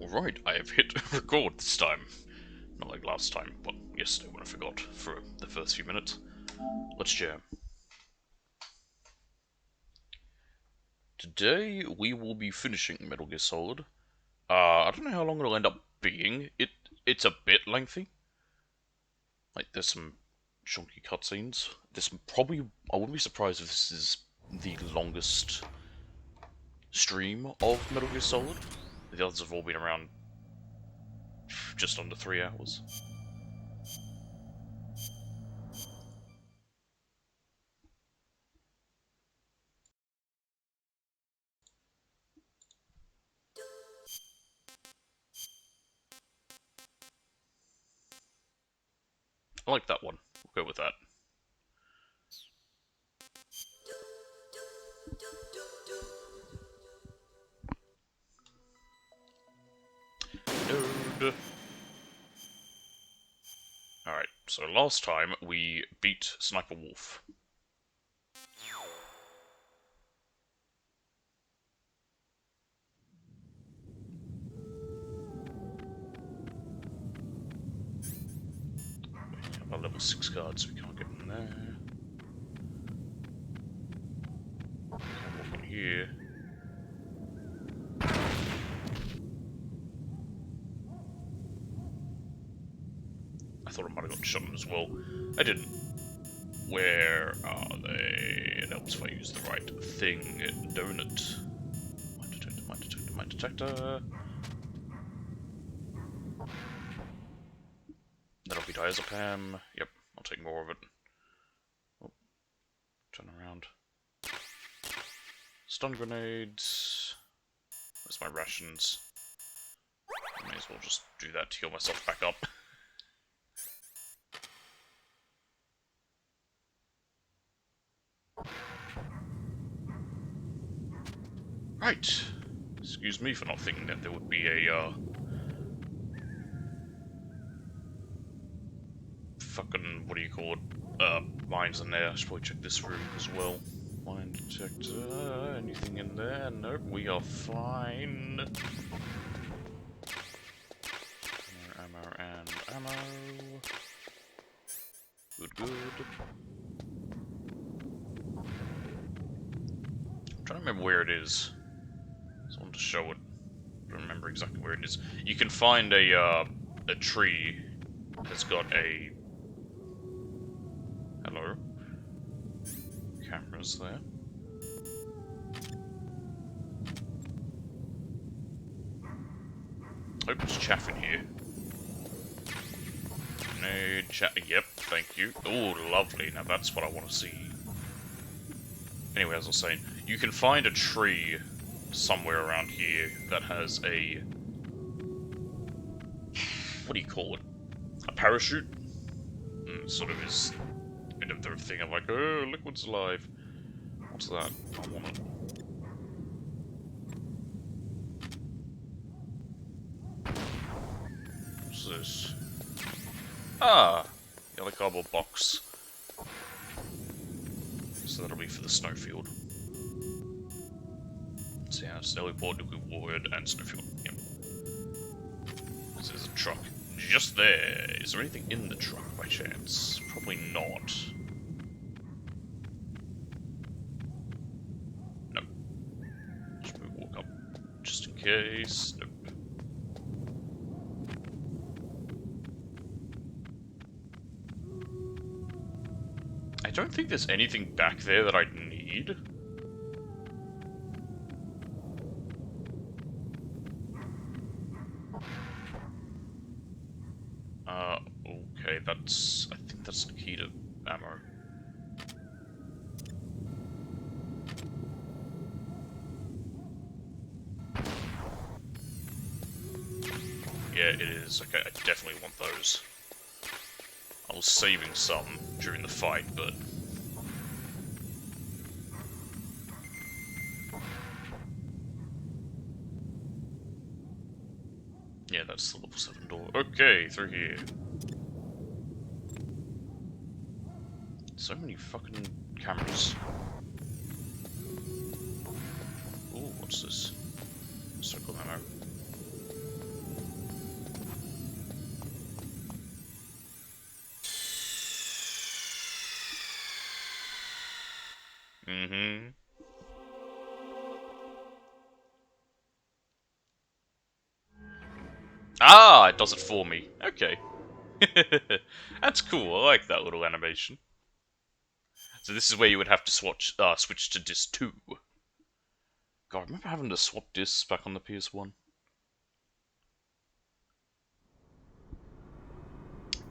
Alright, I have hit record this time. Not like last time, but yesterday when I forgot for the first few minutes. Let's jam. Today we will be finishing Metal Gear Solid. I don't know how long it'll end up being. It's a bit lengthy. Like there's some chunky cutscenes. I wouldn't be surprised if this is the longest stream of Metal Gear Solid. The others have all been around just under 3 hours. I like that one. We'll go with that. Nerd. Alright, so last time we beat Sniper Wolf. We have our level 6 card, so we can't get in there. Can't walk in here. I thought I might have gotten shot as well. I didn't. Where are they? It helps if I use the right thing. Donut. Mine detector, mine detector, mine detector. That'll be diazepam. Yep, I'll take more of it. Oh, turn around. Stun grenades. Where's my rations? I may as well just do that to heal myself back up. Right. Excuse me for not thinking that there would be a, fucking, what do you call it? Mines in there. I should probably check this room as well. Mine detector. Anything in there? Nope, we are fine. Ammo and ammo. Good, good. I'm trying to remember where it is. I just wanted to show it. I don't remember exactly where it is. You can find a tree that's got a... Hello. Cameras there. Hope there's chaff in here. No chaff. Yep, thank you. Oh, lovely. Now that's what I want to see. Anyway, as I was saying, you can find a tree somewhere around here that has a... What do you call it? A parachute? Sort of is a bit of the thing of like, oh, liquid's alive. What's that? I want it. What's this? Ah! Yellow cardboard box. So that'll be for the snowfield. So yeah, Snowport, Nuclear Warhead, and Snowfield. Yep. This is a truck. Just there. Is there anything in the truck by chance? Probably not. Nope. Should we walk up just in case? Nope. I don't think there's anything back there that I need. Okay, I think that's the key to ammo. Yeah, it is. Okay, I definitely want those. I was saving some during the fight, but... Yeah, that's the level 7 door. Okay, through here. So many fucking cameras. Ooh, what's this? Circle ammo. Mm-hmm. Ah, it does it for me. Okay. That's cool. I like that little animation. So this is where you would have to switch to disc 2. God, I remember having to swap discs back on the PS1.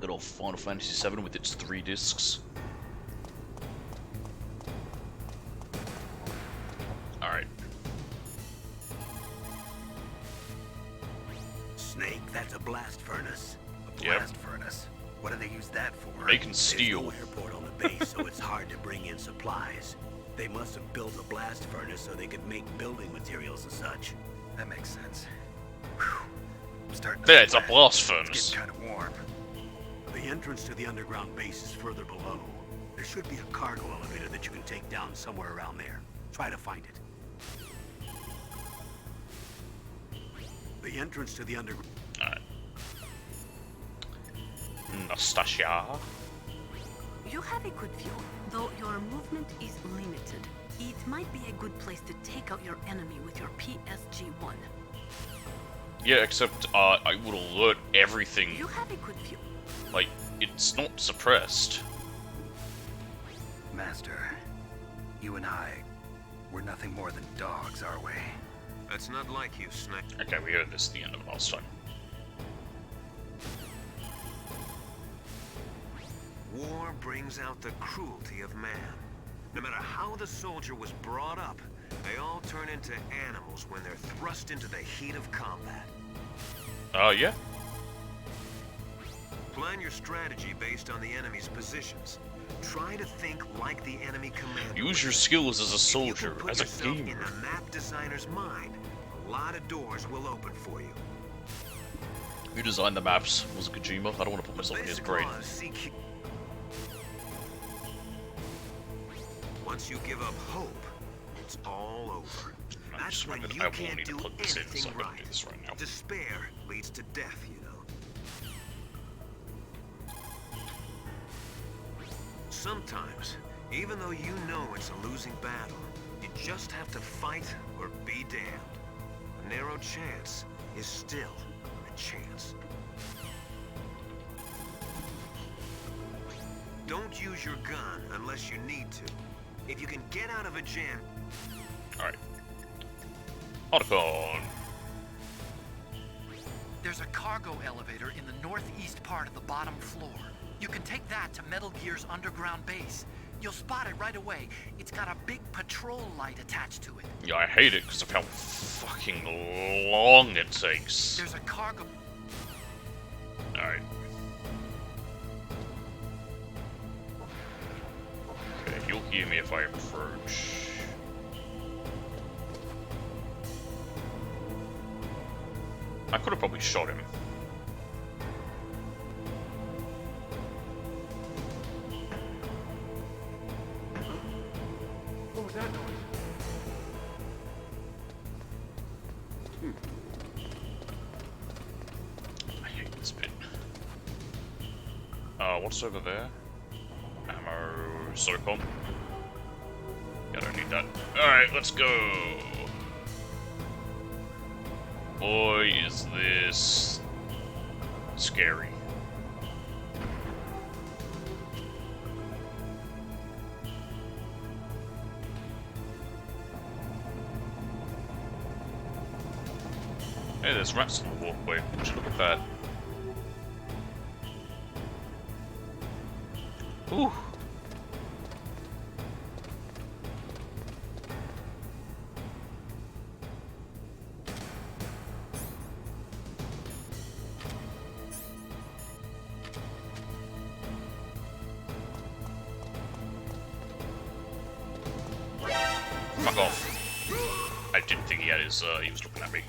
Good old Final Fantasy VII with its 3 discs. Alright. Snake, that's a blast furnace. A blast furnace. What do they use that for? Making steel. There's no airport on the base, so it's hard to bring in supplies. They must have built a blast furnace so they could make building materials and such. That makes sense. Whew. I'm starting to There, it's a sweat. blast It's furnace. getting kind of warm. The entrance to the underground base is further below. There should be a cargo elevator that you can take down somewhere around there. Try to find it. The entrance to the underground... Alright. Nastasia. You have a good view, though your movement is limited. It might be a good place to take out your enemy with your PSG-1. Yeah, except I would alert everything. You have a good view. Like, it's not suppressed. Master, you and I, we're nothing more than dogs, are we? That's not like you, Snake. Okay, we heard this at the end of last time. War brings out the cruelty of man. No matter how the soldier was brought up, they all turn into animals when they're thrust into the heat of combat. Yeah. Plan your strategy based on the enemy's positions. Try to think like the enemy commander. Use your skills as a soldier, If you put as a yourself gamer. in the map designer's mind, a lot of doors will open for you. Who designed the maps? Was it Kojima? I don't want to put myself in his brain. Once you give up hope, it's all over. I That's just when remembered you I will can't need to do plug this in, so anything I'm gonna right. do this right now. Despair leads to death, you know. Sometimes, even though you know it's a losing battle, you just have to fight or be damned. A narrow chance is still a chance. Don't use your gun unless you need to. If you can get out of a jam... Alright. Otacon. There's a cargo elevator in the northeast part of the bottom floor. You can take that to Metal Gear's underground base. You'll spot it right away. It's got a big patrol light attached to it. Yeah, I hate it because of how fucking long it takes. There's a cargo... Alright. Okay, you'll hear me if I approach. I could have probably shot him. What was that noise? I hate this bit. What's over there? Ammo, SOCOM. Yeah, I don't need that. Alright, let's go! Boy, is this scary. Hey, there's rats on the walkway. Would you look at that? Ooh. Fuck off. I didn't think he had his, he was looking at me.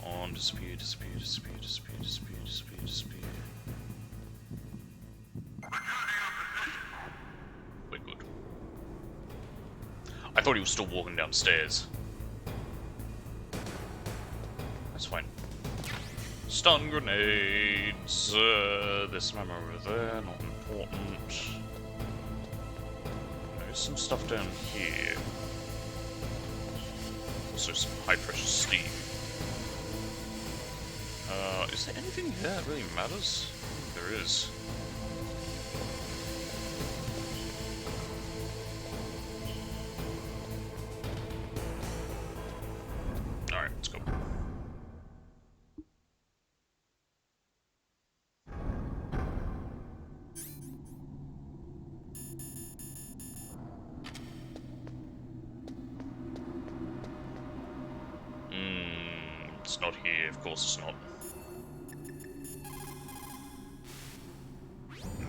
On, disappear, disappear, disappear, disappear, disappear, disappear, disappear. We're good. I thought he was still walking downstairs. That's fine. Stun grenades. This memo over there, not important. There's some stuff down here. Also some high pressure steam. Is there anything here that really matters? There is. Alright, let's go. It's not here, of course it's not.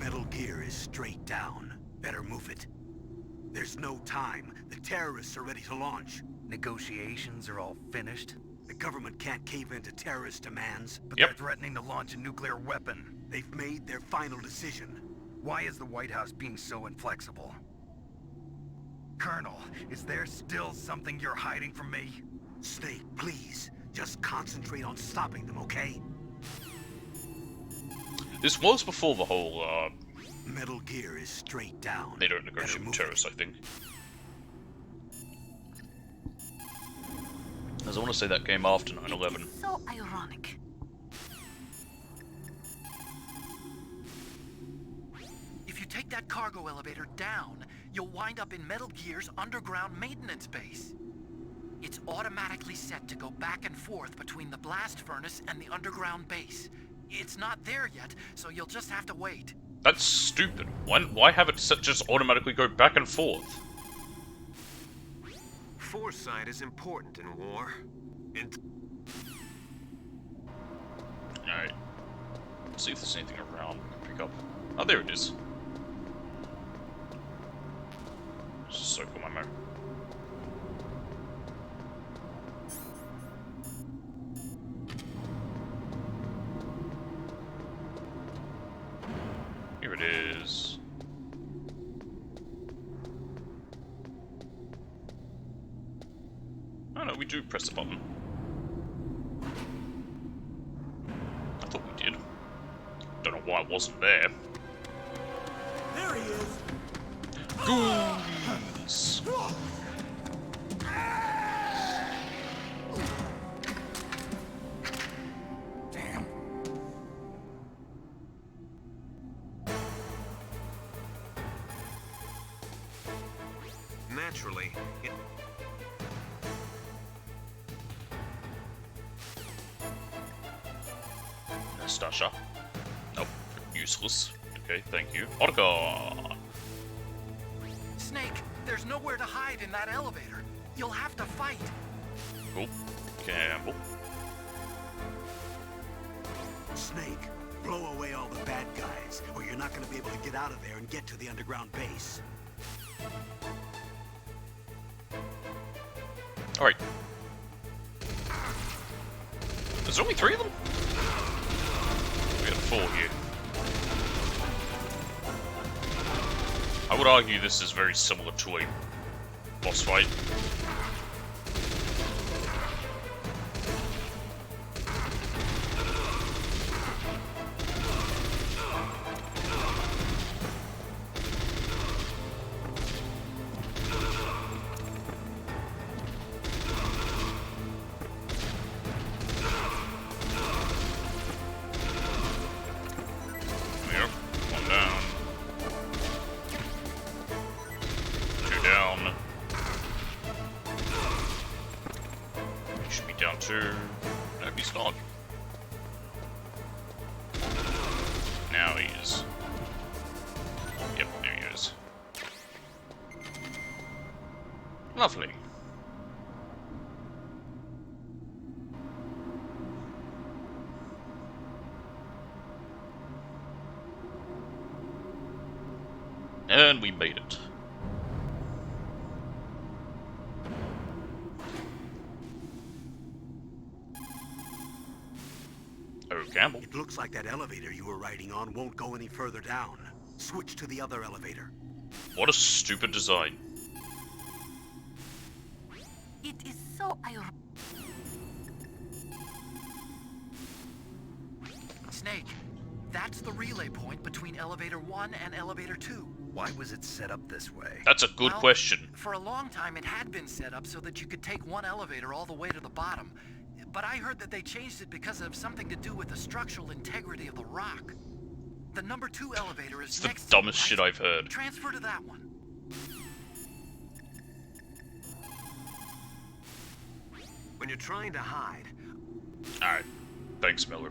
Metal Gear is straight down. Better move it. There's no time. The terrorists are ready to launch. Negotiations are all finished, The government can't cave into terrorist demands. but Yep. they're threatening to launch a nuclear weapon. They've made their final decision. Why is the White House being so inflexible? Colonel, is there still something you're hiding from me? Snake, please. Just concentrate on stopping them, okay? This was before the whole, Metal Gear is straight down. they don't Better negotiate with move terrorists, I think. As I want to say that came after 9/11. It's so ironic. If you take that cargo elevator down, you'll wind up in Metal Gear's underground maintenance base. It's automatically set to go back and forth between the blast furnace and the underground base. It's not there yet, so you'll just have to wait. That's stupid. Why have it set just automatically go back and forth? Foresight is important in war. Alright. Let's see if there's anything around we can pick up. Oh, there it is. Just circle my map. Here it is. Oh no, we do press the button. I thought we did. Don't know why it wasn't there. There he is! Goons! Damn. Naturally, it Nastasha. Nope. Useless. Okay, thank you. Otacon! Snake, there's nowhere to hide in that elevator. You'll have to fight. Cool. Campbell. Snake, blow away all the bad guys, or you're not gonna be able to get out of there and get to the underground base. Alright. There's only 3 of them? We had 4 here. I would argue this is very similar to a boss fight. Yep, 1 down. 2 down. He should be down 2. No, he's not. Now he is. Yep, there he is. Lovely. And we made it. Oh, Campbell. It looks like that elevator you were riding on won't go any further down. Switch to the other elevator. What a stupid design. It is so ironic. That's the relay point between Elevator 1 and Elevator 2. Why was it set up this way? That's a good Well, question. For a long time, it had been set up so that you could take one elevator all the way to the bottom. But I heard that they changed it because of something to do with the structural integrity of the rock. The number 2 elevator is It's the next to dumbest it, shit right? I've heard. Transfer to that one. When you're trying to hide, Alright. Thanks, Miller.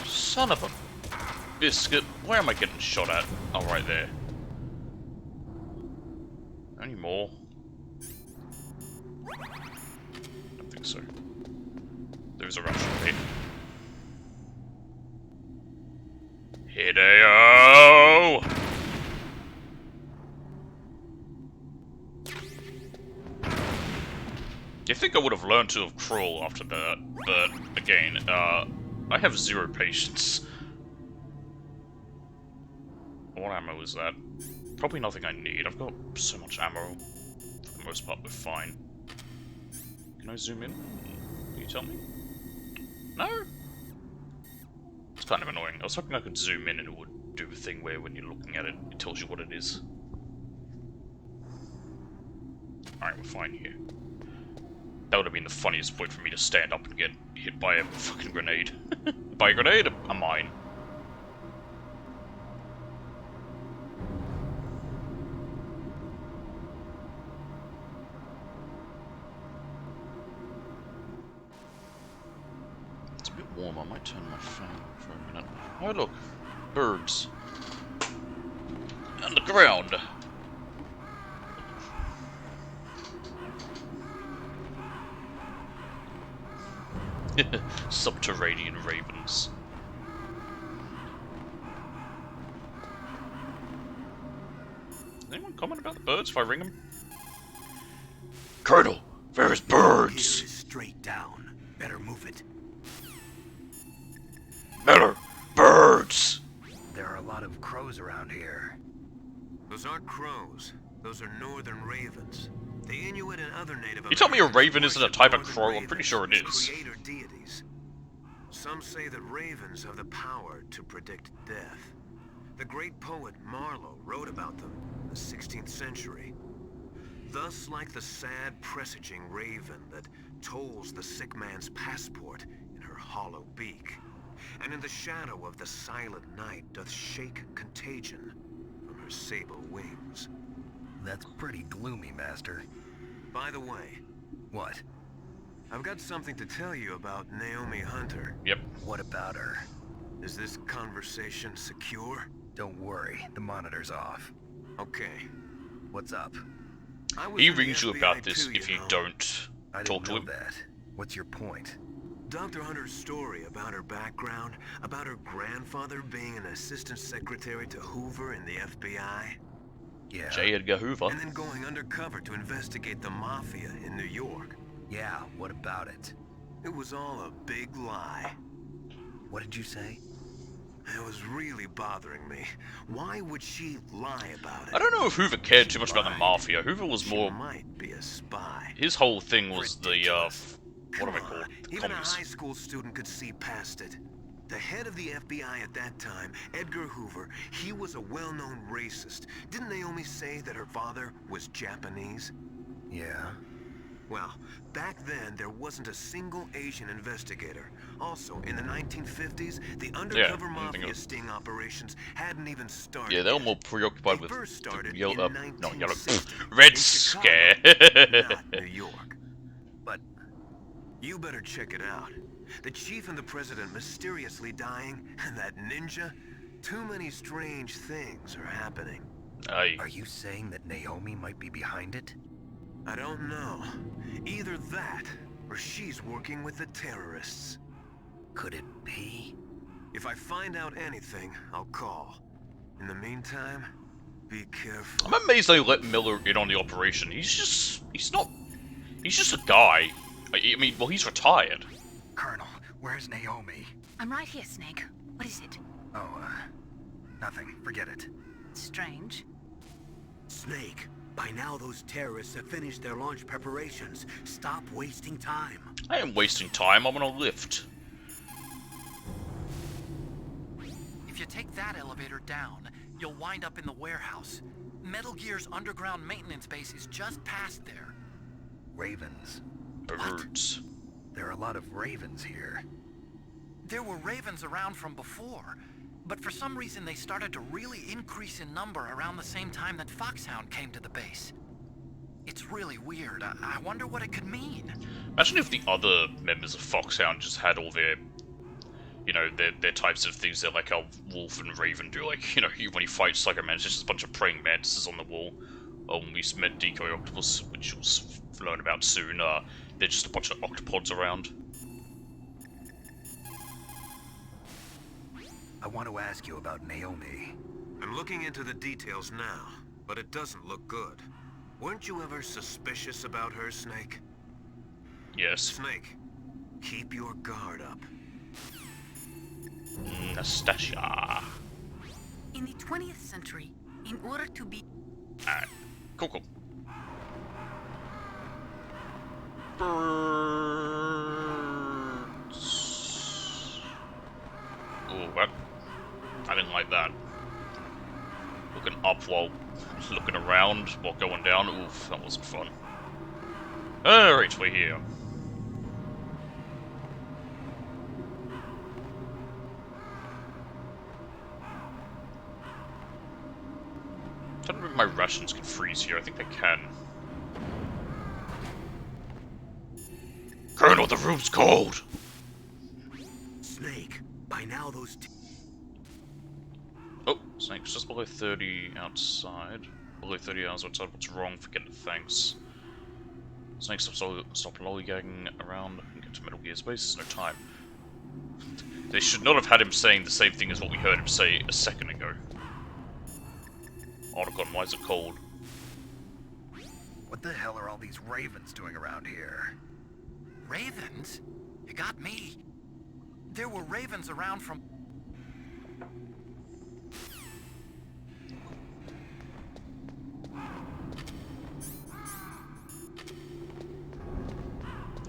Son of a biscuit. Where am I getting shot at? Oh, right there. Any more? I don't think so. There's a Russian here. Hideo! You think I would have learned to have crawl after that, but again, I have 0 patience. What ammo is that? Probably nothing I need. I've got so much ammo. For the most part, we're fine. Can I zoom in? Can you tell me? No? It's kind of annoying. I was hoping I could zoom in and it would do the thing where when you're looking at it, it tells you what it is. Alright, we're fine here. That would have been the funniest point for me to stand up and get hit by a fucking grenade. By a grenade? A mine. It's a bit warm. I might turn my fan on for a minute. Oh look! Birds. And the ground! Subterranean ravens. Does anyone comment about the birds if I ring them? Colonel, there's Here birds! is straight down. Better move it. Miller, birds! There are a lot of crows around here. those aren't crows. Those are northern ravens. The Inuit and other Native You tell me a Americans raven isn't a worship type of northern crow, I'm ravens pretty sure it as is. creator deities. Some say that ravens have the power to predict death. The great poet Marlowe wrote about them in the 16th century. Thus, like the sad presaging raven that tolls the sick man's passport in her hollow beak, and in the shadow of the silent night doth shake contagion from her sable wings. That's pretty gloomy, Master. By the way, What? I've got something to tell you about Naomi Hunter. Yep. What about her? Is this conversation secure? Don't worry, the monitor's off. Okay. What's up? I was He in the rings you FBI about this too, if you know. don't I talk didn't to know him. that. What's your point? Dr. Hunter's story about her background, about her grandfather being an assistant secretary to Hoover in the FBI, Yeah. J. Edgar Hoover. and then going undercover to investigate the mafia in New York. Yeah, what about it? It was all a big lie. What did you say? It was really bothering me. Why would she lie about it? I don't know if Hoover cared too much about the Lied. mafia. Hoover was She more... might be a spy. His whole thing was the, Ridiculous. what am I Come called? on, even a Commies. high school student could see past it. The head of the FBI at that time, Edgar Hoover, he was a well-known racist. Didn't Naomi say that her father was Japanese? Yeah. Well, back then, there wasn't a single Asian investigator. Also, in the 1950s, the undercover I'm thinking mafia of- sting operations hadn't even started Yeah, they were yet. more preoccupied They with first started the yellow, in not yellow, 1960 Red in Scare. Chicago, not New York. But You better check it out. The chief and the president mysteriously dying, and that ninja. Too many strange things are happening. Aye. are you saying that Naomi might be behind it? I don't know. Either that, or she's working with the terrorists. Could it be? If I find out anything, I'll call. In the meantime, be careful. I'm amazed they let Miller in on the operation. He's just a guy. I mean, well, he's retired. Colonel, where's Naomi? I'm right here, Snake. What is it? Oh, nothing. Forget it. Strange. Snake, by now those terrorists have finished their launch preparations. Stop wasting time. I am wasting time. I'm on a lift. If you take that elevator down, you'll wind up in the warehouse. Metal Gear's underground maintenance base is just past there. Ravens. Birds. There are a lot of ravens here. There were ravens around from before, but for some reason they started to really increase in number around the same time that Foxhound came to the base. It's really weird. I wonder what it could mean. Imagine if the other members of Foxhound just had all their, you know, their types of things that like a wolf and raven do. Like, you know, when you fight Psycho Mantis, it's just a bunch of praying mantises on the wall. We met Decoy Octopus, which we'll learn about soon. They're just a bunch of octopods around. I want to ask you about Naomi. I'm looking into the details now, but it doesn't look good. Weren't you ever suspicious about her, Snake? Yes. Snake, keep your guard up. Nastasia. In the 20th century, in order to be... Alright. Cool. Birds. Ooh, what? I didn't like that. Looking up while looking around while going down. Oof, that wasn't fun. Alright, we're here. I don't know if my rations can freeze here. I think they can. Colonel, the room's cold! Snake, by now those Oh, Snake's just below 30 outside. Below 30 hours outside. What's wrong? Forget it, thanks. Snake, stop lollygagging around and get to Metal Gear Space. There's no time. They should not have had him saying the same thing as what we heard him say a second ago. Otacon, why is it cold? What the hell are all these ravens doing around here? Ravens? You got me. There were ravens around from...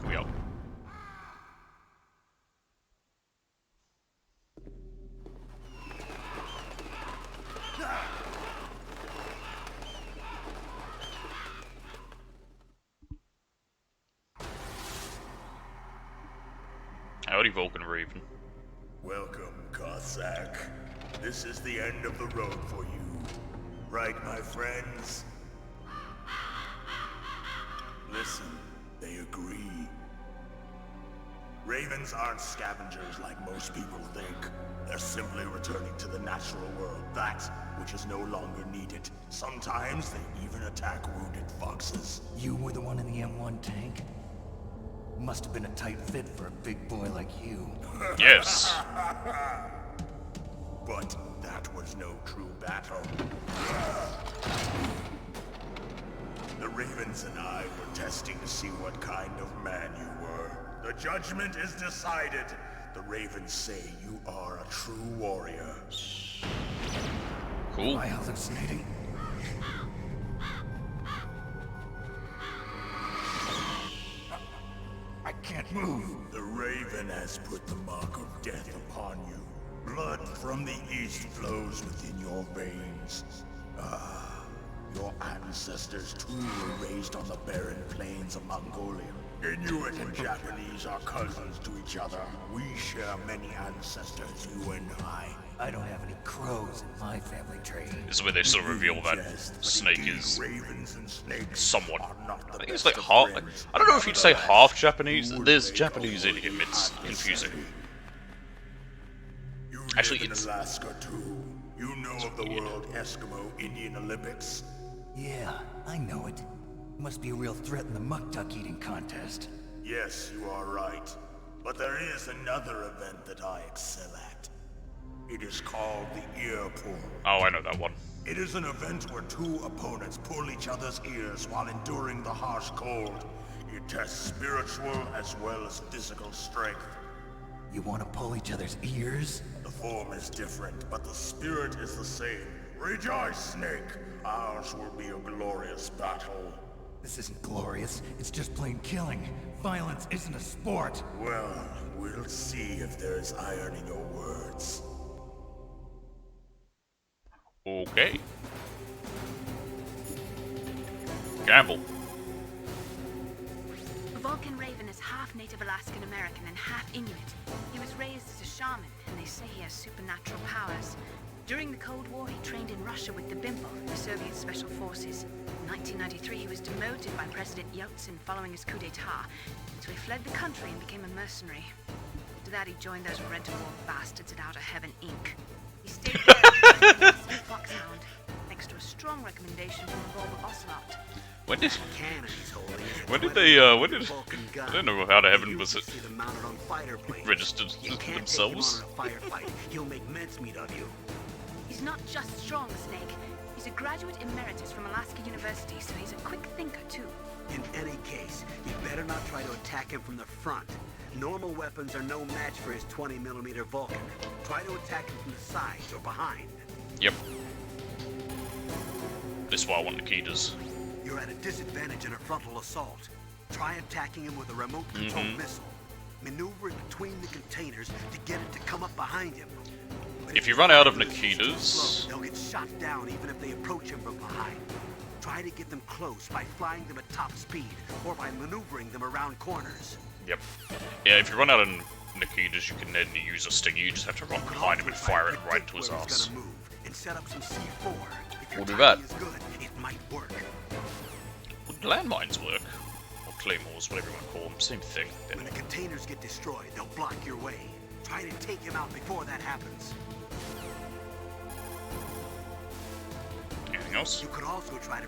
Here we go. Howdy, Vulcan Raven. Welcome, Cossack. This is the end of the road for you. Right, my friends? Listen, they agree. Ravens aren't scavengers like most people think. They're simply returning to the natural world, that which is no longer needed. Sometimes they even attack wounded foxes. You were the one in the M1 tank? Must have been a tight fit for a big boy like you. Yes. But that was no true battle. The Ravens and I were testing to see what kind of man you were. The judgment is decided. The Ravens say you are a true warrior. Cool. Am I hallucinating? I can't move. The Raven has put the mark of death upon you. Blood from the east flows within your veins. Ah, your ancestors too were raised on the barren plains of Mongolia. Inuit and Japanese are cousins to each other. We share many ancestors, you and I. I don't have any crows in my family tree. This is where they sort of reveal that Snake is Ravens and snakes somewhat. are not the I think it's best like of half. friends. I don't know if you'd say half Japanese. There's Japanese in him. It's confusing. You Actually, live in it's- Alaska too. You know of the World Eskimo Indian Olympics? Yeah, I know it. Must be a real threat in the muck duck eating contest. Yes, you are right. But there is another event that I excel at. It is called the Ear Pull. Oh, I know that one. It is an event where two opponents pull each other's ears while enduring the harsh cold. It tests spiritual as well as physical strength. You want to pull each other's ears? The form is different, but the spirit is the same. Rejoice, Snake! Ours will be a glorious battle. This isn't glorious. It's just plain killing. Violence isn't a sport. Well, we'll see if there's iron in your words. Okay. Gamble. Vulcan Raven is half Native Alaskan American and half Inuit. He was raised as a shaman, and they say he has supernatural powers. During the Cold War, he trained in Russia with the BIMPO, the Soviet Special Forces. In 1993, he was demoted by President Yeltsin following his coup d'etat, so he fled the country and became a mercenary. After that, he joined those Red Dwarf bastards at Outer Heaven, Inc. He stayed there in Foxhound, thanks to a strong recommendation from Revolver Ocelot. When did Cannon he's holding is a when did 20 they when did Vulcan I gun. don't know how to heaven You was can it see them mounted on fighter planes. registered You can't themselves? take him on in a firefight. He'll make mincemeat of you. He's not just strong, Snake. He's a graduate emeritus from Alaska University, so he's a quick thinker, too. In any case, you better not try to attack him from the front. Normal weapons are no match for his 20mm Vulcan. Try to attack him from the sides or behind. Yep. This is why I want Nikitas. You're at a disadvantage in a frontal assault. Try attacking him with a remote control missile. Maneuver it between the containers to get it to come up behind him. But If you run out of try to move too Nikitas- slow, they'll get shot down even if they approach him from behind. Try to get them close by flying them at top speed or by maneuvering them around corners. Yep. Yeah, if you run out of Nikitas, you can then use a stinger. You just have to run behind him and fire it right into his Where he's ass. gonna move and set up some C4. If your We'll do timing that. is good, it might work. Would landmines work? Or claymores, whatever you want to call them. Same thing. When the containers get destroyed, they'll block your way. Try to take him out before that happens. Anything else? You could also try to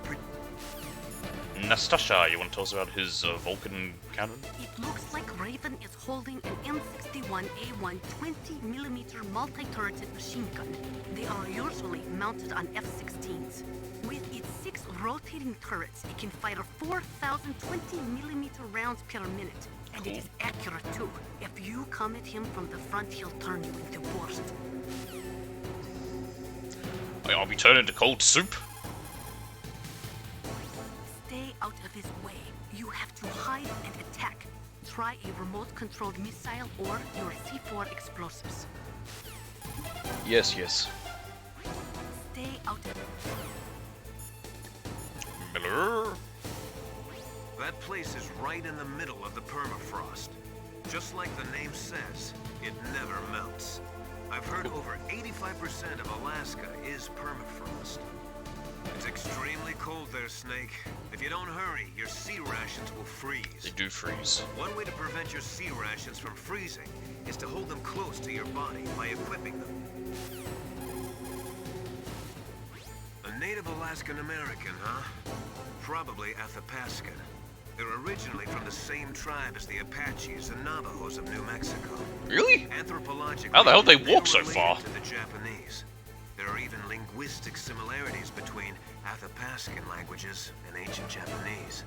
Nastasha, you want to tell us about his Vulcan cannon? It looks like Raven is holding an M61A1 20mm multi-turreted machine gun. They are usually mounted on F-16s. With its 6 rotating turrets, it can fire 4,000 20mm rounds per minute. And it is accurate too. If you come at him from the front, he'll turn you into wurst. I'll be turned into cold soup. Stay out of his way. You have to hide and attack. Try a remote-controlled missile or your C4 explosives. Yes, yes. Stay out of... Miller. That place is right in the middle of the permafrost. Just like the name says, it never melts. I've heard over 85% of Alaska is permafrost. It's extremely cold there, Snake. If you don't hurry, your sea rations will They freeze. do freeze. One way to prevent your sea rations from freezing is to hold them close to your body by equipping them. A native Alaskan American, huh? Probably Athapascan. They're originally from the same tribe as the Apaches and Navajos of New Mexico. Really? Anthropologically, How the hell they they're walk so related far? to the Japanese. There are even linguistic similarities between Athapascan languages and ancient Japanese.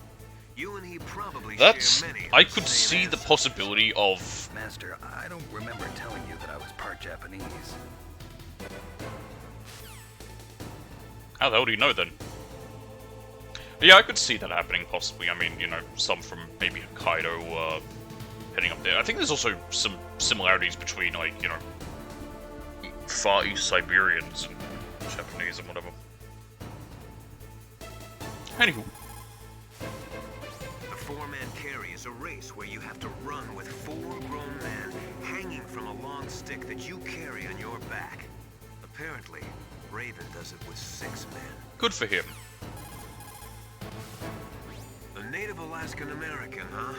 You and he probably That's... share many of I the could same see the ancestors. possibility of... Master, I don't remember telling you that I was part Japanese. How the hell do you know then? Yeah, I could see that happening possibly. I mean, you know, some from maybe Hokkaido heading up there. I think there's also some similarities between, like, you know, Far East Siberians and Japanese and whatever. Anywho. The four-man carry is a race where you have to run with 4 grown men hanging from a long stick that you carry on your back. Apparently, Raven does it with 6 men. Good for him. A native Alaskan American, huh?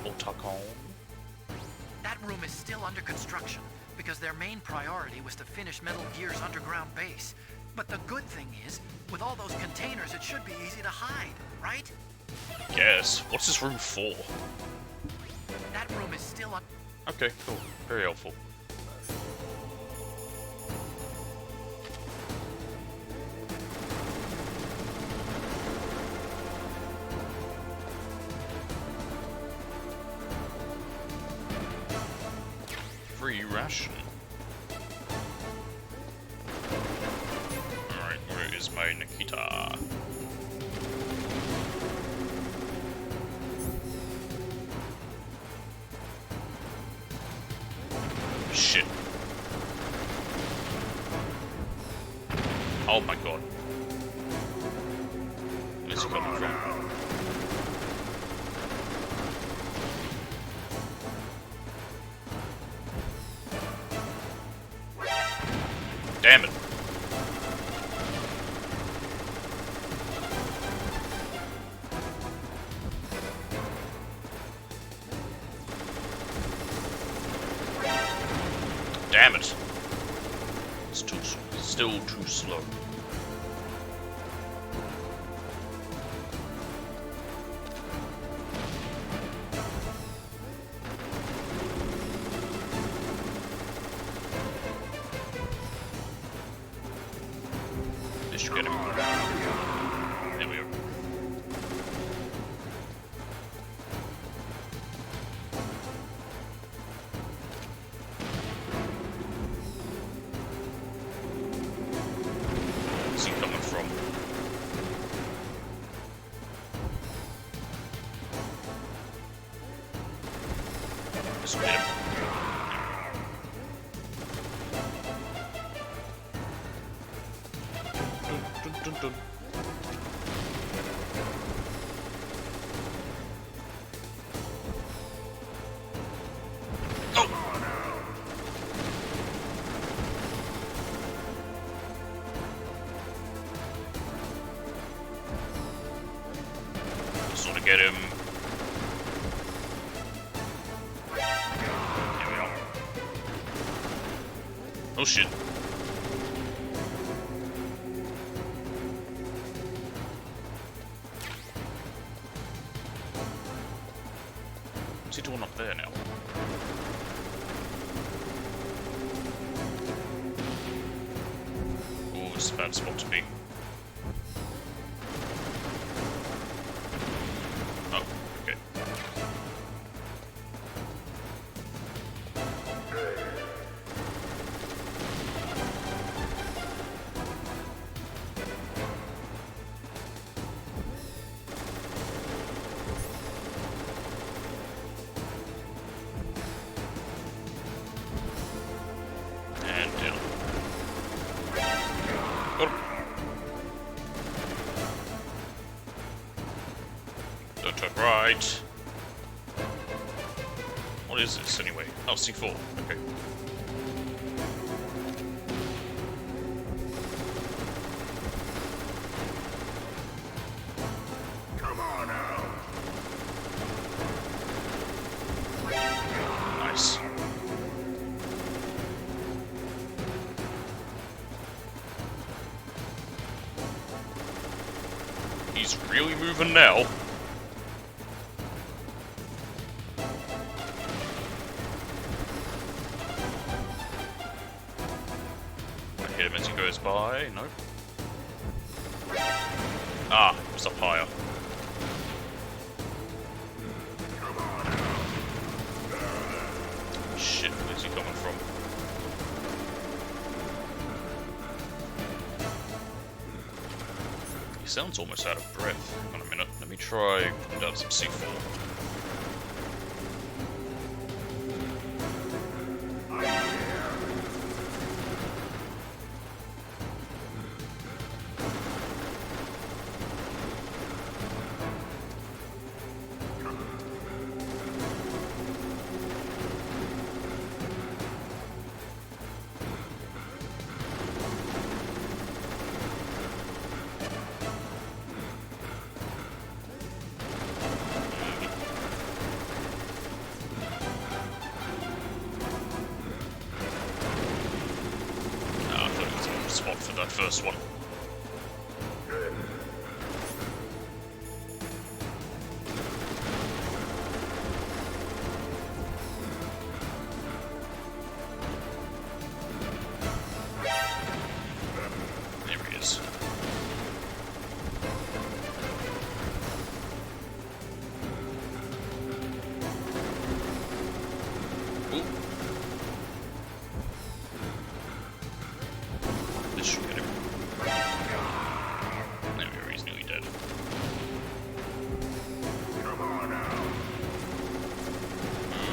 Otakon. That room is still under construction because their main priority was to finish Metal Gear's underground base. But the good thing is, with all those containers, it should be easy to hide, right? Guess. What's this room for? That room is still un- Okay, cool. Very helpful. Free ration. Alright, where is my Nikita? Shit. Oh my god. Where's he coming from? Damn it. Damn it. It's still too slow. This should get him. There we go. Where's he coming from? This will hit him. Dun, dun, dun. Sort of get him. There we are. Oh shit. What's he doing up there now? Oh, this is a bad spot to be. Oh, okay. And down. Got him. Don't turn right. What is this anyway? Oh, C4. Okay. Come on out. Nice. He's really moving now. I hit him as he goes by. Nope. Ah, it was up higher. Shit, where's he coming from? He sounds almost out of breath. Hang on a minute. Let me try putting down some C4. Spot for that first one. There he is. Ooh. This should get him. There we go, he's nearly dead. Come on out.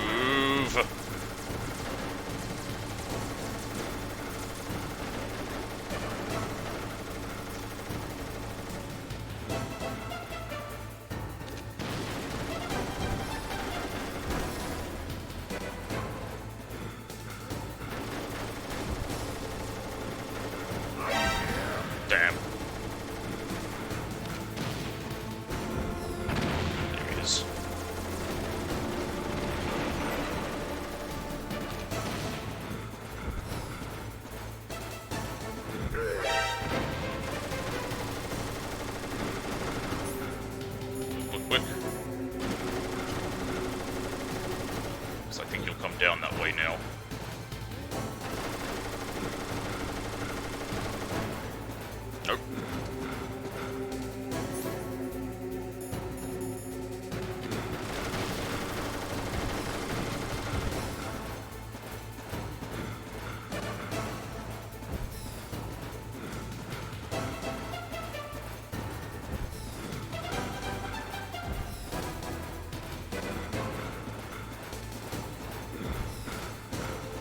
Move. way now. Nope.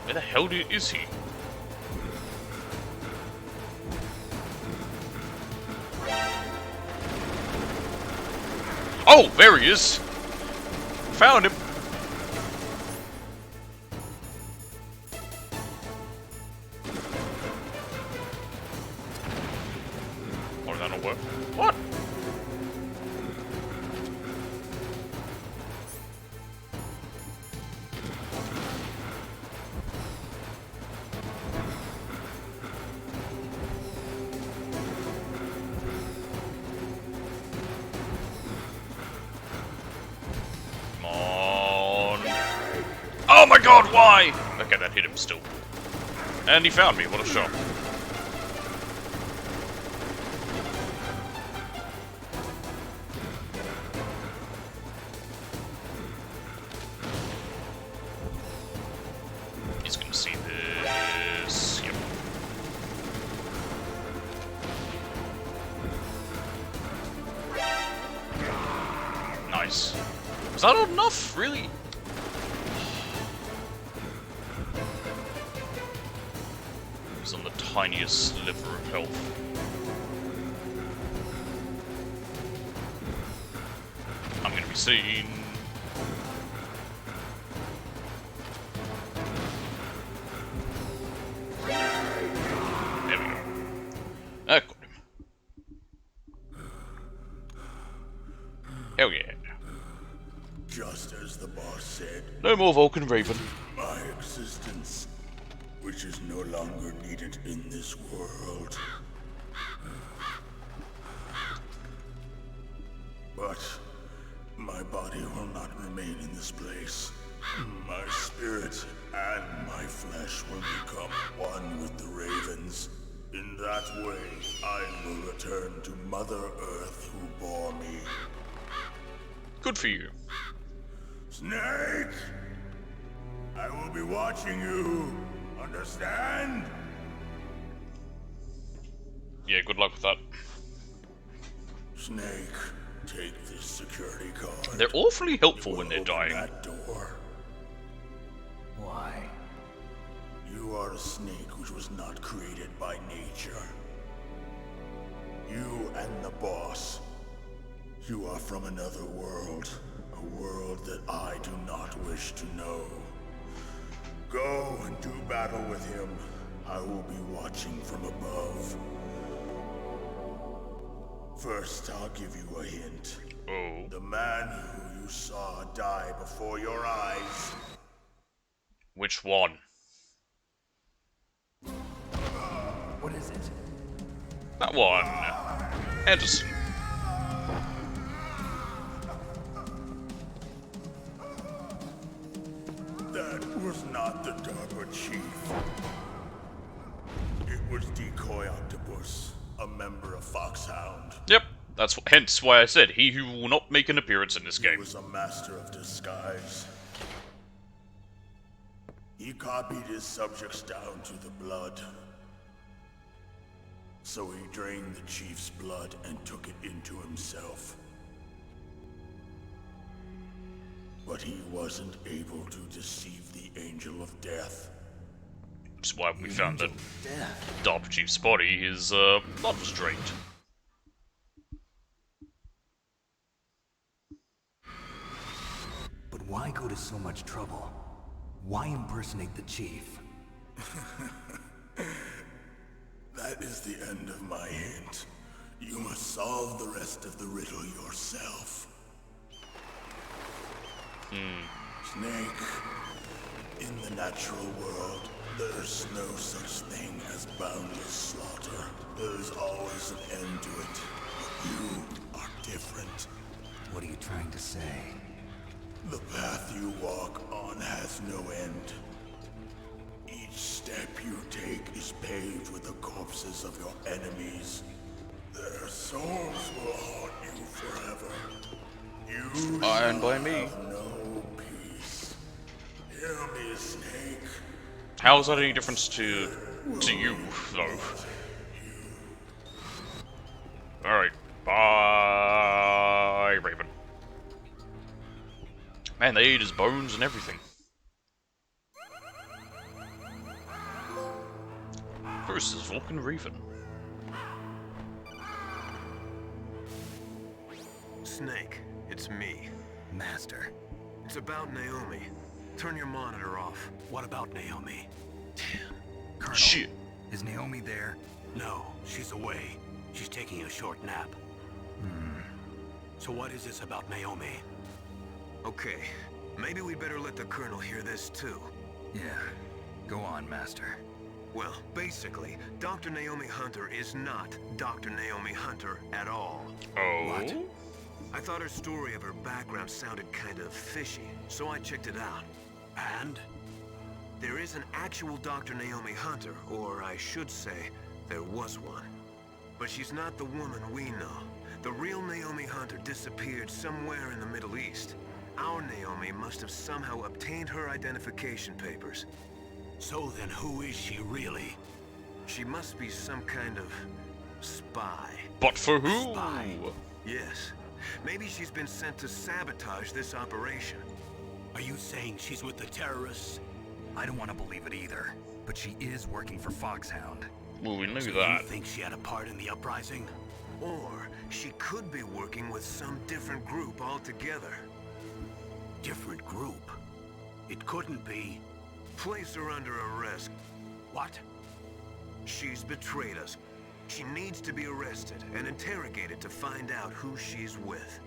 Where the hell is he? Oh, there he is! Found him! Oh, did that not work? What? Oh my god, why? Okay, that hit him still. And he found me, what a shock. He's gonna see this. Yep. Nice. Was that not enough? Really? He's on the tiniest sliver of health. I'm gonna be seen. There we go. I got him. Hell yeah. Just as the boss said, No more Vulcan Raven. my existence, which is no longer needed in this world. But my body will not remain in this place. My spirit and my flesh will become one with the ravens. In that way, I will return to Mother Earth who bore me. Good for you. Snake! I will be watching you. Understand? Yeah, good luck with that. Snake, take this security card. They're awfully helpful when they're Open dying. that door. Why? You are a snake which was not created by nature. You and the boss. You are from another world. A world that I do not wish to know. Go and do battle with him. I will be watching from above. First, I'll give you a hint. Oh. The man who you saw die before your eyes. Which one? What is it? That one. Anderson. That was not the DARPA chief. It was Decoy Octopus, a member of Foxhound. Yep. That's hence why I said he who will not make an appearance in this He game. was a master of disguise. He copied his subjects down to the blood. So he drained the chief's blood and took it into himself. But he wasn't able to deceive the Angel of Death. Which is why we found that Death. DARPA Chief's body, his blood was drained. But why go to so much trouble? Why impersonate the chief? That is the end of my hint. You must solve the rest of the riddle yourself. Snake, in the natural world, there's no such thing as boundless slaughter. There is always an end to it. But you are different. What are you trying to say? The path you walk on has no end. step you take is paved with the corpses of your enemies. Their souls will haunt you forever. You And by shall me. have no peace. Hear me, Snake. How is that any difference to you, though? Alright. Bye, Raven. Man, they ate his bones and everything. Versus Vulcan Raven. Snake, it's me. Master. It's about Naomi. Turn your monitor off. What about Naomi? Colonel, Shit. is Naomi there? No, she's away. She's taking a short nap. So what is this about Naomi? Okay, maybe we'd better let the Colonel hear this too. Yeah. Go on, Master. Well, basically, Dr. Naomi Hunter is not Dr. Naomi Hunter at all. Oh? What? I thought her story of her background sounded kind of fishy, so I checked it out. And? There is an actual Dr. Naomi Hunter, or I should say, there was one. But she's not the woman we know. The real Naomi Hunter disappeared somewhere in the Middle East. Our Naomi must have somehow obtained her identification papers. So then who is she really? She must be some kind of spy. But for who? Spy. Yes. Maybe she's been sent to sabotage this operation. Are you saying she's with the terrorists? I don't want to believe it either, but she is working for Foxhound. Well, we knew So that. you think she had a part in the uprising? Or she could be working with some different group altogether. Different group? It couldn't be. Place her under arrest. What? She's betrayed us. She needs to be arrested and interrogated to find out who she's with.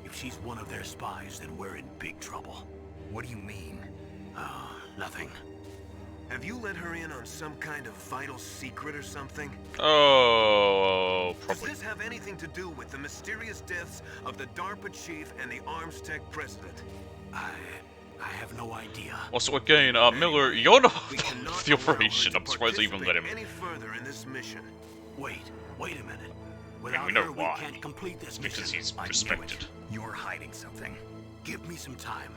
If she's one of their spies, then we're in big trouble. What do you mean? Nothing. Have you let her in on some kind of vital secret or something? Oh, Does probably. this have anything to do with the mysterious deaths of the DARPA chief and the ArmsTech president? I have no idea. Also, again, Miller, you're not We the cannot the allow her operation. to I'm surprised they even let him. participate any further in this mission. Wait a minute. And Without we know her, why. we can't complete this Because mission. he's I knew respected. it. You're hiding something. Give me some time.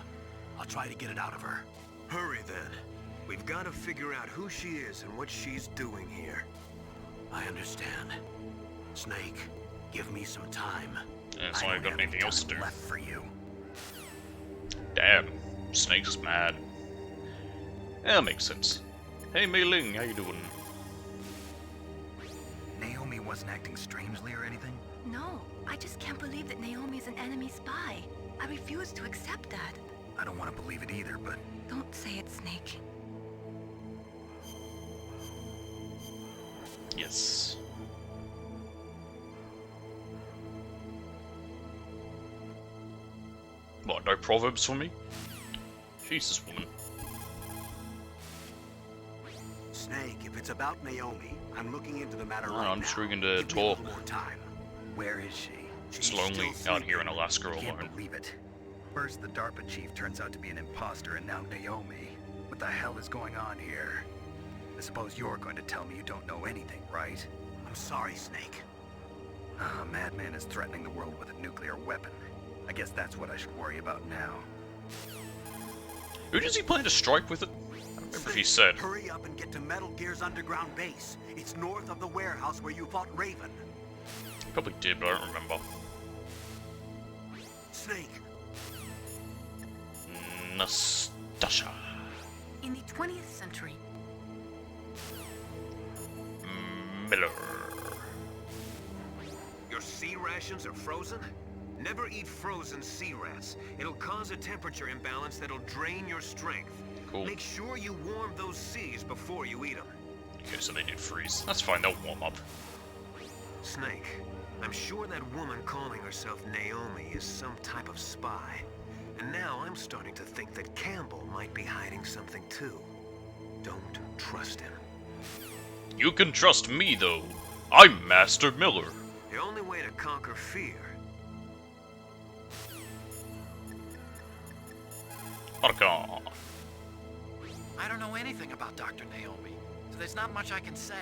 I'll try to get it out of her. Hurry then. We've got to figure out who she is and what she's doing here. I understand. Snake, give me some time. Yeah, so I I don't got have anything any else to time do. left for you. Damn, Snake's mad. Yeah, that makes sense. Hey, Mei Ling, how you doing? Naomi wasn't acting strangely or anything? No, I just can't believe that Naomi's an enemy spy. I refuse to accept that. I don't want to believe it either, but Don't say it, Snake. Yes. What, no proverbs for me? Jesus, woman. Snake, if it's about Naomi, I'm looking into the matter No, right I'm now. just looking to Give me a little talk. more time. where is she? It's She's lonely still out here in sleeping. Alaska Can't alone. believe it. First, the DARPA chief turns out to be an imposter, and now Naomi. What the hell is going on here? I suppose you're going to tell me you don't know anything, right? I'm sorry, Snake. A madman is threatening the world with a nuclear weapon. I guess that's what I should worry about now. Who does he plan to strike with it? I don't remember if he said. Hurry up and get to Metal Gear's underground base. It's north of the warehouse where you fought Raven. Probably did, but I don't remember. Snake, Nastasha. In the 20th century, Miller. Your sea rations are frozen? Never eat frozen sea rats. It'll cause a temperature imbalance that'll drain your strength. Cool. Make sure you warm those seas before you eat them. Okay, so they did freeze. That's fine, they'll warm up. Snake, I'm sure that woman calling herself Naomi is some type of spy. And now I'm starting to think that Campbell might be hiding something too. Don't trust him. You can trust me, though. I'm Master Miller. The only way to conquer fear. Archon. I don't know anything about Dr. Naomi. there's not much I can say.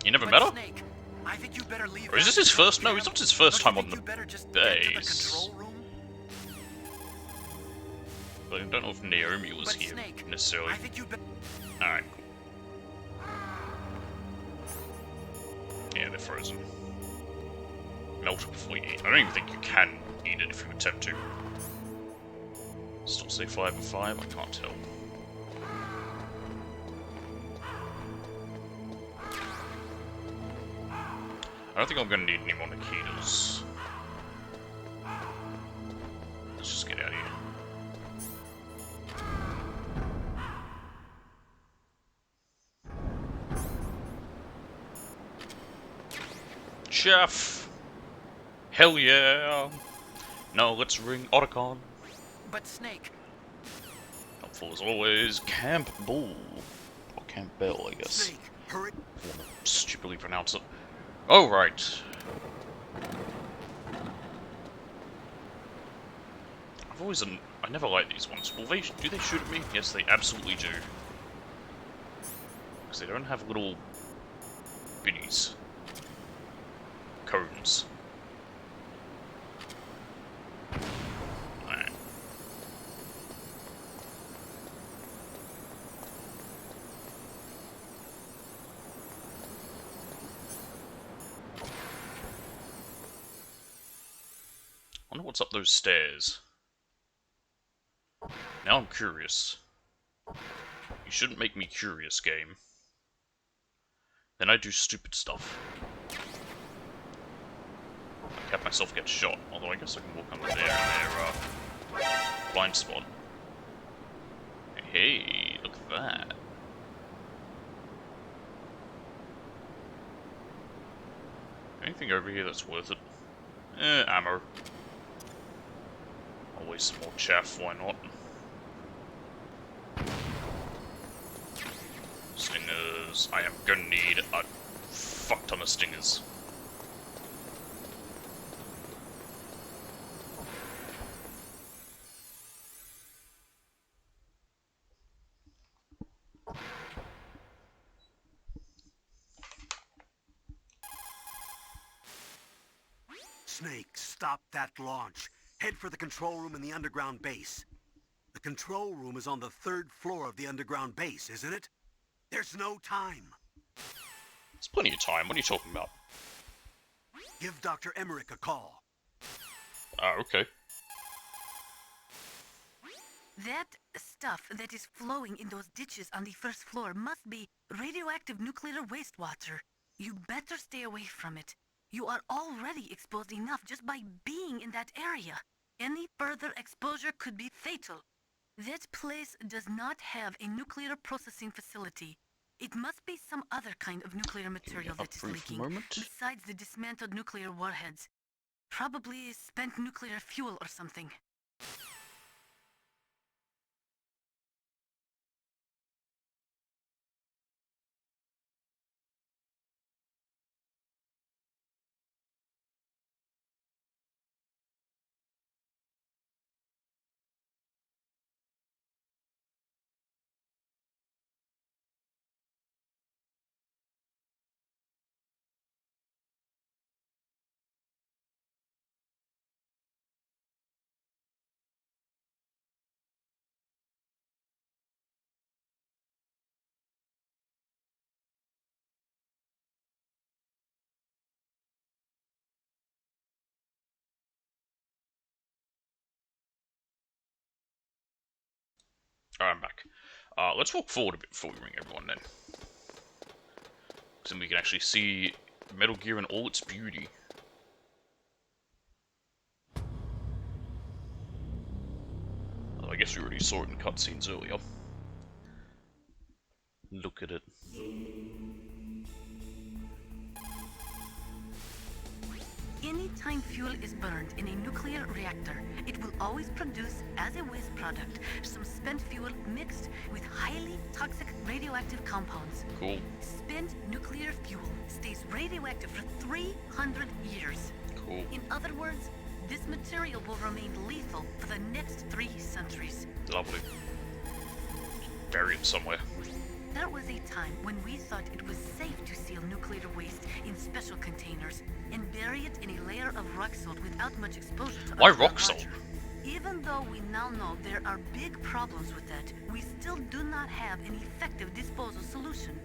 You never But met her? Snake, I think you better leave. Or is this that his control first? No, cam. it's not his first Don't time you on think the you better just get to the base. control room? But I don't know if Naomi was But here Snake, necessarily. I think you better. Alright, cool. Yeah, they're frozen. Melt it before you eat. I don't even think you can eat it if you attempt to. Still say 5 and 5? I can't tell. I don't think I'm gonna need any more Nikitas. Let's just get out of here. Chef! Hell yeah! Now let's ring Otacon. But Snake, Helpful as always, Camp Bull. Or Camp Bell, I guess. Snake, hurry. If I want to stupidly pronounce it. Oh, right. I never like these ones. Well, do they shoot at me? Yes, they absolutely do. Because they don't have little binnies. Cones. Alright. Wonder what's up those stairs. Now I'm curious. You shouldn't make me curious, game. Then I do stupid stuff. I have myself get shot, although I guess I can walk under there and their blind spot. Hey, look at that. Anything over here that's worth it? Ammo. Always some more chaff, why not? Stingers. I am gonna need a fuck ton of stingers. Snake, stop that launch. Head for the control room in the underground base. The control room is on the 3rd floor of the underground base, isn't it? There's no time. There's plenty of time. What are you talking about? Give Dr. Emmerich a call. Ah, okay. That stuff that is flowing in those ditches on the 1st floor must be radioactive nuclear wastewater. You better stay away from it. You are already exposed enough just by being in that area. Any further exposure could be fatal. That place does not have a nuclear processing facility. It must be some other kind of nuclear material that is leaking, besides the dismantled nuclear warheads. Probably spent nuclear fuel or something. Alright, I'm back. Let's walk forward a bit before we ring everyone then. So then we can actually see Metal Gear in all its beauty. Well, I guess we already saw it in cutscenes earlier. Look at it. Anytime fuel is burned in a nuclear reactor, it will always produce, as a waste product, some spent fuel mixed with highly toxic radioactive compounds. Cool. Spent nuclear fuel stays radioactive for 300 years. Cool. In other words, this material will remain lethal for the next 3 centuries. Lovely. Bury it somewhere. There was a time when we thought it was safe to seal nuclear waste in special containers and bury it in a layer of rock salt without much exposure to Why underground rock salt? water. Even though we now know there are big problems with that, we still do not have an effective disposal solution.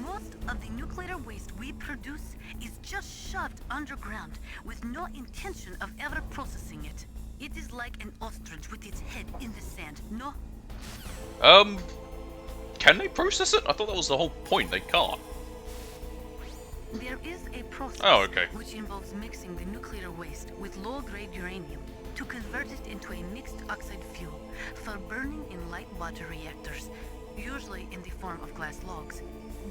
Most of the nuclear waste we produce is just shoved underground with no intention of ever processing it. It is like an ostrich with its head in the sand. No. Can they process it? I thought that was the whole point. They can't. There is a process okay. which involves mixing the nuclear waste with low-grade uranium to convert it into a mixed oxide fuel for burning in light water reactors, usually in the form of glass logs.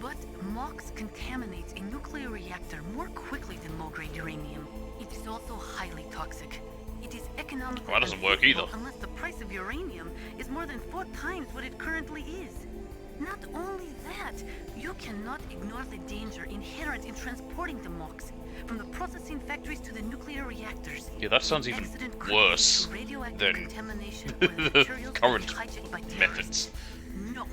But MOX contaminates a nuclear reactor more quickly than low-grade uranium. It is also highly toxic. It is economically Well, that doesn't work unfeasible either. unless the price of uranium is more than 4 times what it currently is. Not only that, you cannot ignore the danger inherent in transporting the MOX from the processing factories to the nuclear reactors. Yeah, that sounds An even accident could worse lead to radioactive than contamination or the materials current could be hijacked by methods. terrorists. No,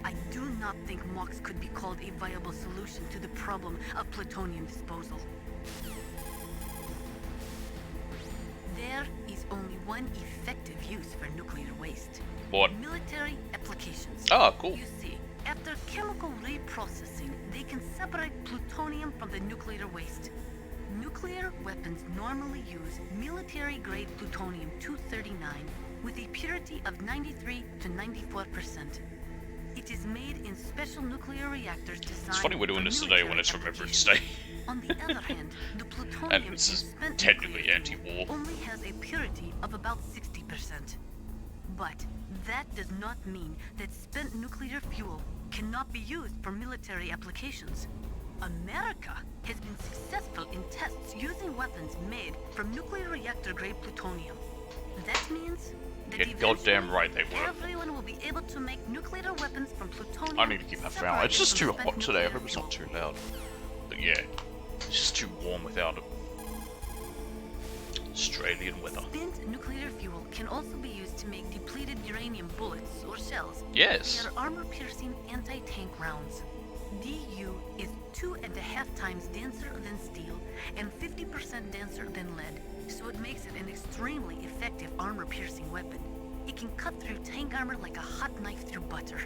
I do not think MOX could be called a viable solution to the problem of plutonium disposal. There is only one effective use for nuclear waste. What? Military applications. Ah, cool. You see, after chemical reprocessing, they can separate plutonium from the nuclear waste. Nuclear weapons normally use military-grade plutonium-239 with a purity of 93 to 94%. It is made in special nuclear reactors designed. It's funny we're doing for this today when military it's Remembrance applications. Day. On the other hand, the plutonium And in this is spent technically nuclear anti-war. fuel only has a purity of about 60%. But that does not mean that spent nuclear fuel cannot be used for military applications. America has been successful in tests using weapons made from nuclear reactor-grade plutonium. That means that Yeah, goddamn eventually right they were. everyone will be able to make nuclear weapons from plutonium. I need to keep that down. It's just too separated from hot spent today. I nuclear hope it's not fuel. too loud. But yeah, it's just too warm without it. Australian weather. Spent nuclear fuel can also be used to make depleted uranium bullets or shells. Yes. They are armor-piercing anti-tank rounds. DU is 2.5 times denser than steel and 50% denser than lead, so it makes it an extremely effective armor-piercing weapon. It can cut through tank armor like a hot knife through butter.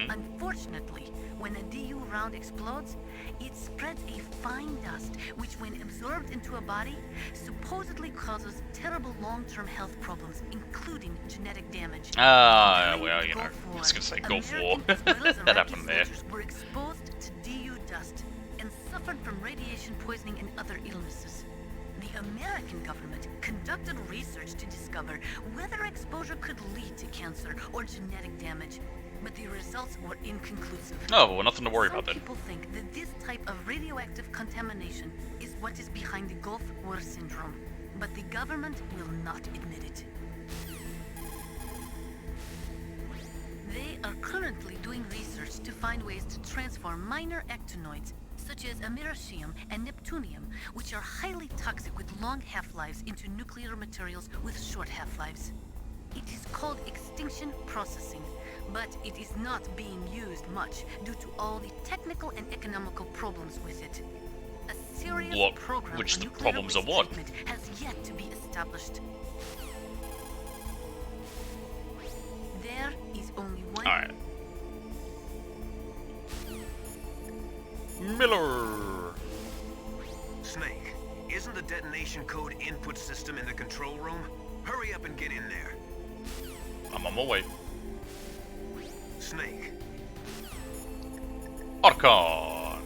Unfortunately, when a DU round explodes, it spreads a fine dust which, when absorbed into a body, supposedly causes terrible long-term health problems, including genetic damage. Ah, During well, the you know, Gulf I War, was gonna say Gulf War. American as well as That Iraqi happened there. soldiers were exposed to DU dust and suffered from radiation poisoning and other illnesses. The American government conducted research to discover whether exposure could lead to cancer or genetic damage, but the results were inconclusive. Oh, well, nothing to worry Some about then. people think that this type of radioactive contamination is what is behind the Gulf War syndrome, but the government will not admit it. They are currently doing research to find ways to transform minor actinoids, such as americium and neptunium, which are highly toxic with long half-lives, into nuclear materials with short half-lives. It is called extinction processing, but it is not being used much due to all the technical and economical problems with it. A serious What? program Which for the nuclear problems are waste what? treatment has yet to be established. There is only one. Alright. Miller! Snake, isn't the detonation code input system in the control room? Hurry up and get in there. I'm on my way. Snake, Archon!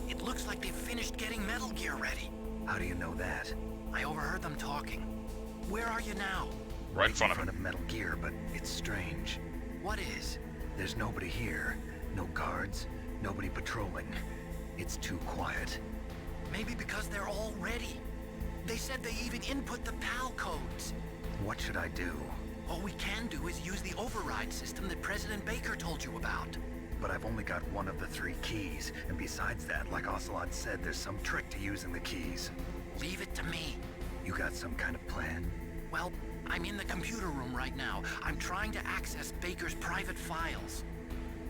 It looks like they've finished getting Metal Gear ready. How do you know that? I overheard them talking. Where are you now? Right in front of him. Metal Gear, but it's strange. What is? There's nobody here. No guards. Nobody patrolling. It's too quiet. Maybe because they're all ready. They said they even input the PAL codes. What should I do? All we can do is use the override system that President Baker told you about. But I've only got one of the 3 keys, and besides that, like Ocelot said, there's some trick to using the keys. Leave it to me. You got some kind of plan? Well, I'm in the computer room right now. I'm trying to access Baker's private files.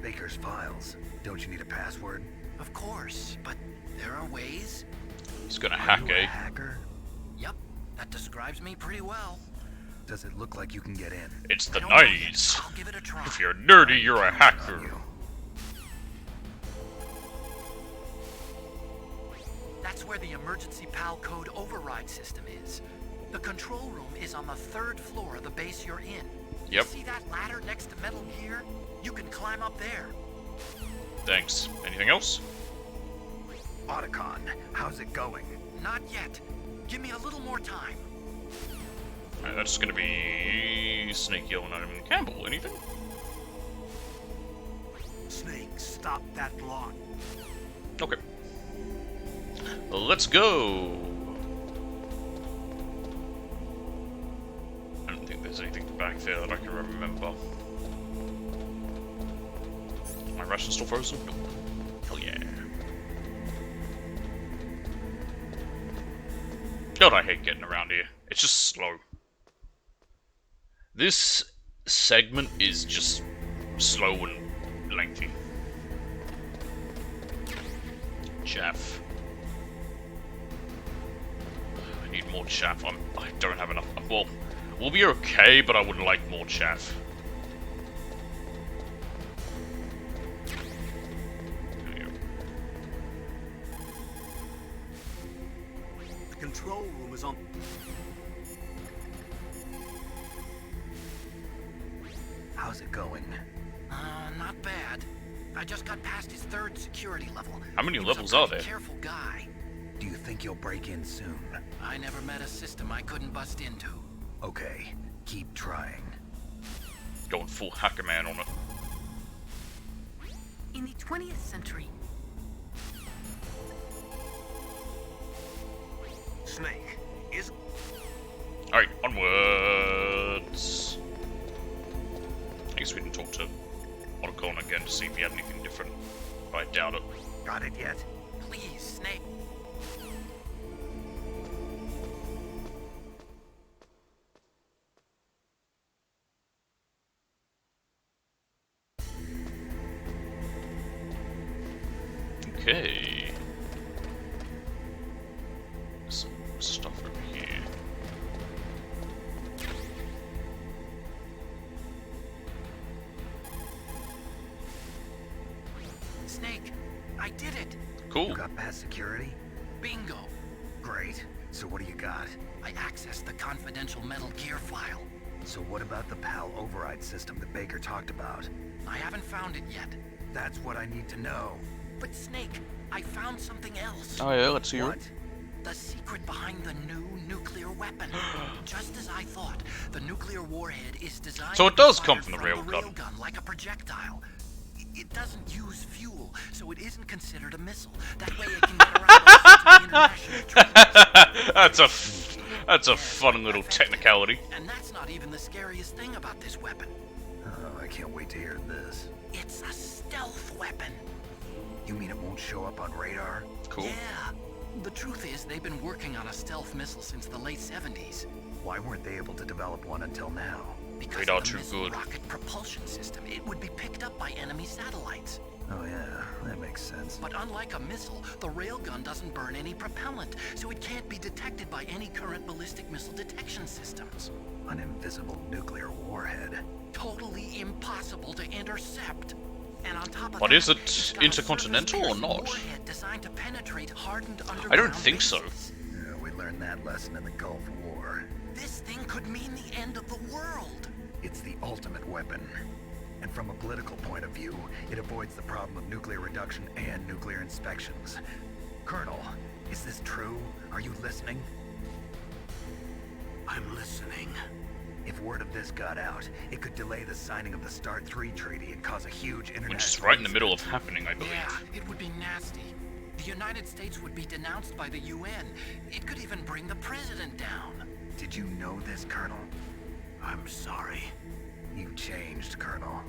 Baker's files. Don't you need a password? Of course, but there are ways. He's gonna Are hack, you a eh? hacker? Yep, that describes me pretty well. Does it look like you can get in? It's the I don't know yet. 90s. I'll give it a try. If you're nerdy, you're a hacker. You. That's where the emergency PAL code override system is. The control room is on the 3rd floor of the base you're in. Yep. See that ladder next to Metal Gear? You can climb up there. Thanks. Anything else? Otacon, how's it going? Not yet. Give me a little more time. Alright, that's gonna be Snake yelling at him. Campbell, anything? Snake, stop that launch. Okay. Let's go. I don't think there's anything back there that I can remember. Is my ration still frozen? Nope. Hell yeah. God, I hate getting around here. It's just slow. This segment is just slow and lengthy. Chaff. I need more chaff. I don't have enough. Well, we'll be okay, but I would like more chaff. There we go. The control room is on... How's it going? Not bad. I just got past his 3rd security level. How many He was a levels are pretty there? Careful guy. Do you think you'll break in soon? I never met a system I couldn't bust into. Okay, keep trying. Going full hacker man on it. In the 20th century, Snake, is... Alright, onwards. I guess we can talk to Otacon again to see if he had anything different. But I doubt it. Got it yet? Please, Snake. Okay. Some stuff over here. Snake, I did it. Cool. You got past security? Bingo. Great. So what do you got? I accessed the confidential Metal Gear file. So what about the PAL override system that Baker talked about? I haven't found it yet. That's what I need to know. But Snake, I found something else. Oh yeah, let's hear What? it. The secret behind the new nuclear weapon. Just as I thought, the nuclear warhead is designed So it to be does come fired from the railgun. railgun like a projectile. It doesn't use fuel, so it isn't considered a missile. That way it can get around all sorts of international treaties. That's a fun little technicality. And that's not even the scariest thing about this weapon. Oh, I can't wait to hear this. It's a stealth weapon. You mean it won't show up on radar? Cool. Yeah. The truth is, they've been working on a stealth missile since the late 70s. Why weren't they able to develop one until now? Because Radar of the too missile good. rocket propulsion system, it would be picked up by enemy satellites. Oh yeah, that makes sense. But unlike a missile, the railgun doesn't burn any propellant, so it can't be detected by any current ballistic missile detection systems. An invisible nuclear warhead. Totally impossible to intercept. And on top of But that, is it it's got a intercontinental or surface-piercing not? warhead designed to penetrate hardened underground I don't think so. bases. Yeah, we learned that lesson in the Gulf War. This thing could mean the end of the world. It's the ultimate weapon. And from a political point of view, it avoids the problem of nuclear reduction and nuclear inspections. Colonel, is this true? Are you listening? I'm listening. If word of this got out, it could delay the signing of the START 3 treaty and cause a huge international... Which is right in the middle of happening, I believe. Yeah, it would be nasty. The United States would be denounced by the UN. It could even bring the president down. Did you know this, Colonel? I'm sorry. You changed, Colonel.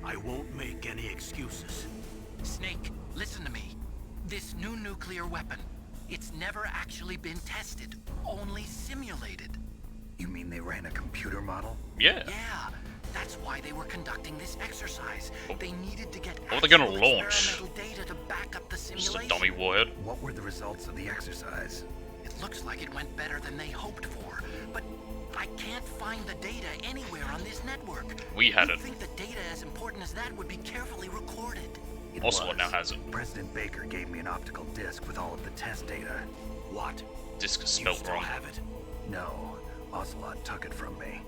I won't make any excuses. Snake, listen to me. This new nuclear weapon, it's never actually been tested, only simulated. You mean they ran a computer model? Yeah. Yeah, that That's why they were conducting this exercise. They needed to get What are they gonna actual launch? experimental data to back up the Just simulation. a dummy warhead? What were the results of the exercise? It looks like it went better than they hoped for, but I can't find the data anywhere on this network. We had You'd it. think the data as important as that would be carefully recorded. It Ocelot was. now has it. President Baker gave me an optical disc with all of the test data. What? Disc is You spelled still wrong. have it? No, Ocelot took it from me.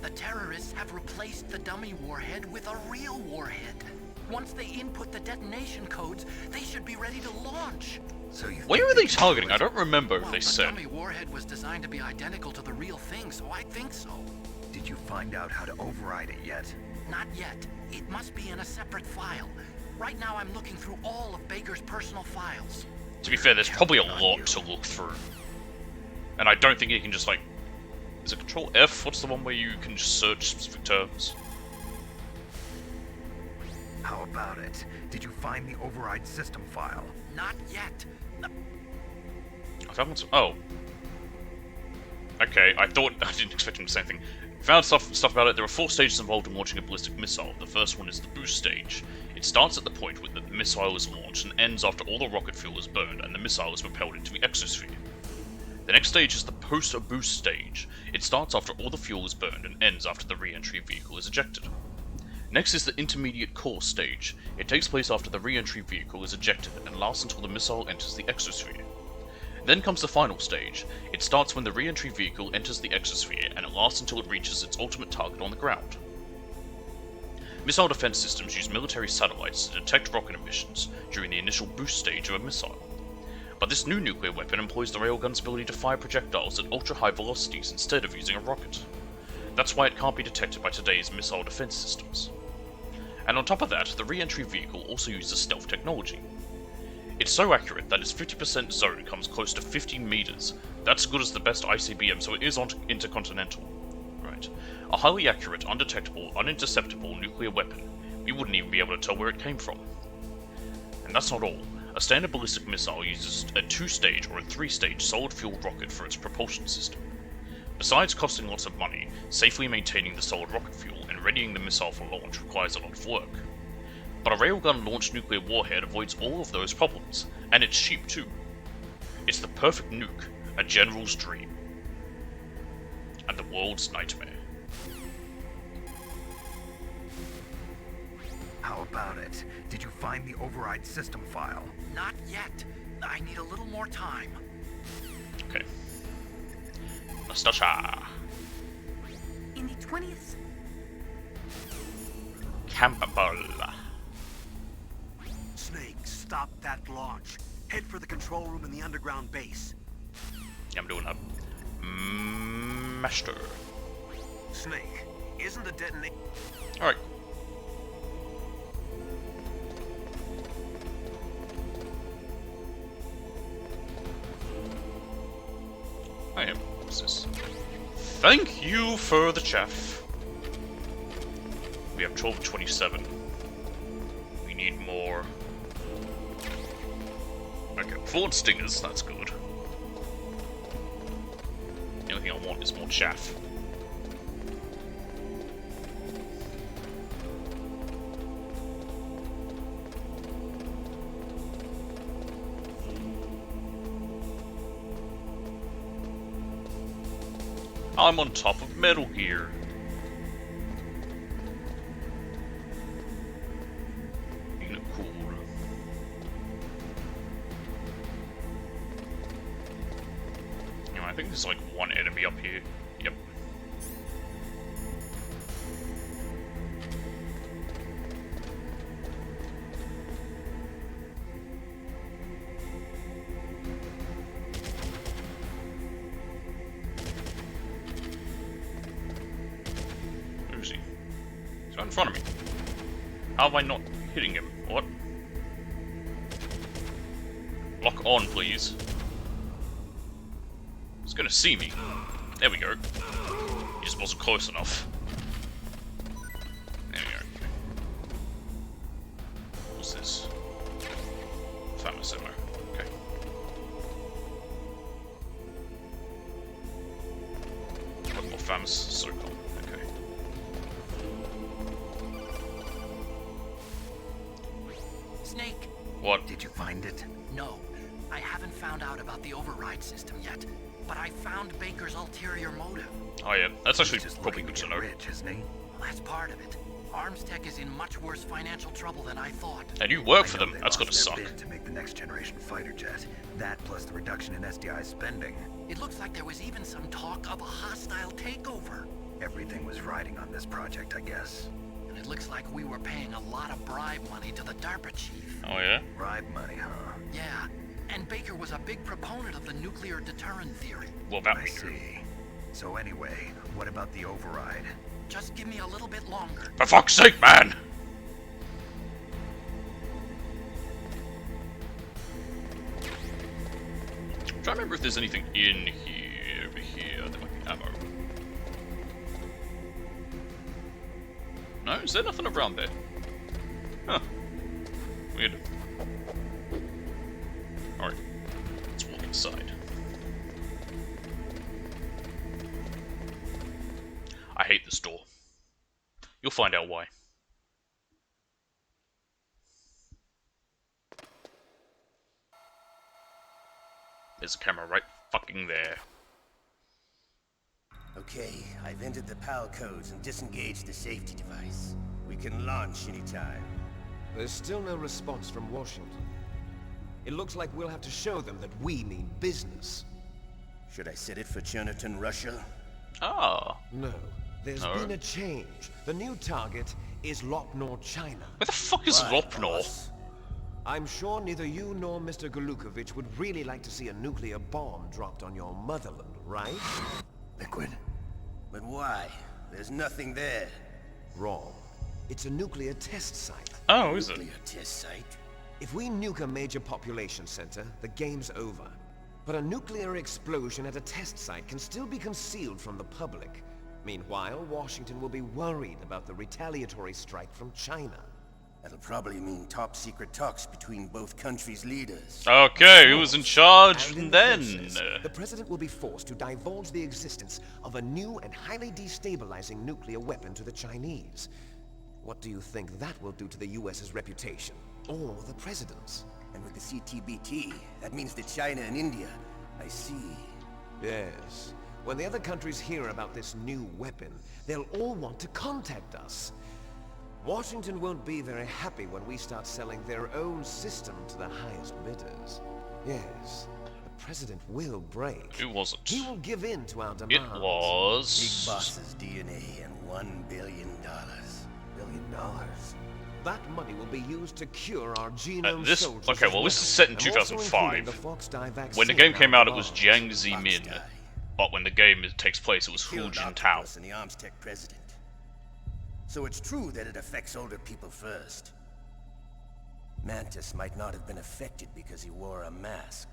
The terrorists have replaced the dummy warhead with a real warhead. Once they input the detonation codes, they should be ready to launch. So you Where think are they can do targeting? it? I don't remember if Well, they the said. dummy warhead was designed to be identical to the real thing, so I think so. Did you find out how to override it yet? Not yet. It must be in a separate file. Right now I'm looking through all of Baker's personal files. To be fair, there's probably a Counting on lot you. to look through. And I don't think you can just like... Is it Control F? What's the one where you can just search specific terms? How about it? Did you find the override system file? Not yet. I found some... Oh. Okay, I didn't expect him to say anything. Found stuff about it. There are 4 stages involved in launching a ballistic missile. The first one is the boost stage. It starts at the point where the missile is launched and ends after all the rocket fuel is burned and the missile is propelled into the exosphere. The next stage is the post-boost stage. It starts after all the fuel is burned and ends after the re-entry vehicle is ejected. Next is the intermediate core stage. It takes place after the re-entry vehicle is ejected and lasts until the missile enters the exosphere. Then comes the final stage. It starts when the re-entry vehicle enters the exosphere and it lasts until it reaches its ultimate target on the ground. Missile defense systems use military satellites to detect rocket emissions during the initial boost stage of a missile. But this new nuclear weapon employs the railgun's ability to fire projectiles at ultra-high velocities instead of using a rocket. That's why it can't be detected by today's missile defense systems. And on top of that, the re-entry vehicle also uses stealth technology. It's so accurate that its 50% zone comes close to 15 meters. That's good as the best ICBM, so it is intercontinental. Right. A highly accurate, undetectable, uninterceptable nuclear weapon. We wouldn't even be able to tell where it came from. And that's not all. A standard ballistic missile uses a 2-stage or a 3-stage solid-fueled rocket for its propulsion system. Besides costing lots of money, safely maintaining the solid rocket fuel and readying the missile for launch requires a lot of work. But a railgun-launched nuclear warhead avoids all of those problems, and it's cheap too. It's the perfect nuke, a general's dream. And the world's nightmare. How about it? Did you find the override system file? Not yet. I need a little more time. Okay. Nastasha. In the 20th... Campbell. Snake, stop that launch. Head for the control room in the underground base. I'm doing a master. Snake, isn't the detonation... Alright. I am. What's this? Thank you for the chaff. We have 1227. We need more. Okay, 4 stingers, that's good. The only thing I want is more chaff. I'm on top of Metal Gear. You look cool. You know, I think there's like one enemy up here. Yep. Where is he? He's right in front of me. How am I not hitting him? What? Lock on, please. He's gonna see me. There we go. He just wasn't close enough. There we go. What's this? Famous ammo. Okay. What more famous? SOCOM. Okay. Snake. What? Did you find it? No, I haven't found out about the override system yet, but I found Baker's ulterior motive. Oh yeah, that's actually He's just probably looking good to get know. rich, isn't he? Well, that's part of it. Armstech is in much worse financial trouble than I thought. And you work I for know them, they that's lost gotta their suck. bid to make the next generation fighter jet. That plus the reduction in SDI spending. It looks like there was even some talk of a hostile takeover. Everything was riding on this project, I guess. And it looks like we were paying a lot of bribe money to the DARPA chief. Oh yeah? Bribe money, huh? Yeah, and Baker was a big proponent of the nuclear deterrent theory. Well, that I we do. see. So anyway, what about the override? Just give me a little bit longer. For fuck's sake, man! I'm trying to remember if there's anything in here, over here. There might be ammo. No, is there nothing around there? Huh. Weird. Alright. Let's walk inside. I hate this door. You'll find out why. There's a camera right fucking there. Okay, I've entered the PAL codes and disengaged the safety device. We can launch anytime. There's still no response from Washington. It looks like we'll have to show them that we mean business. Should I set it for Cherniton, Russia? Ah. No. There's No. been a change. The new target is Lopnor, China. Where the fuck is Why, Lopnor? boss? I'm sure neither you nor Mr. Golukovich would really like to see a nuclear bomb dropped on your motherland, right? Liquid. But why? There's nothing there. Wrong. It's a nuclear test site. Oh, is it? Nuclear test site? If we nuke a major population center, the game's over. But a nuclear explosion at a test site can still be concealed from the public. Meanwhile, Washington will be worried about the retaliatory strike from China. That'll probably mean top-secret talks between both countries' leaders. Okay, who was in charge And in the then? process, the president will be forced to divulge the existence of a new and highly destabilizing nuclear weapon to the Chinese. What do you think that will do to the US's reputation? Or the president's? And with the CTBT, that means that China and India. I see. Yes. When the other countries hear about this new weapon, they'll all want to contact us. Washington won't be very happy when we start selling their own system to the highest bidders. Yes, the president will break. Who was it? He will give in to our It demands. Big was... Boss's DNA and $1 billion. $1 billion. That money will be used to cure our genome this- soldiers. okay, as well, this is set in and also 2005. including the Fox Die vaccine When the game came out, it was now. Jiang Zemin. Fox Die. But when the game takes place, it was Hu Killed Jintao. Octopus and the Armstech president. So it's true that it affects older people first. Mantis might not have been affected because he wore a mask.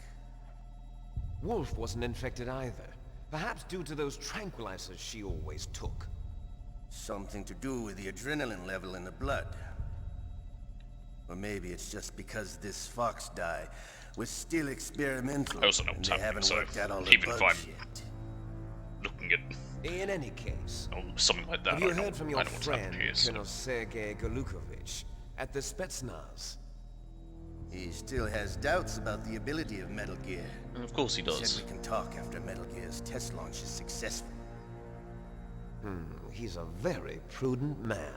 Wolf wasn't infected either. Perhaps due to those tranquilizers she always took. Something to do with the adrenaline level in the blood. Or maybe it's just because this Fox Die was still experimental. I also know and what's they happening, haven't so worked out all the even if bugs I'm- yet. Looking at In any case, something like that, have you I know, heard from I your know what's happening friend, here. So. Colonel Sergei Golukovich, at the Spetsnaz? He still has doubts about the ability of Metal Gear. Of course he Said does. we can talk after Metal Gear's test launch is successful. He's a very prudent man.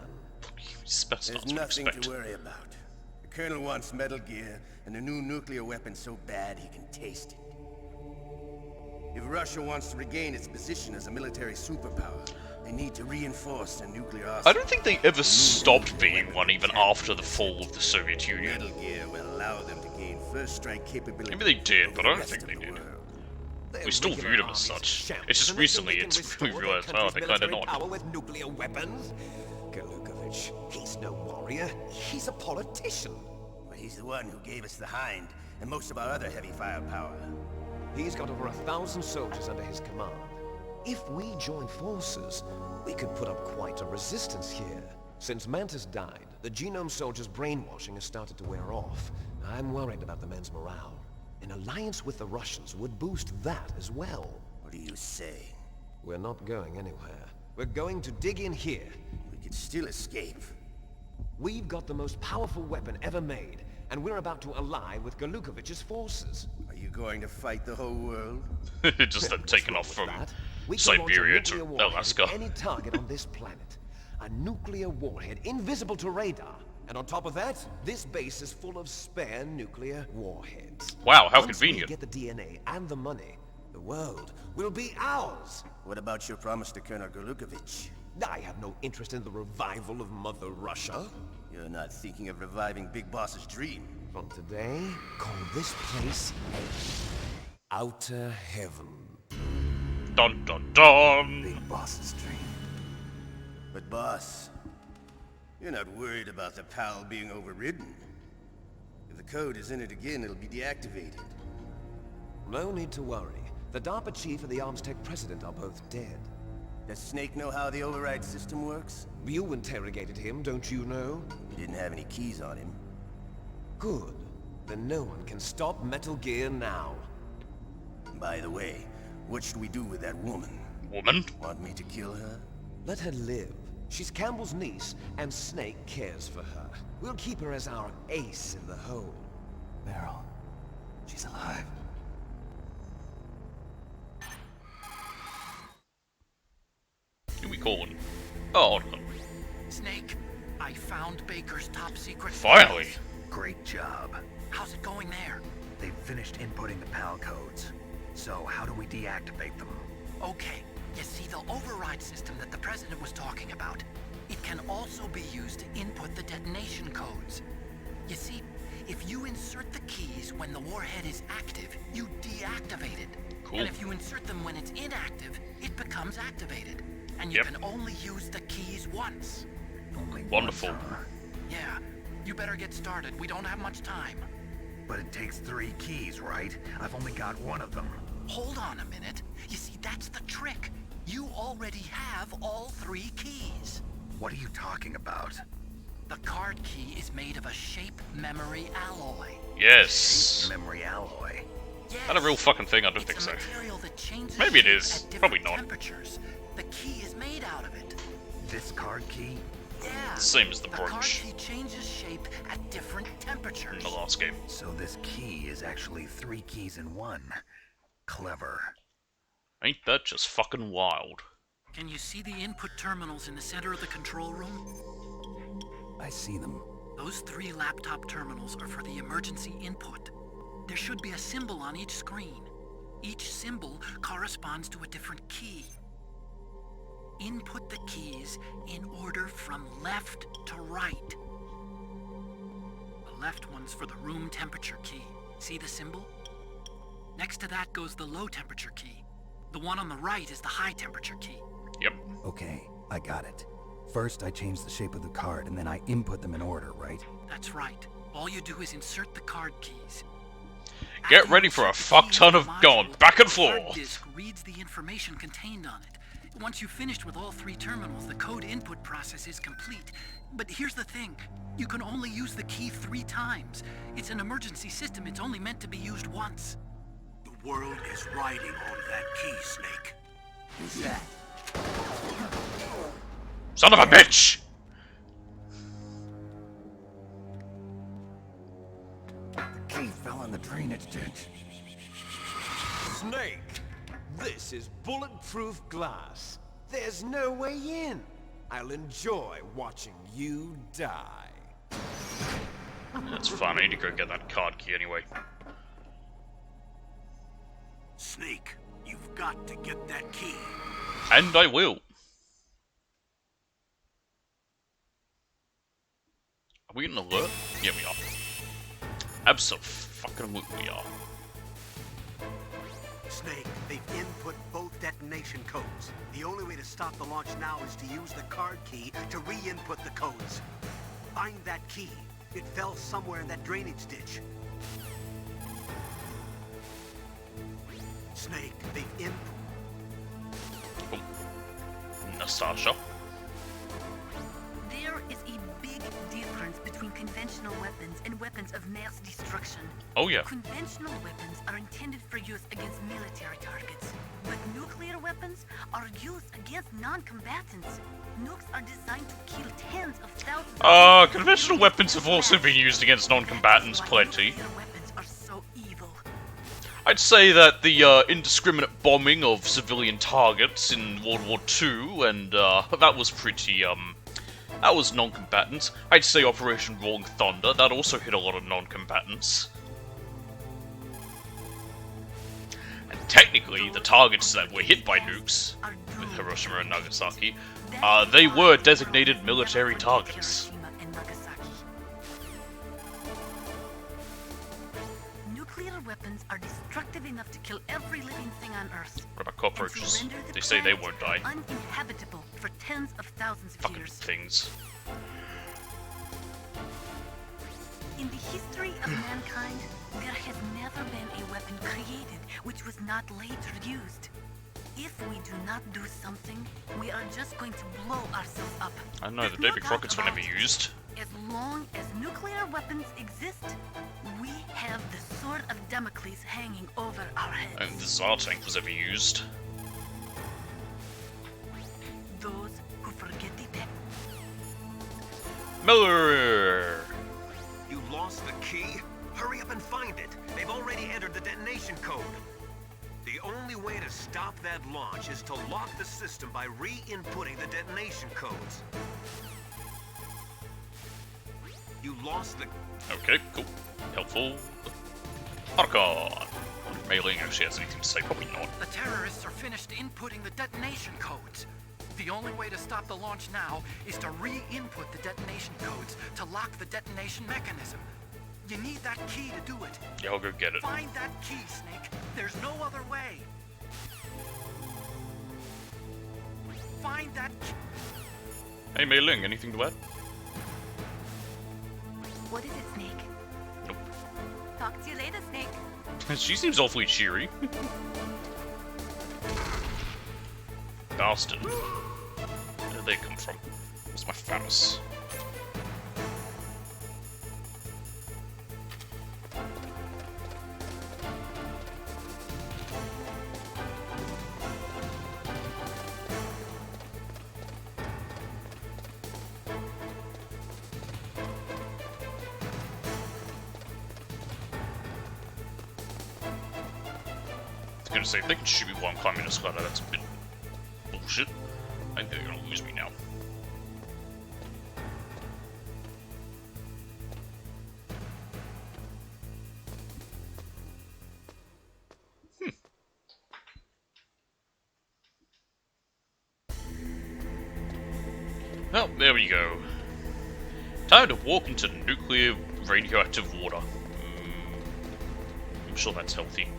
Spetsnaz, There's what nothing expect. to worry about. The Colonel wants Metal Gear and a new nuclear weapon so bad he can taste it. If Russia wants to regain its position as a military superpower, they need to reinforce their nuclear arsenal. I don't think they ever stopped being one even after the fall of the Soviet Union. Metal Gear will allow them to gain first strike capability. Maybe they did, over but the I don't rest think of they the did. world. Their We still regular viewed them as armies such. are shambles, It's just and they think recently they can it's restore their realized, oh, country's they're kinda military not. power with nuclear weapons. Golukovich, he's no warrior. He's a politician. But he's the one who gave us the Hind and most of our other heavy firepower. He's got over 1,000 soldiers under his command. If we join forces, we could put up quite a resistance here. Since Mantis died, the Genome Soldiers' brainwashing has started to wear off. I'm worried about the men's morale. An alliance with the Russians would boost that as well. What do you say? We're not going anywhere. We're going to dig in here. We could still escape. We've got the most powerful weapon ever made, and we're about to ally with Galukovich's forces. Are you going to fight the whole world? Just them taking off from We can launch a Siberia nuclear to warhead Alaska. at any target on this planet. A nuclear warhead invisible to radar. And on top of that, this base is full of spare nuclear warheads. Wow, how Once convenient. we get the DNA and the money, the world will be ours. What about your promise to Colonel Galukovich? I have no interest in the revival of Mother Russia. You're not thinking of reviving Big Boss's dream. From today, call this place Outer Heaven. Dun dun dun! Big Boss's dream. But boss, you're not worried about the PAL being overridden. If the code is in it again, it'll be deactivated. No need to worry. The DARPA chief and the Armstech president are both dead. Does Snake know how the override system works? You interrogated him, don't you know? He didn't have any keys on him. Good. Then no one can stop Metal Gear now. By the way, what should we do with that woman? Woman? Want me to kill her? Let her live. She's Campbell's niece, and Snake cares for her. We'll keep her as our ace in the hole. Meryl, she's alive. Who we calling? Oh, hold on. Snake, I found Baker's top secret. Finally! Great job. How's it going there? They've finished inputting the PAL codes. So how do we deactivate them? Okay, you see the override system that the President was talking about. It can also be used to input the detonation codes. You see, if you insert the keys when the warhead is active, you deactivate it. Cool. And if you insert them when it's inactive, it becomes activated. And you can only use the keys once. Only Wonderful. once, huh? Yeah, you better get started. We don't have much time. But it takes 3 keys, right? I've only got 1 of them. Hold on a minute. You see, that's the trick. You already have all 3 keys. What are you talking about? The card key is made of a shape memory alloy. Yes. Memory alloy. Yes. That a real fucking thing? I don't think It's so. a material that changes Maybe it shape is. at different Probably not. temperatures. The key is made out of it. This card key? Yeah. Same as the card brunch key changes shape at different in temperatures. the last game. So this key is actually 3 keys in 1. Clever. Ain't that just fucking wild? Can you see the input terminals in the center of the control room? I see them. Those 3 laptop terminals are for the emergency input. There should be a symbol on each screen. Each symbol corresponds to a different key. Input the keys in order from left to right. The left one's for the room temperature key. See the symbol? Next to that goes the low temperature key. The one on the right is the high temperature key. Yep. Okay, I got it. First, I change the shape of the card, and then I input them in order, right? That's right. All you do is insert the card keys. Get After ready you for a insert the fuck key ton into of the going module, back and the hard forth. disk reads the information contained on it. Once you've finished with all 3 terminals, the code input process is complete. But here's the thing. You can only use the key 3 times. It's an emergency system. It's only meant to be used once. The world is riding on that key, Snake. Who's that? Son of a bitch! The key fell in the drainage ditch. Snake! This is bulletproof glass. There's no way in. I'll enjoy watching you die. That's fun. I need to go get that card key anyway. Snake, you've got to get that key. And I will. Are we in an alert? Yeah, we are. Absolutely we are. Snake, they've input both detonation codes. The only way to stop the launch now is to use the card key to re-input the codes. Find that key. It fell somewhere in that drainage ditch. Snake, they've input. Oh. Nastasha. There is a big difference between conventional weapons and weapons of mass destruction. Oh yeah. Conventional weapons are intended for use against military targets, but nuclear weapons are used against non-combatants. Nukes are designed to kill tens of thousands. Conventional weapons have also been used against non-combatants plenty. Nuclear weapons are so evil. I'd say that the indiscriminate bombing of civilian targets in World War II, and that was pretty, that was non-combatants. I'd say Operation Rolling Thunder, that also hit a lot of non-combatants. And technically, the targets that were hit by nukes, with Hiroshima and Nagasaki, they were designated military targets. Nuclear weapons are destructive enough to kill every living thing on Earth. What about cockroaches? They say they won't die. Uninhabitable for tens of thousands of Fucking years. things. In the history of mankind, there has never been a weapon created which was not later used. If we do not do something, we are just going to blow ourselves up. I know, the Davy Crockett's were never used. As long as nuclear weapons exist, we have the sword of Damocles hanging over our heads. And the Tsar tank was ever used. Those who forget the tech. Miller! You lost the key? Hurry up and find it. They've already entered the detonation code. The only way to stop that launch is to lock the system by re-inputting the detonation codes. You lost the... Okay, cool. Helpful. Archon! Mei Ling actually has anything to say, probably not. The terrorists are finished inputting the detonation codes. The only way to stop the launch now is to re-input the detonation codes to lock the detonation mechanism. You need that key to do it. Yeah, I'll go get it. Find that key, Snake. There's no other way. Find that key. Hey, Mei Ling, anything to add? What is it, Snake? Nope. Talk to you later, Snake. She seems awfully cheery. Bastard. Where did they come from? Where's my phallus? I was gonna say, if they can shoot me while I'm climbing this ladder, that's a bit bullshit. I think they're gonna lose me now. Well, there we go. Time to walk into nuclear radioactive water. I'm sure that's healthy.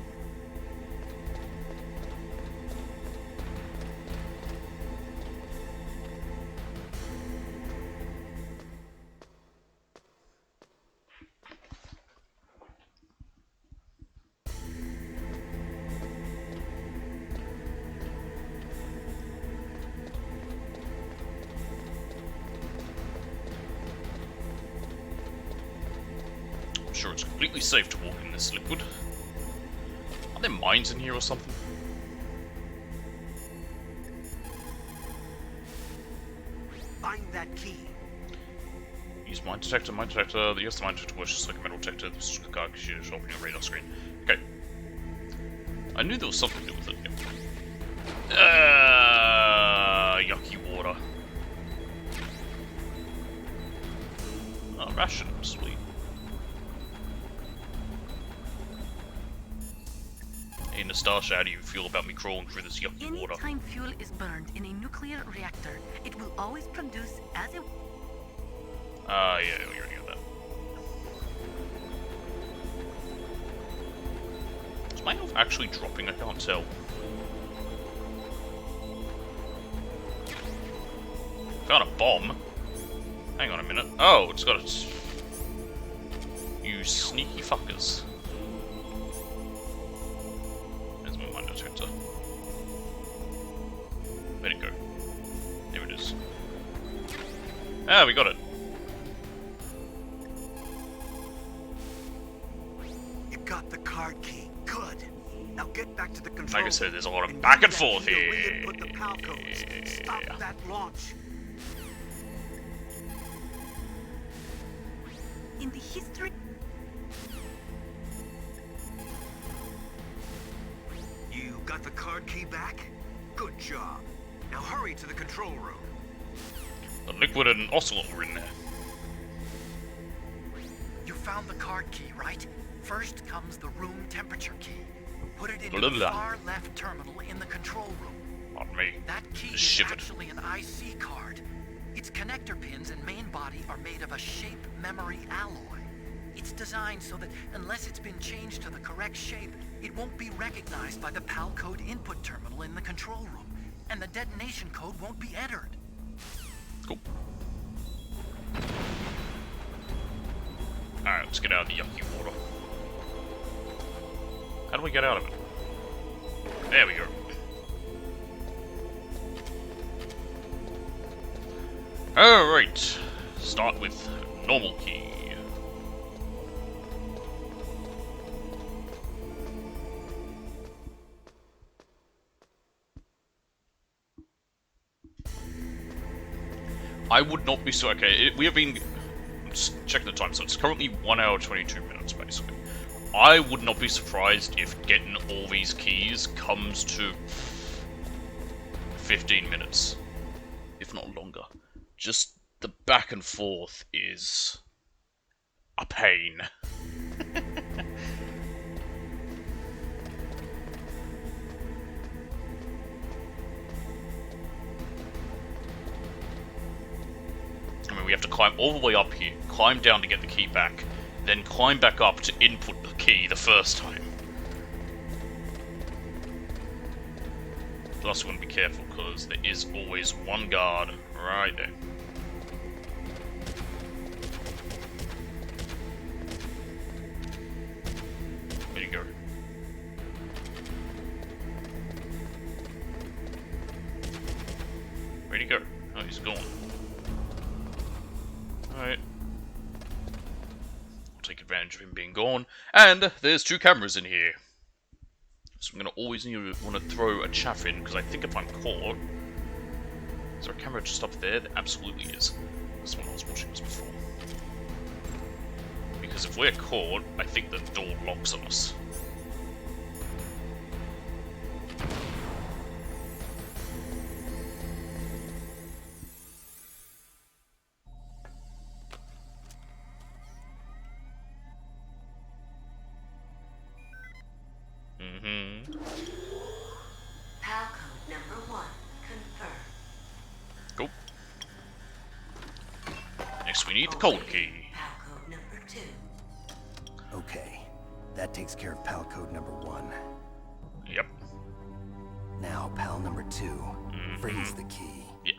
Sure, it's completely safe to walk in this liquid. Are there mines in here or something? Find that key. Use mine detector. Mine detector. Yes, the mine detector works just like a metal detector. This is a garbage shit showing on your radar screen. Okay. I knew there was something to do with it. Yep. Yucky water. Oh, ration. Sweet. Hey, Nastasha, how do you feel about me crawling through this yucky water? Anytime fuel is burned in a nuclear reactor, it will always produce as a... Yeah, we already got that. Is my health actually dropping? I can't tell. Found a bomb. Hang on a minute. Oh, it's got its... You sneaky fuckers. There's my mine detector. Where'd it go? There it is. Ah, we got it. You got the card key. Good. Now get back to the control. Like I said, there's a lot of room back and use that forth key to here. re-input the PAL codes. Stop that launch. In the history... You got the card key back? Good job. Now hurry to the control room. The liquid and ocelot were in there. You found the card key, right? First comes the room temperature key. Put it in Blah, the blah. far left terminal in the control room. Pardon me. That key Just is shivered. actually an IC card. Its connector pins and main body are made of a shape memory alloy. It's designed so that unless it's been changed to the correct shape, it won't be recognized by the PAL code input terminal in the control room, and the detonation code won't be entered. Cool. Alright, let's get out of the yucky water. How do we get out of it? There we go. Alright. Start with normal key. I would not be so... Okay, we have been... I'm just checking the time, so it's currently 1 hour 22 minutes, basically. I would not be surprised if getting all these keys comes to 15 minutes, if not longer. Just the back and forth is a pain. I mean, we have to climb all the way up here, climb down to get the key back, then climb back up to input the key the first time. Plus, we want to be careful because there is always one guard right there. There you go. Where'd he go? Oh, he's gone. Alright. I'll take advantage of him being gone. And there's 2 cameras in here. So I'm going to always want to throw a chaff in, because I think if I'm caught... Is there a camera just up there? There absolutely is. This one I was watching was before. Because if we're caught, I think the door locks on us. PAL code number 1 confirmed. Cool. Next we need the code key. PAL code number 2. Okay, that takes care of PAL code number 1. Yep. Now PAL number 2. Freeze the key. Yeah,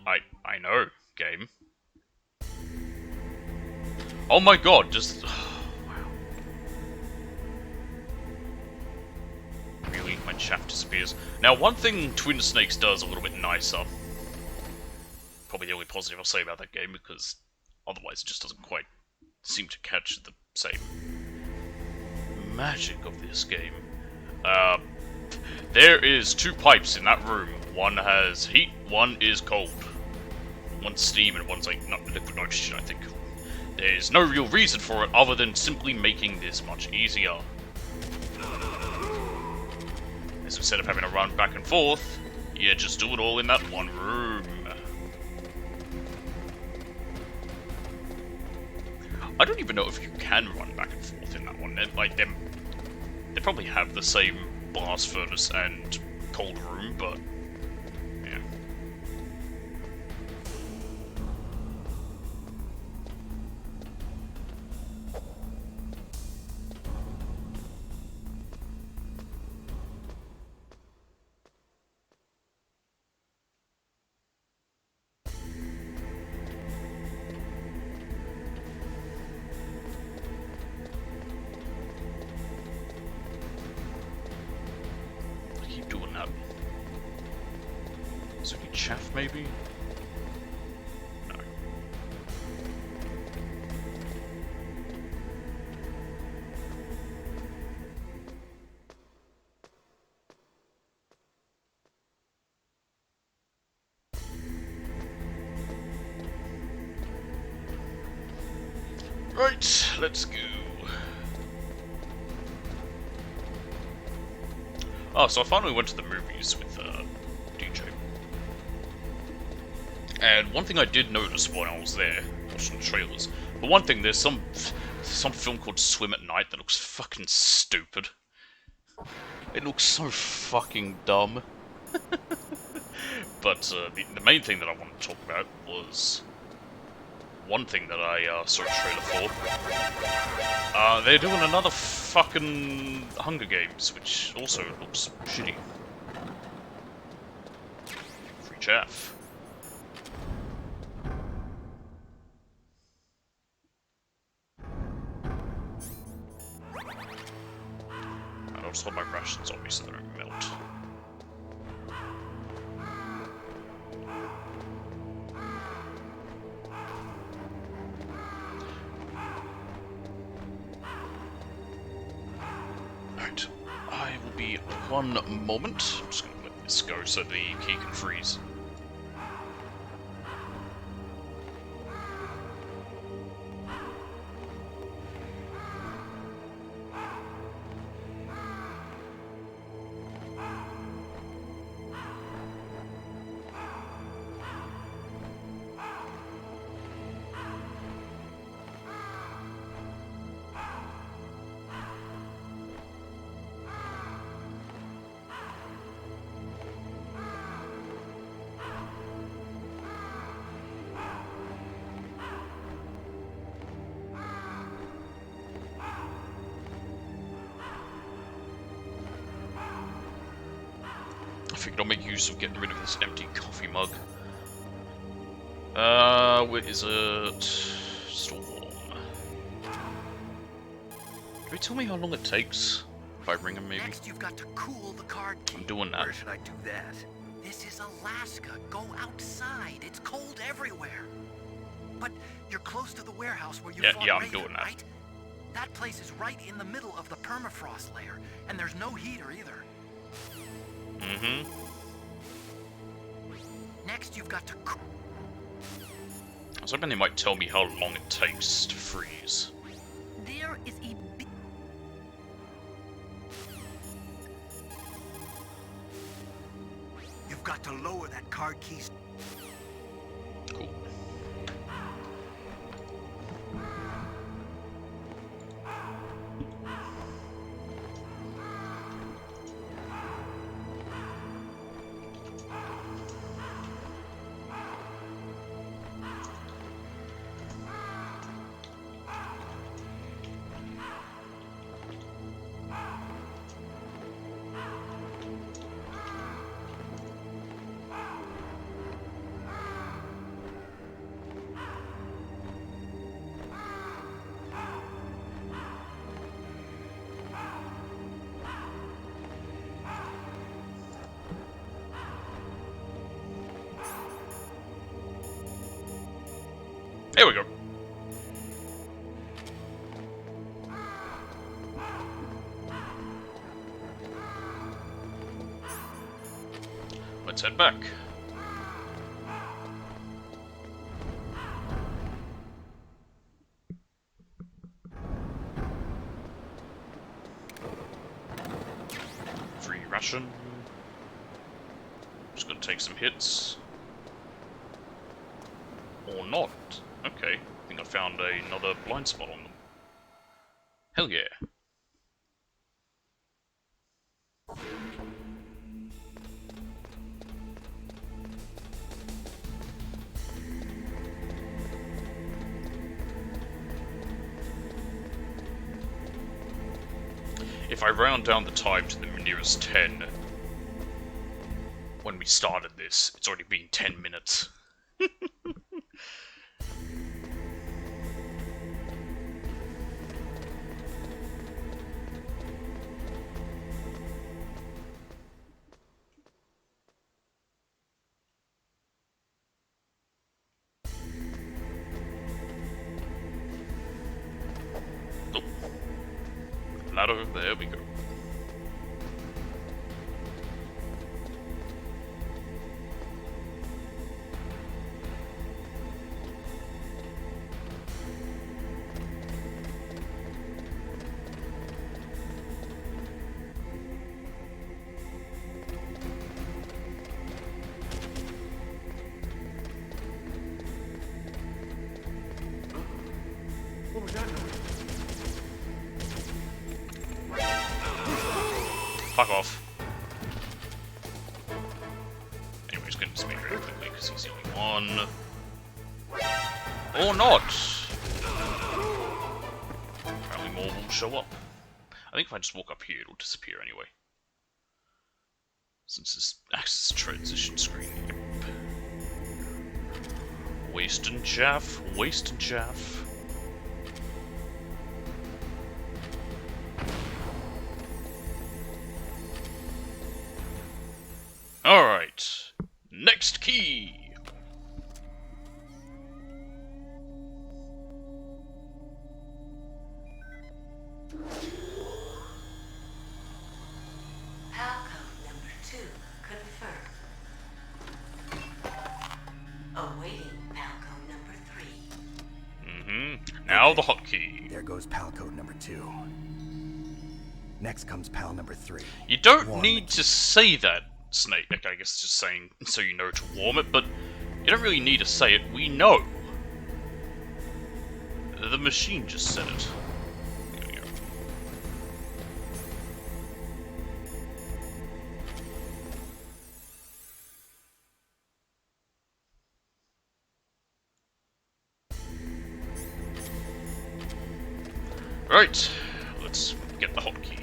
I know, game. Oh my god, just... wow. Really? My chaff disappears. Now, one thing Twin Snakes does a little bit nicer. Probably the only positive I'll say about that game, because otherwise it just doesn't quite seem to catch the same magic of this game. There is 2 pipes in that room. One has heat, one is cold. One's steam and one's like liquid nitrogen, I think. There's no real reason for it other than simply making this much easier. So instead of having to run back and forth, you just do it all in that one room. I don't even know if you can run back and forth in that one. They probably have the same blast furnace and cold room, but yeah. Keep doing that. Is there any chaff, maybe? No. Right, let's go. Oh, so I finally went to the movies with DJ. And one thing I did notice when I was there, watching the trailers, but one thing, there's some film called Swim at Night that looks fucking stupid. It looks so fucking dumb. But the main thing that I wanted to talk about was one thing that I saw a trailer for. They're doing another fucking Hunger Games, which also looks shitty. Free chaff. I'll just hold my rations on me so they don't melt. Right, I will be 1 moment. I'm just going to let this go so the key can freeze. I figured I'll make use of getting rid of this empty coffee mug. Where is it? Storm. Can you tell me how long it takes if I ring him, maybe? Next, you've got to cool the card key. I'm doing that. Where should I do that? This is Alaska. Go outside. It's cold everywhere. But you're close to the warehouse where you fought I'm Raven, doing that. right? That place is right in the middle of the permafrost layer, and there's no heater either. Mm-hmm. Next, you've got to I was hoping they might tell me how long it takes to freeze. There is a You've got to lower that card key. Cool. There we go. Let's head back. Free ration. Just gonna take some hits. Or not. Okay, I think I found another blind spot on them. Hell yeah. If I round down the time to the nearest 10, when we started this, it's already been 10 minutes. Ladder, there we go. Fuck off. Anyway, he's going to speed very quickly because he's the only one. Or not! Apparently more will show up. I think if I just walk up here, it'll disappear anyway. Since this acts as a transition screen. Waste and chaff, waste and chaff. Alright, next key! Palcode number 2 confirmed. Awaiting Palcode number 3. Now the hotkey. There goes Palcode number 2. Next comes Pal number 3. You don't need to say that, Snake. I guess just saying so you know to warm it, but you don't really need to say it. We know. The machine just said it. There we go. Right, let's get the hotkey.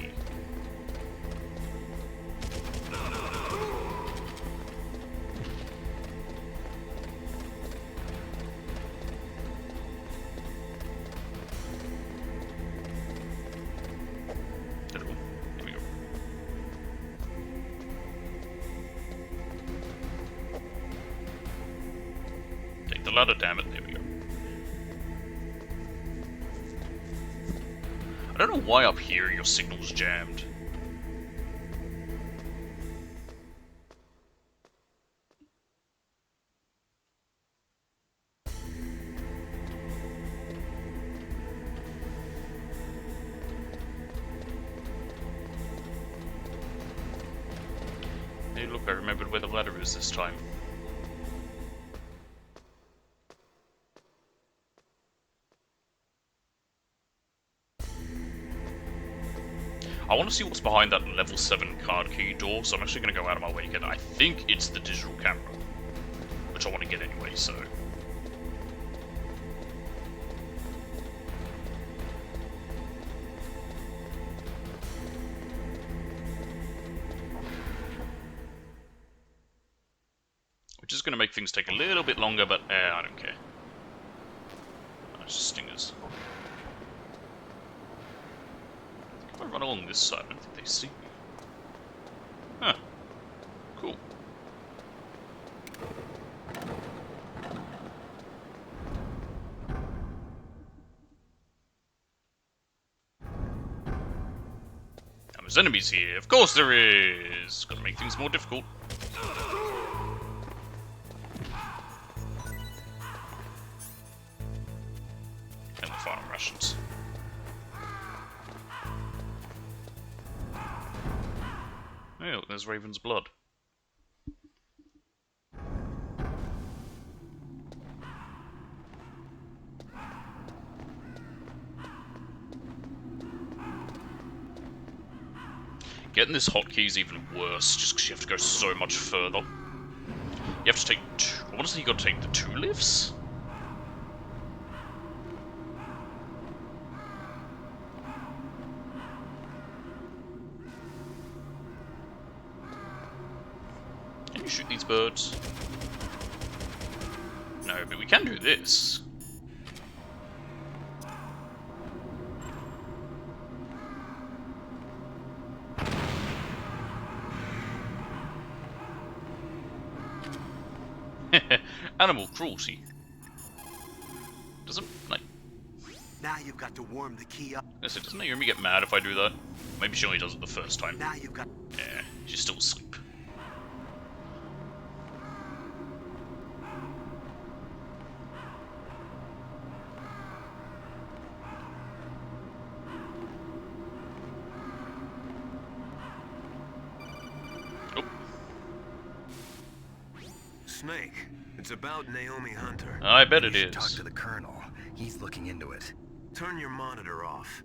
Ladder, damn it, there we go. I don't know why up here your signal's jammed. Hey look, I remembered where the ladder is this time. I want to see what's behind that level 7 card key door, so I'm actually going to go out of my way to get it. I think it's the digital camera, which I want to get anyway, so... which is going to make things take a little bit longer, but I don't care. It's just stingers. If I run along this side, I don't think they see me. Huh. Cool. Now there's enemies here. Of course there is! Gotta make things more difficult. And the farm rations. Hey, look, there's Raven's blood. Getting this hotkey is even worse, just because you have to go so much further. You have to take two... What is it, you got to take the 2 lifts? Can you shoot these birds? No, but we can do this. Animal cruelty. Doesn't, like... Now you've got to warm the key up. Yes, it doesn't Naomi get mad if I do that? Maybe she only does it the first time. Now you've got... Yeah, she's still asleep. Snake, it's about Naomi Hunter. I bet it You should is. talk to the Colonel. He's looking into it. Turn your monitor off.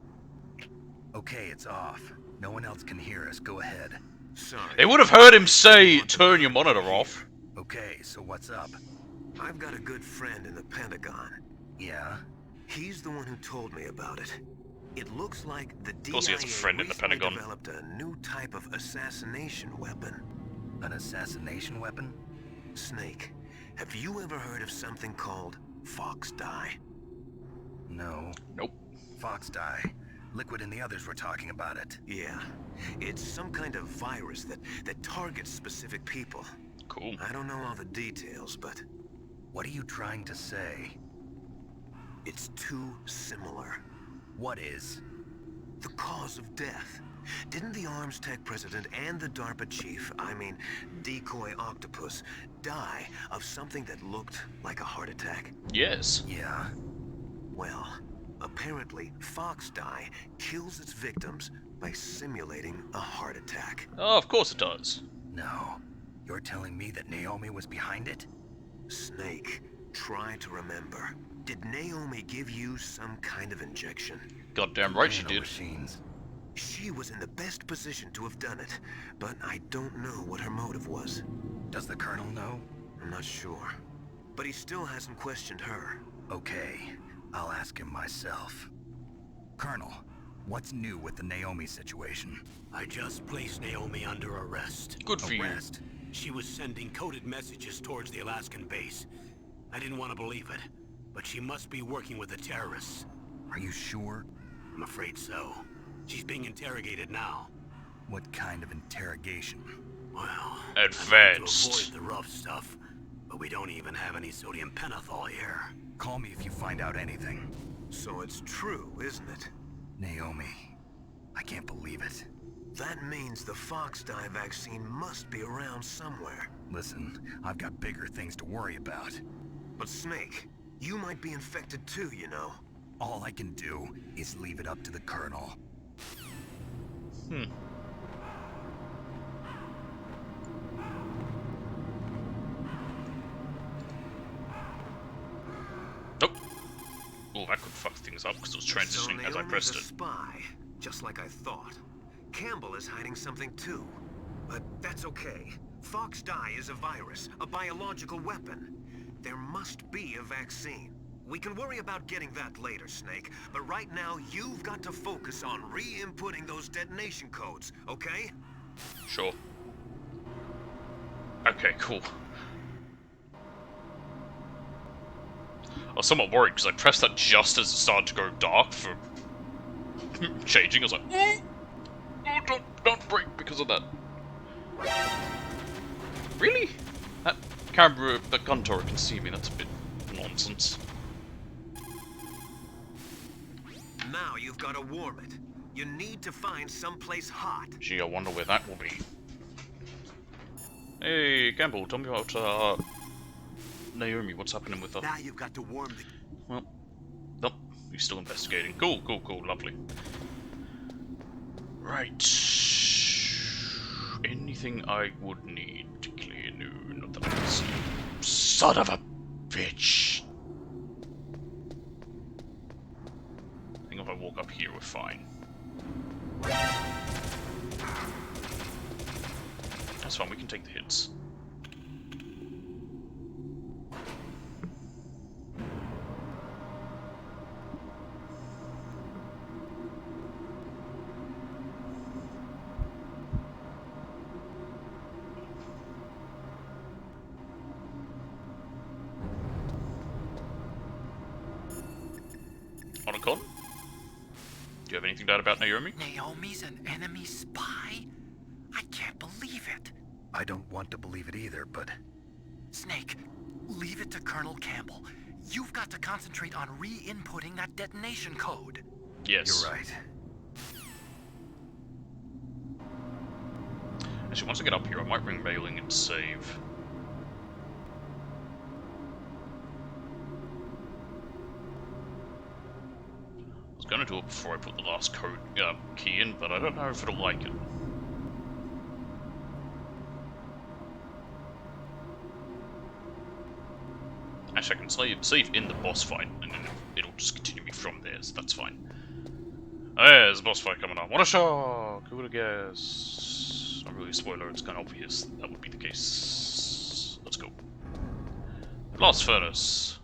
Okay, it's off. No one else can hear us. Go ahead. Sorry. They would have heard him say, turn your monitor off. Okay, so what's up? I've got a good friend in the Pentagon. Yeah? He's the one who told me about it. It looks like the DIA course he has a friend in the recently Pentagon. developed a new type of assassination weapon. An assassination weapon? Snake, have you ever heard of something called Fox Dye? No. Nope. Fox Dye. Liquid and the others were talking about it. Yeah. It's some kind of virus that targets specific people. Cool. I don't know all the details, but What are you trying to say? it's too similar. What is? The cause of death. Didn't the Arms Tech president and the DARPA chief, I mean, Decoy Octopus, die of something that looked like a heart attack? Yes. Yeah. Well, apparently Fox Dye kills its victims by simulating a heart attack. Oh, of course it does. No. You're telling me that Naomi was behind it? Snake, try to remember. Did Naomi give you some kind of injection? Goddamn right she did. Machines. She was in the best position to have done it, but I don't know what her motive was. Does the Colonel know? I'm not sure. But he still hasn't questioned her. Okay. I'll ask him myself. Colonel, what's new with the Naomi situation? I just placed Naomi under arrest. Good for you. Arrest? She was sending coded messages towards the Alaskan base. I didn't want to believe it, but she must be working with the terrorists. Are you sure? I'm afraid so. She's being interrogated now. What kind of interrogation? Well, Advanced. I'd like to avoid the rough stuff, but we don't even have any sodium pentothal here. Call me if you find out anything. So it's true, isn't it? Naomi, I can't believe it. That means the Fox Dye vaccine must be around somewhere. Listen, I've got bigger things to worry about. But Snake, you might be infected too, you know. All I can do is leave it up to the Colonel. Nope. Oh, that could fuck things up because it was transitioning as I pressed a it. spy, just like I thought. Campbell is hiding something too. But that's okay. Fox Dye is a virus, a biological weapon. There must be a vaccine. We can worry about getting that later, Snake. But right now, you've got to focus on re-inputting those detonation codes, okay? Sure. Okay, cool. I was somewhat worried because I pressed that just as it started to go dark for changing. I was like, oh, don't break because of that. Really? That camera, the gun turret can see me. That's a bit nonsense. Now you've got to warm it. You need to find someplace hot. Gee, I wonder where that will be. Hey, Campbell, tell me about Naomi. What's happening with her? Now you've got to warm the... Well, nope. He's still investigating. Cool, lovely. Right. Anything I would need to clear? No, not that I can see. Son of a bitch! I think if I walk up here, we're fine. That's fine, we can take the hits. Otacon? Do you have anything to add about Naomi? Naomi's an enemy spy? I can't believe it. I don't want to believe it either, but... Snake, leave it to Colonel Campbell. You've got to concentrate on re-inputting that detonation code. Yes. You're right. Actually, once I get up here, I might bring mailing and save. I was gonna do it before I put the last code key in, but I don't know if it'll like it. Actually, I can save in the boss fight, and then it'll just continue me from there, so that's fine. Oh yeah, there's a boss fight coming up. What a shock! Who would have guessed? Not really a spoiler, it's kind of obvious that would be the case. Let's go. Blast Furnace.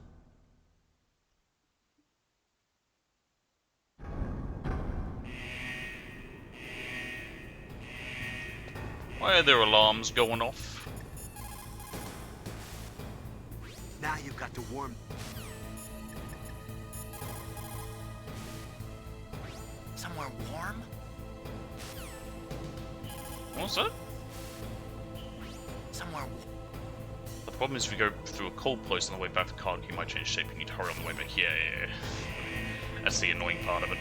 Why are there alarms going off? Now you've got to warm... Somewhere warm? What's that? Somewhere The problem is if you go through a cold place on the way back to Karg, you might change shape. You need to hurry on the way back. Yeah. That's the annoying part of it.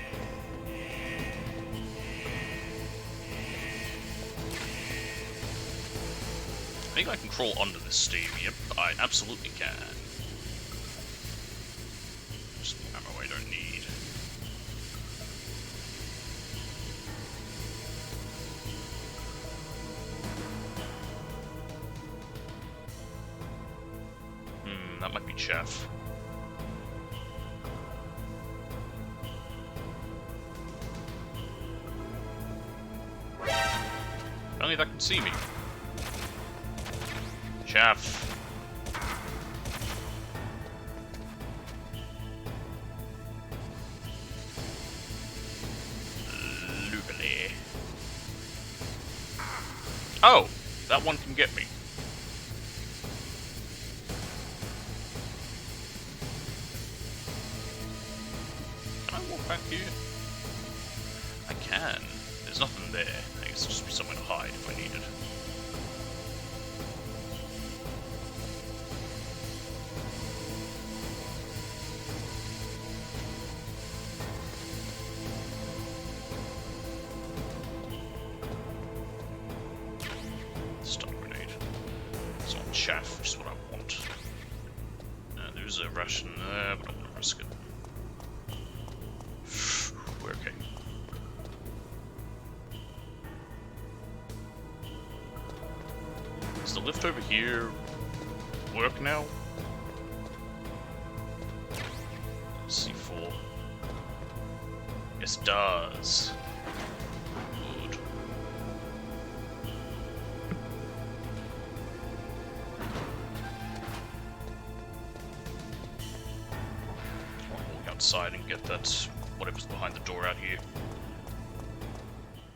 I think I can crawl under this steam. Yep, I absolutely can. Just more ammo I don't need. That might be chaff. Only that can see me. Chaff. Lovely. Oh, that one can get me. Can I walk back here? I can. There's nothing there. I guess it'll just be somewhere to hide if I need it. Stun grenade. It's not chaff, which is what I want. There's a ration there, but I'm gonna risk it. We're okay. Does the lift over here work now? C4. Yes, it does. Good. I'll walk outside and get that whatever's behind the door out here.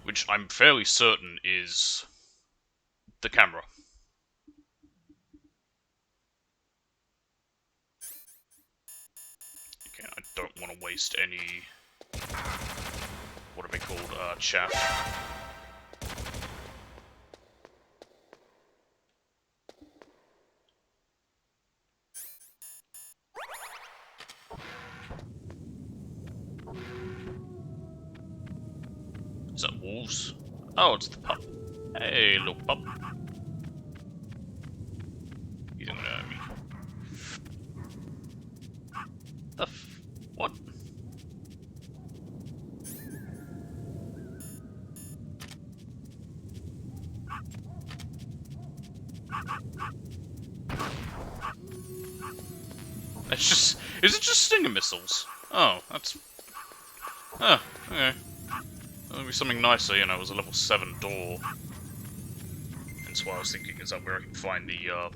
Which I'm fairly certain is the camera. Okay, I don't want to waste any... what are they called? Chaff. Is that wolves? Oh, it's the pup. Hey, little pup. He's gonna hurt me. What? It's just... is it just stinger missiles? Oh, that's... oh, okay. That'll be something nicer, you know, it was a level 7 door. That's why I was thinking, is that where I can find the,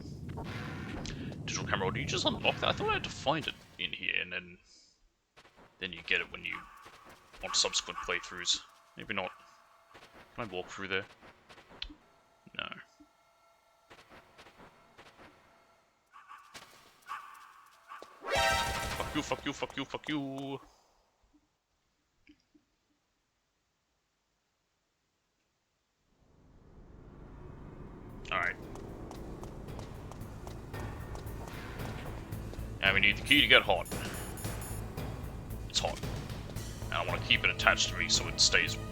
digital camera, or do you just unlock that? I thought I had to find it in here, and then you get it when you... on subsequent playthroughs. Maybe not. Can I walk through there? No. Fuck you, fuck you, fuck you, fuck you! Alright. Now we need the key to get hot. It's hot. And I want to keep it attached to me so it stays warm.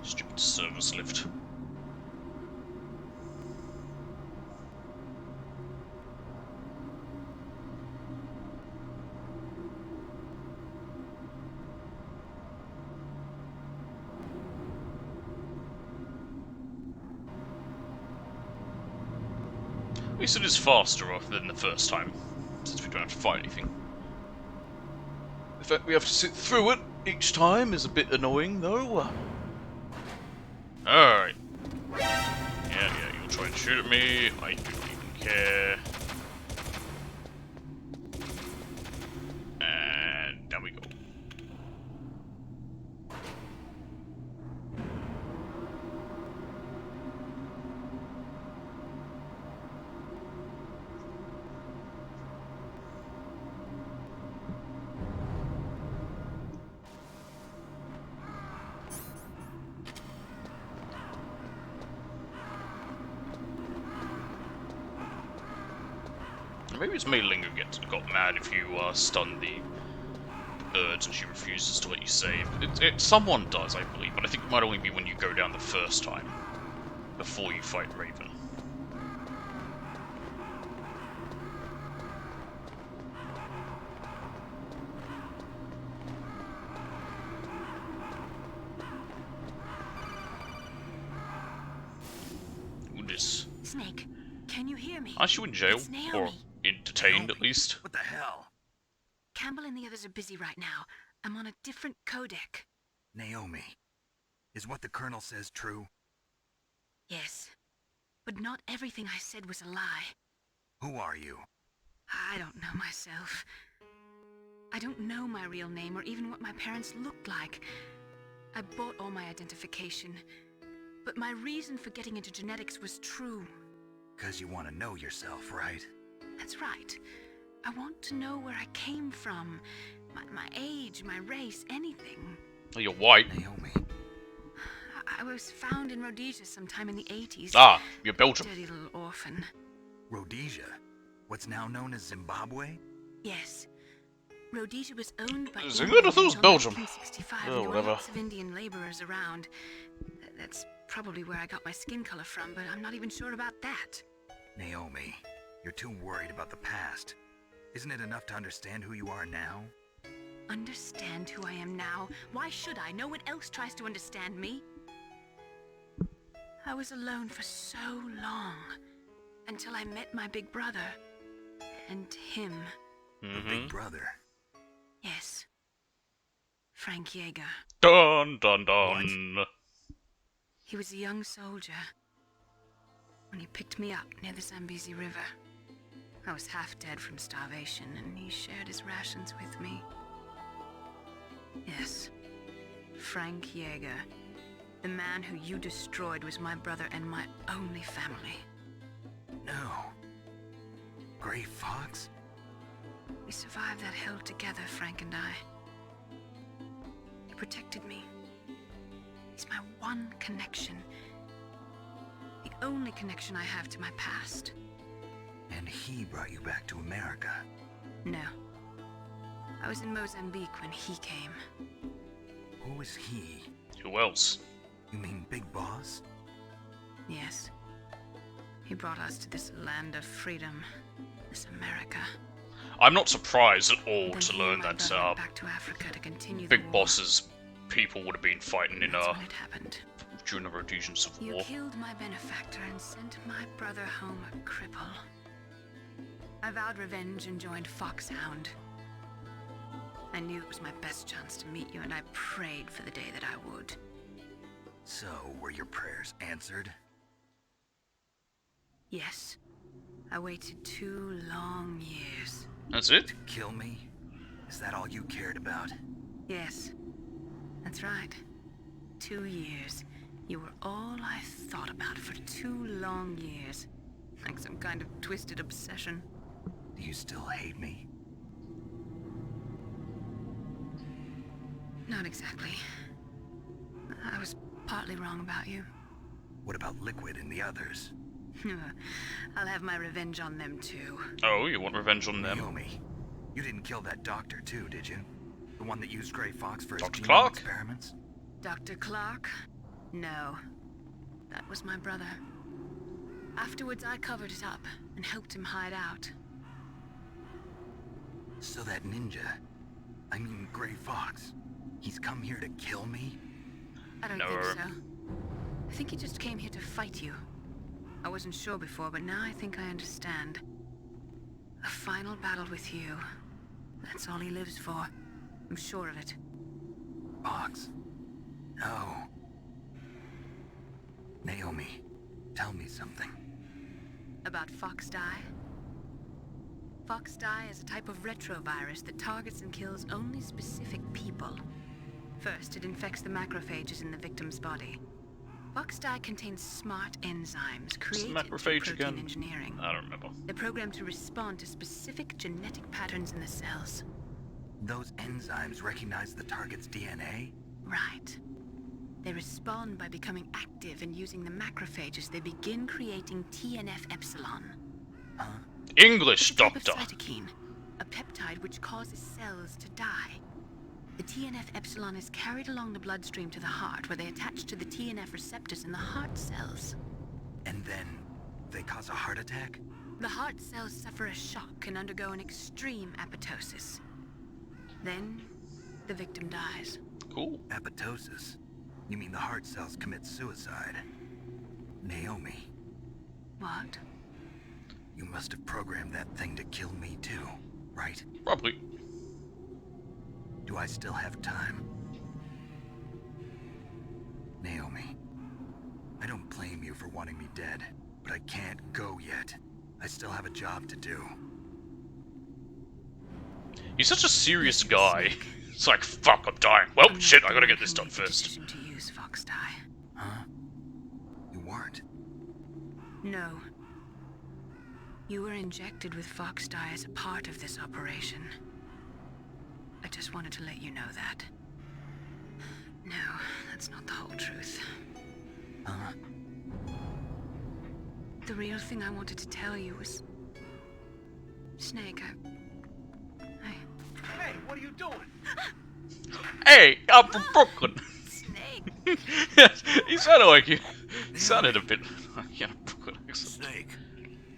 Stupid service lift. At least it is faster than the first time, since we don't have to fight anything. The fact we have to sit through it each time is a bit annoying, though. Alright. Yeah, you'll try and shoot at me. I don't even care. And down we go. Maybe it's Mei Ling who got mad if you stun the birds and she refuses to let you save. Someone does, I believe, but I think it might only be when you go down the first time, before you fight Raven. Ooh, this. Snake, can you hear me? Aren't you in jail? It's Naomi. Or entertained, at least? What the hell? Campbell and the others are busy right now. I'm on a different codec. Naomi, is what the Colonel says true? Yes. But not everything I said was a lie. Who are you? I don't know myself. I don't know my real name or even what my parents looked like. I bought all my identification. But my reason for getting into genetics was true. 'Cause you want to know yourself, right? That's right. I want to know where I came from. My age, my race, anything. Oh, you're white. Naomi. I was found in Rhodesia sometime in the 80s. Ah, you're Belgium. Dirty little orphan. Rhodesia? What's now known as Zimbabwe? Yes. Rhodesia was owned by Is it good? I thought it was until Belgium. 1965. Oh, There were whatever. lots of Indian laborers around. That's probably where I got my skin color from, but I'm not even sure about that. Naomi, you're too worried about the past. Isn't it enough to understand who you are now? Understand who I am now? Why should I? No one else tries to understand me. I was alone for so long, until I met my big brother. And him. Your big brother. Yes. Frank Yeager. Dun dun dun. He was a young soldier when he picked me up near the Zambezi River. I was half dead from starvation, and he shared his rations with me. Yes, Frank Yeager. The man who you destroyed was my brother and my only family. No. Gray Fox? We survived that hell together, Frank and I. He protected me. He's my one connection. The only connection I have to my past. And he brought you back to America. No. I was in Mozambique when he came. Who is he? Who else? You mean Big Boss? Yes. He brought us to this land of freedom. This America. I'm not surprised at all Then to he learn and my that brother went back to Africa to continue Big the war. Boss's people would have been fighting in That's when it happened. during the Rhodesian Civil You War. killed my benefactor and sent my brother home a cripple. I vowed revenge and joined Foxhound. I knew it was my best chance to meet you, and I prayed for the day that I would. So, were your prayers answered? Yes. I waited 2 long years. That's it? To kill me? Is that all you cared about? Yes. That's right. 2 years. You were all I thought about for 2 long years. Like some kind of twisted obsession. Do you still hate me? Not exactly. I was partly wrong about you. What about Liquid and the others? I'll have my revenge on them too. Oh, you want revenge on them? Naomi, you didn't kill that doctor too, did you? The one that used Gray Fox for his Dr. genome Clark? experiments? Dr. Clark? No. That was my brother. Afterwards, I covered it up and helped him hide out. So that ninja, I mean Gray Fox, he's come here to kill me? I don't think so. I think he just came here to fight you. I wasn't sure before, but now I think I understand. A final battle with you. That's all he lives for. I'm sure of it. Fox. No. Naomi, tell me something. About Fox Die? Fox Die is a type of retrovirus that targets and kills only specific people. First, it infects the macrophages in the victim's body. Fox Die contains smart enzymes created through protein engineering. I don't remember. They're programmed to respond to specific genetic patterns in the cells. Those enzymes recognize the target's DNA? Right. They respond by becoming active and using the macrophages. They begin creating TNF-epsilon. Huh? English, it's a type doctor. Of cytokine, a peptide which causes cells to die. The TNF-epsilon is carried along the bloodstream to the heart, where they attach to the TNF receptors in the heart cells. And then they cause a heart attack? The heart cells suffer a shock and undergo an extreme apoptosis. Then, the victim dies. Cool. Apoptosis? You mean the heart cells commit suicide? Naomi. What? You must have programmed that thing to kill me too, right? Probably. Do I still have time? Naomi, I don't blame you for wanting me dead, but I can't go yet. I still have a job to do. He's such a serious guy. It's like, fuck, I'm dying. Well, shit, I gotta get this done first. To use Fox Die. Huh? You weren't? No. You were injected with Fox Die as a part of this operation. I just wanted to let you know that. No, that's not the whole truth. Huh? The real thing I wanted to tell you was... Snake, Hey, what are you doing? Hey, I'm from Brooklyn. Snake! He sounded like you. He sounded a bit like you know, Brooklyn accent. Snake,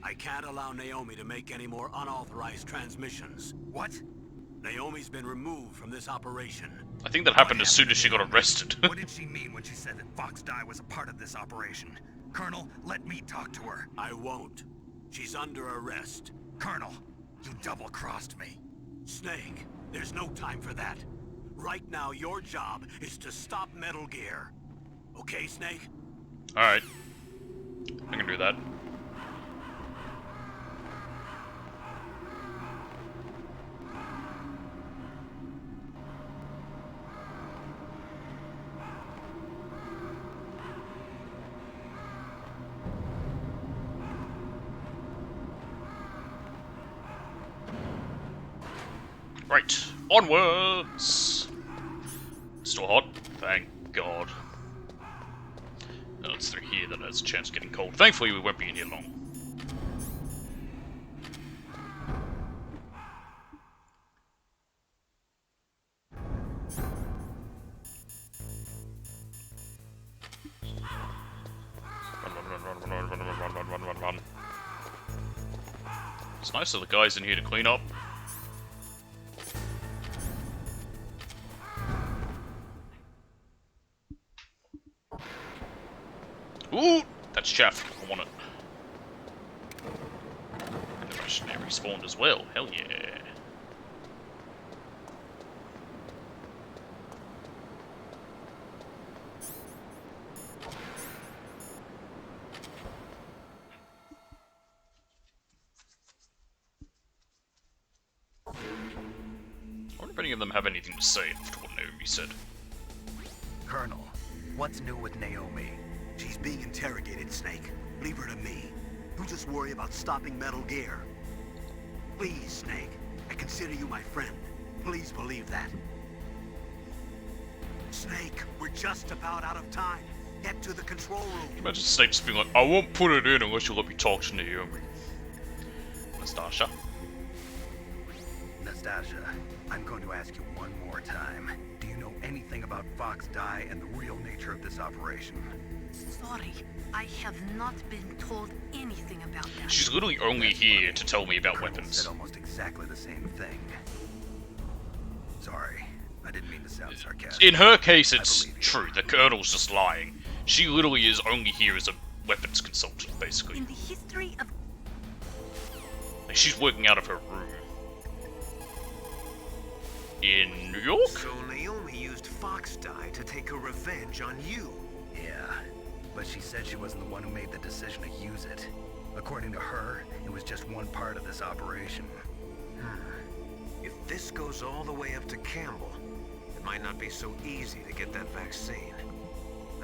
I can't allow Naomi to make any more unauthorized transmissions. What? Naomi's been removed from this operation. I think that happened as soon as she got arrested. What did she mean when she said that Fox Die was a part of this operation? Colonel, let me talk to her. I won't. She's under arrest. Colonel, you double-crossed me. Snake, there's no time for that. Right now, your job is to stop Metal Gear. Okay, Snake? Alright. I can do that. Right, onwards! Still hot? Thank God. No, it's through here that there's a chance of getting cold. Thankfully, we won't be in here long. Run. It's nice that the guys in here to clean up. Ooh, that's chaff. I want it. And the mercenary respawned as well. Hell yeah. I wonder if any of them have anything to say after what Naomi said. Colonel, what's new with Naomi? She's being interrogated, Snake. Leave her to me. You just worry about stopping Metal Gear. Please, Snake. I consider you my friend. Please believe that. Snake, we're just about out of time. Get to the control room. Imagine Snake just being like, I won't put it in unless you let me talk to Naomi. Nastasha. Nastasia, I'm going to ask you one more time. Do you know anything about Fox Die and the real nature of this operation. Sorry, I have not been told anything about that. She's literally only here to tell me about Colonel weapons. said almost exactly the same thing. Sorry, I didn't mean to sound sarcastic. In her case, it's true. The Colonel's just lying. She literally is only here as a weapons consultant, basically. In the history of... Like, she's working out of her room. In New York? So Naomi used Fox Die to take her revenge on you. Yeah, but she said she wasn't the one who made the decision to use it. According to her, it was just one part of this operation. If this goes all the way up to Campbell, it might not be so easy to get that vaccine.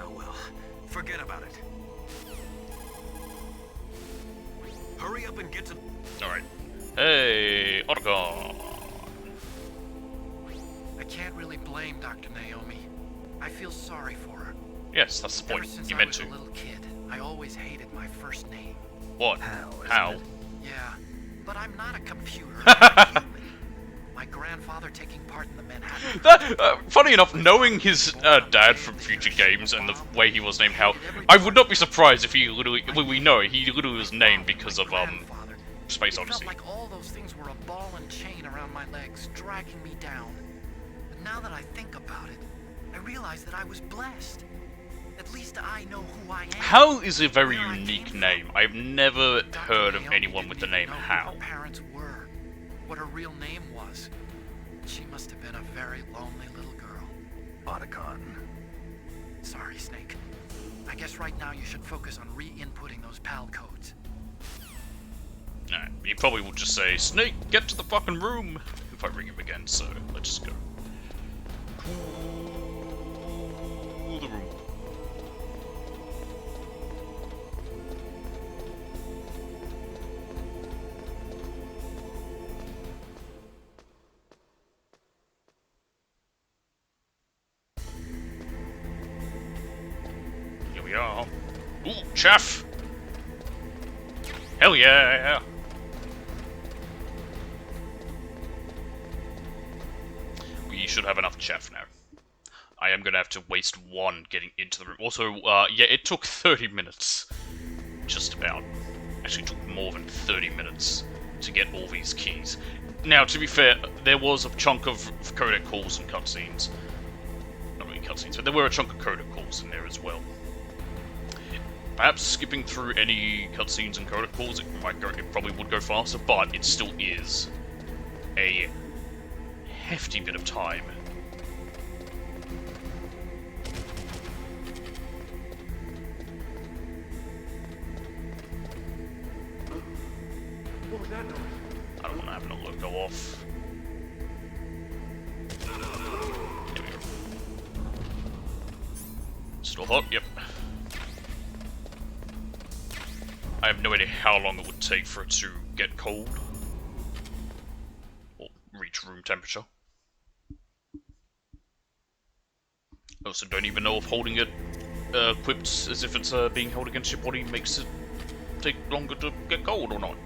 Oh well, forget about it. Hurry up and get to... Alright. Hey, Otacon. I can't really blame Dr. Naomi. I feel sorry for her. Yes, that's the Ever point. since You I meant was to. a little kid, I always hated my first name. What? Hal, isn't How? it? Yeah, but I'm not a computer. I'm a human. My grandfather taking part in the Manhattan... Funny enough, knowing his dad from future games and the way he was named Hal, I would not be surprised if he literally... Well, we know, he literally was named because of, Space It Odyssey. felt like all those things were a ball and chain around my legs, dragging me down. But now that I think about it, I realize that I was blessed. At least I know who I am. Hal is a very Where I unique came name. from. I've never Dr. heard of Naomi anyone with the didn't name even know Hal. who her parents were, what her real name was. She must have been a very lonely little girl. Otacon. Sorry, Snake. I guess right now you should focus on re-inputting those PAL codes. No, he probably will just say, Snake, get to the fucking room! If I ring him again, so let's just go. To the room. Here we are. Ooh, chaff! Hell yeah! We should have enough chaff now. I am gonna have to waste one getting into the room. Also, yeah, it took 30 minutes. Just about. Actually, it took more than 30 minutes to get all these keys. Now, to be fair, there was a chunk of codec calls and cutscenes. Not really cutscenes, but there were a chunk of codec calls in there as well. Perhaps skipping through any cutscenes and codec calls, it probably would go faster, but it still is a hefty bit of time. What was that noise? I don't want to have an alert go off. There we go. Still hot? Yep. I have no idea how long it would take for it to get cold. Or reach room temperature. I also don't even know if holding it equipped as if it's being held against your body makes it take longer to get cold or not.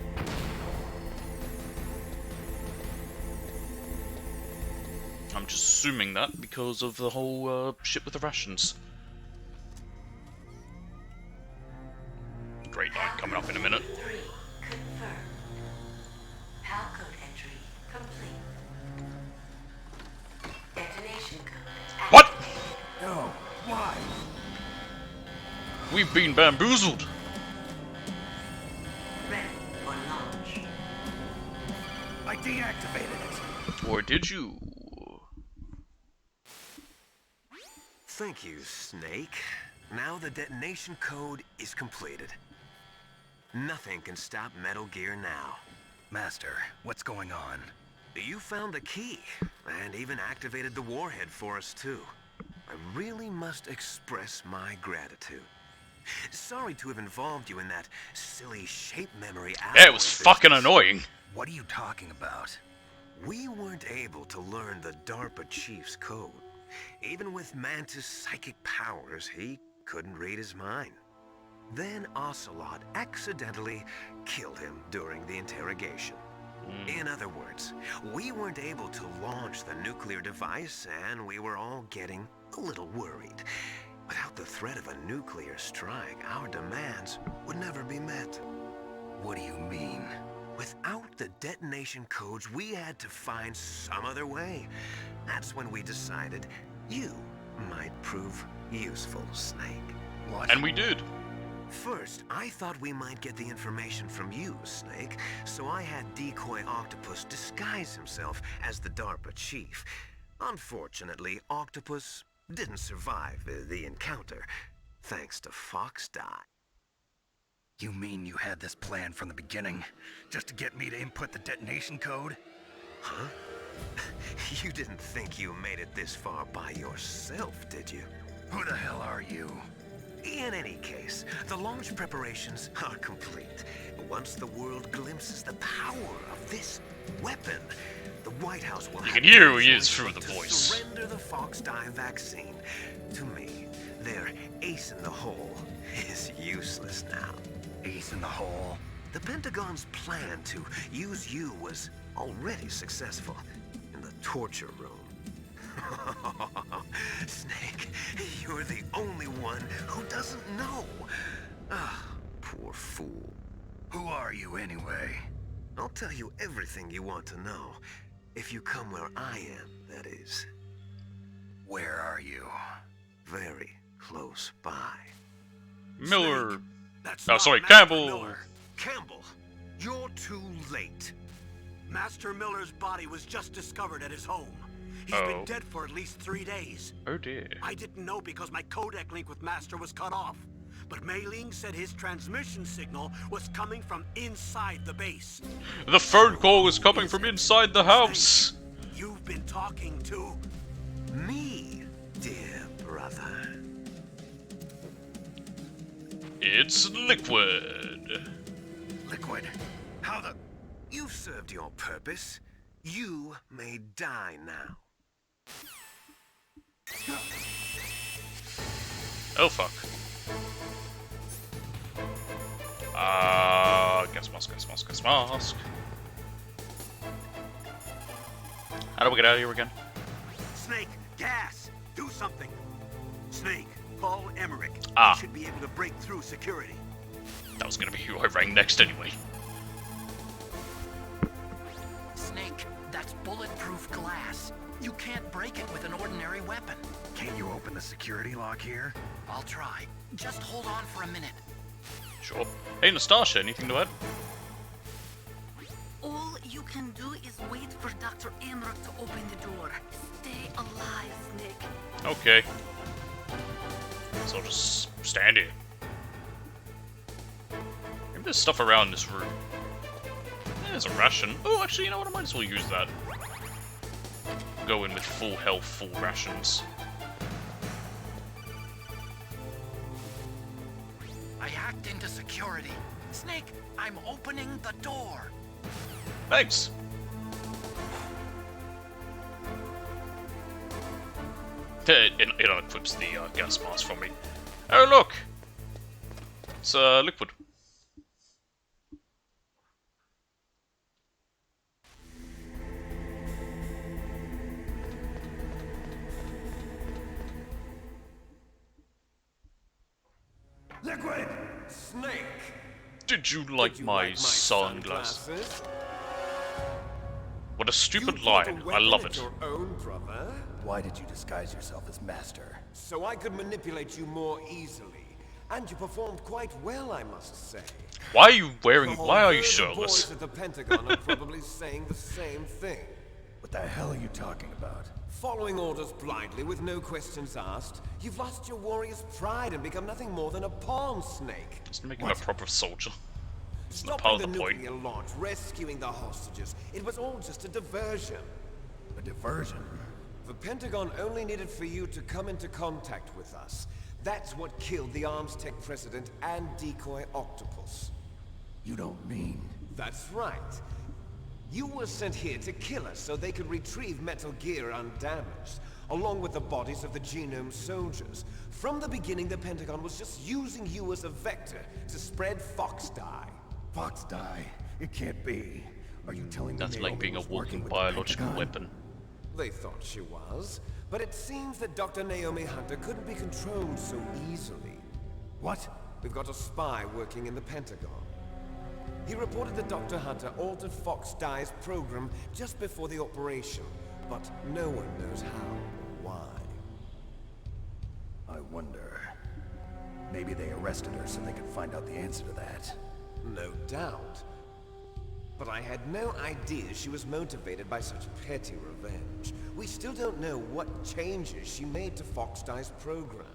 I'm just assuming that because of the whole shit with the rations. Great line coming up in a minute. 3 confirmed. PAL code entry complete. Detonation code activated. What? No, why? We've been bamboozled. Ready for launch. I deactivated it. Or did you? Thank you, Snake. Now the detonation code is completed. Nothing can stop Metal Gear now. Master, what's going on? You found the key, and even activated the warhead for us, too. I really must express my gratitude. Sorry to have involved you in that silly shape memory alloy Yeah, it was fucking business. annoying. What are you talking about? We weren't able to learn the DARPA chief's code. Even with Mantis' psychic powers, he couldn't read his mind. Then Ocelot accidentally killed him during the interrogation. In other words, we weren't able to launch the nuclear device, and we were all getting a little worried. Without the threat of a nuclear strike, our demands would never be met. What do you mean? Without the detonation codes, we had to find some other way. That's when we decided you might prove useful, Snake. What? And we did. First, I thought we might get the information from you, Snake, so I had Decoy Octopus disguise himself as the DARPA chief. Unfortunately, Octopus didn't survive the encounter, thanks to Fox Die. You mean you had this plan from the beginning, just to get me to input the detonation code? Huh? You didn't think you made it this far by yourself, did you? Who the hell are you? In any case, the launch preparations are complete. Once the world glimpses the power of this weapon, the White House will You have can hear who no he is choice through but the to voice. surrender the Fox Die vaccine. To me, their ace in the hole is useless now. Ace in the hole? The Pentagon's plan to use you was already successful in the torture room. Snake, you're the only one who doesn't know. Ah, poor fool. Who are you anyway? I'll tell you everything you want to know. If you come where I am, that is. Where are you? Very close by. Miller. That's Oh, not sorry, Master Campbell. Miller. Campbell, you're too late. Master Miller's body was just discovered at his home. He's Oh. been dead for at least 3 days. Oh dear. I didn't know because my codec link with Master was cut off. But Mei Ling said his transmission signal was coming from inside the base. The phone call was coming from inside the house. You've been talking to Me, dear brother. It's Liquid. Liquid? How the... You've served your purpose. You may die now. Oh fuck. Gas mask, gas mask, gas mask. How do we get out of here again? Snake, gas! Do something! Snake, call Emmerich. Ah. He should be able to break through security. That was gonna be who I rang next anyway. Snake, that's bulletproof glass. You can't break it with an ordinary weapon. Can't you open the security lock here? I'll try. Just hold on for a minute. Sure. Hey, Nastasha, anything to add? All you can do is wait for Dr. Emmerich to open the door. Stay alive, Snake. Okay. So I'll just stand here. Maybe there's stuff around this room. Yeah, there's a ration. Oh, actually, you know what? I might as well use that. Go in with full health, full rations. I hacked into security. Snake, I'm opening the door. Thanks. It unequips the gas mask from me. Oh, look! It's Liquid. Liquid! Snake! Did you like my sunglasses? What a stupid line. I love it. Your own brother? Why did you disguise yourself as Master? So I could manipulate you more easily. And you performed quite well, I must say. Why are you wearing... The Why are you whole boys shirtless? at the Pentagon are probably saying the same thing. What the hell are you talking about? Following orders blindly with no questions asked, you've lost your warrior's pride and become nothing more than a pawn, Snake. Doesn't make him a proper soldier. It's not Stopping part of the the point. nuclear launch, rescuing the hostages, it was all just a diversion. A diversion? The Pentagon only needed for you to come into contact with us. That's what killed the Arms Tech president and Decoy Octopus. You don't mean... That's right. You were sent here to kill us so they could retrieve Metal Gear undamaged, along with the bodies of the Genome soldiers. From the beginning, the Pentagon was just using you as a vector to spread Fox Die. Fox Die? It can't be. Are you telling me That's like Naomi being a was working walking with the biological Pentagon? weapon. They thought she was, but it seems that Dr. Naomi Hunter couldn't be controlled so easily. What? We've got a spy working in the Pentagon. He reported that Dr. Hunter altered Fox Dye's program just before the operation, but no one knows how or why. I wonder. Maybe they arrested her so they could find out the answer to that. No doubt. But I had no idea she was motivated by such petty revenge. We still don't know what changes she made to Fox Dye's program.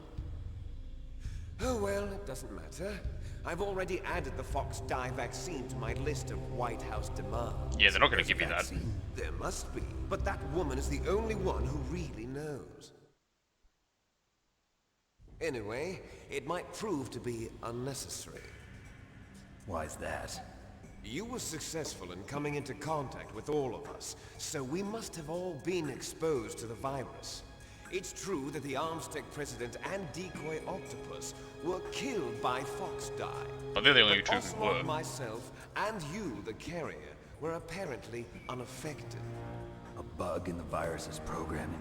Oh well, it doesn't matter. I've already added the Fox Dye vaccine to my list of White House demands. Yeah, they're not going to give you that. There must be, but that woman is the only one who really knows. Anyway, it might prove to be unnecessary. Why's that? You were successful in coming into contact with all of us, so we must have all been exposed to the virus. It's true that the Armstec President and Decoy Octopus were killed by Fox Dye. But they're the only two who Ocelot, were. myself, and you, the carrier, were apparently unaffected. A bug in the virus's programming?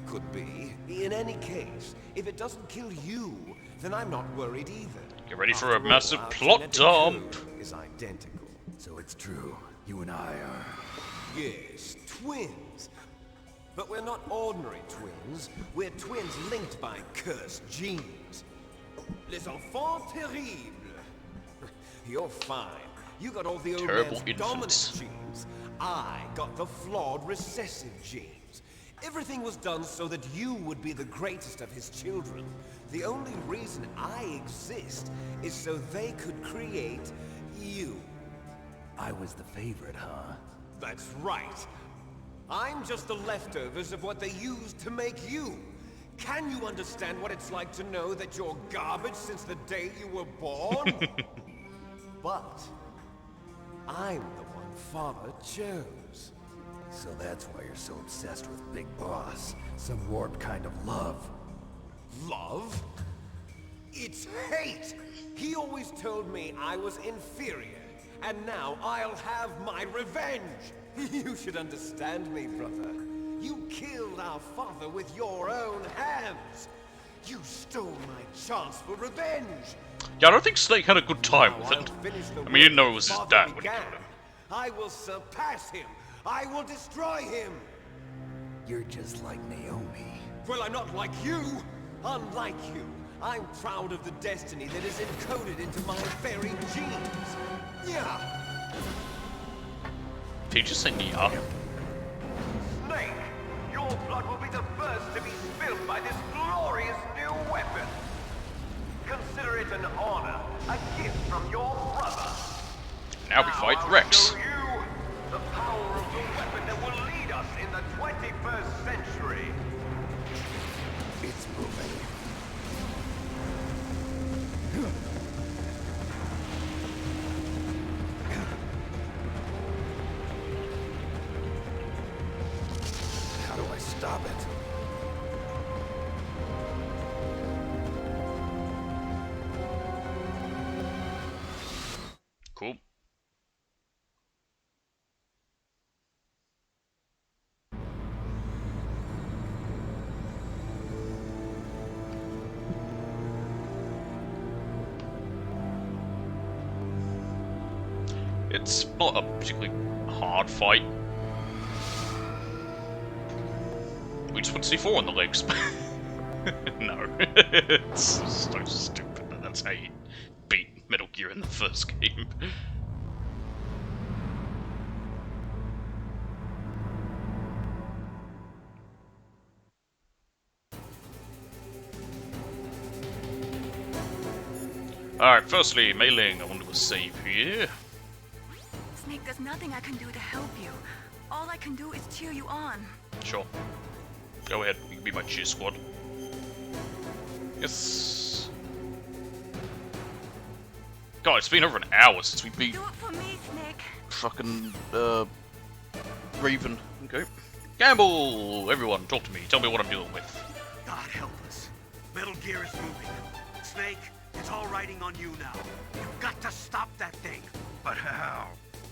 Could be. In any case, if it doesn't kill you, then I'm not worried either. Get ready for After a massive all, our plot genetic dump. code is identical. So it's true. You and I are... Yes, twins. But we're not ordinary twins. We're twins linked by cursed genes. Les enfants terribles. You're fine. You got all the old Terrible man's infants. dominant genes. I got the flawed recessive genes. Everything was done so that you would be the greatest of his children. The only reason I exist is so they could create you. I was the favorite, huh? That's right. I'm just the leftovers of what they used to make you. Can you understand what it's like to know that you're garbage since the day you were born? But I'm the one Father chose. So that's why you're so obsessed with Big Boss. Some warped kind of love. Love? It's hate! He always told me I was inferior, and now I'll have my revenge! You should understand me, brother. You killed our father with your own hands! You stole my chance for revenge! Yeah, I don't think Snake had a good time with Now it. I'll finish the I mean, he didn't know it work was his Father dad when he began. killed him. I will surpass him! I will destroy him! You're just like Naomi. Well, I'm not like you! Unlike you, I'm proud of the destiny that is encoded into my very genes! Yeah! Did he just say yeah? Snake, your blood will be the first to be spilled by this glorious new weapon. Consider it an honor, a gift from your brother. Now we fight Rex. Show you the power of the weapon that will lead us in the 21st century. It's moving. How do I stop it? Cool. It's not a particularly hard fight. We just put C4 on the legs. No. It's so stupid that that's how you beat Metal Gear in the first game. Alright, firstly, Mei Ling, I want to save here. Snake, there's nothing I can do to help you. All I can do is cheer you on. Sure. Go ahead, you can be my cheer squad. Yes. God, it's been over an hour since we beat Do it for me, Snake. fucking, Raven. Okay. Gamble! Everyone, talk to me. Tell me what I'm dealing with. God help us. Metal Gear is moving. Snake, it's all riding on you now. You've got to stop that thing. But how?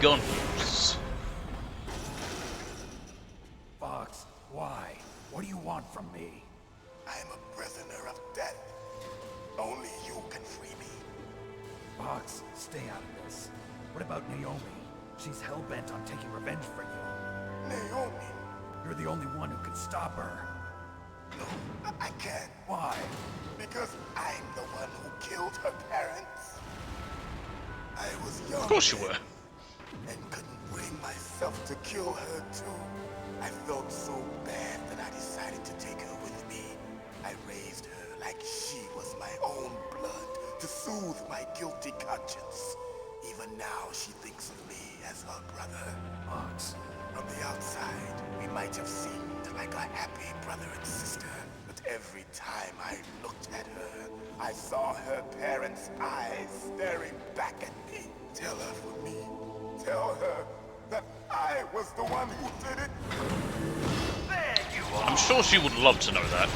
gun use? Fox, why? What do you want from me? I'm a prisoner of death. Only you can free me. Fox, stay out of this. What about Naomi? She's hell-bent on taking revenge for you. Naomi? You're the only one who can stop her. No, I can't. Why? Because I'm the one who killed her parents. I was young. Of course you were. And couldn't bring myself to kill her too. I felt so bad that I decided to take her with me. I raised her like she was my own blood to soothe my guilty conscience. Even now she thinks of me as her brother. Fox. From the outside, we might have seemed like a happy brother and sister. But every time I looked at her, I saw her parents' eyes staring back at me. Tell her for me. Tell her that I was the one who did it. There you are. I'm sure she would love to know that.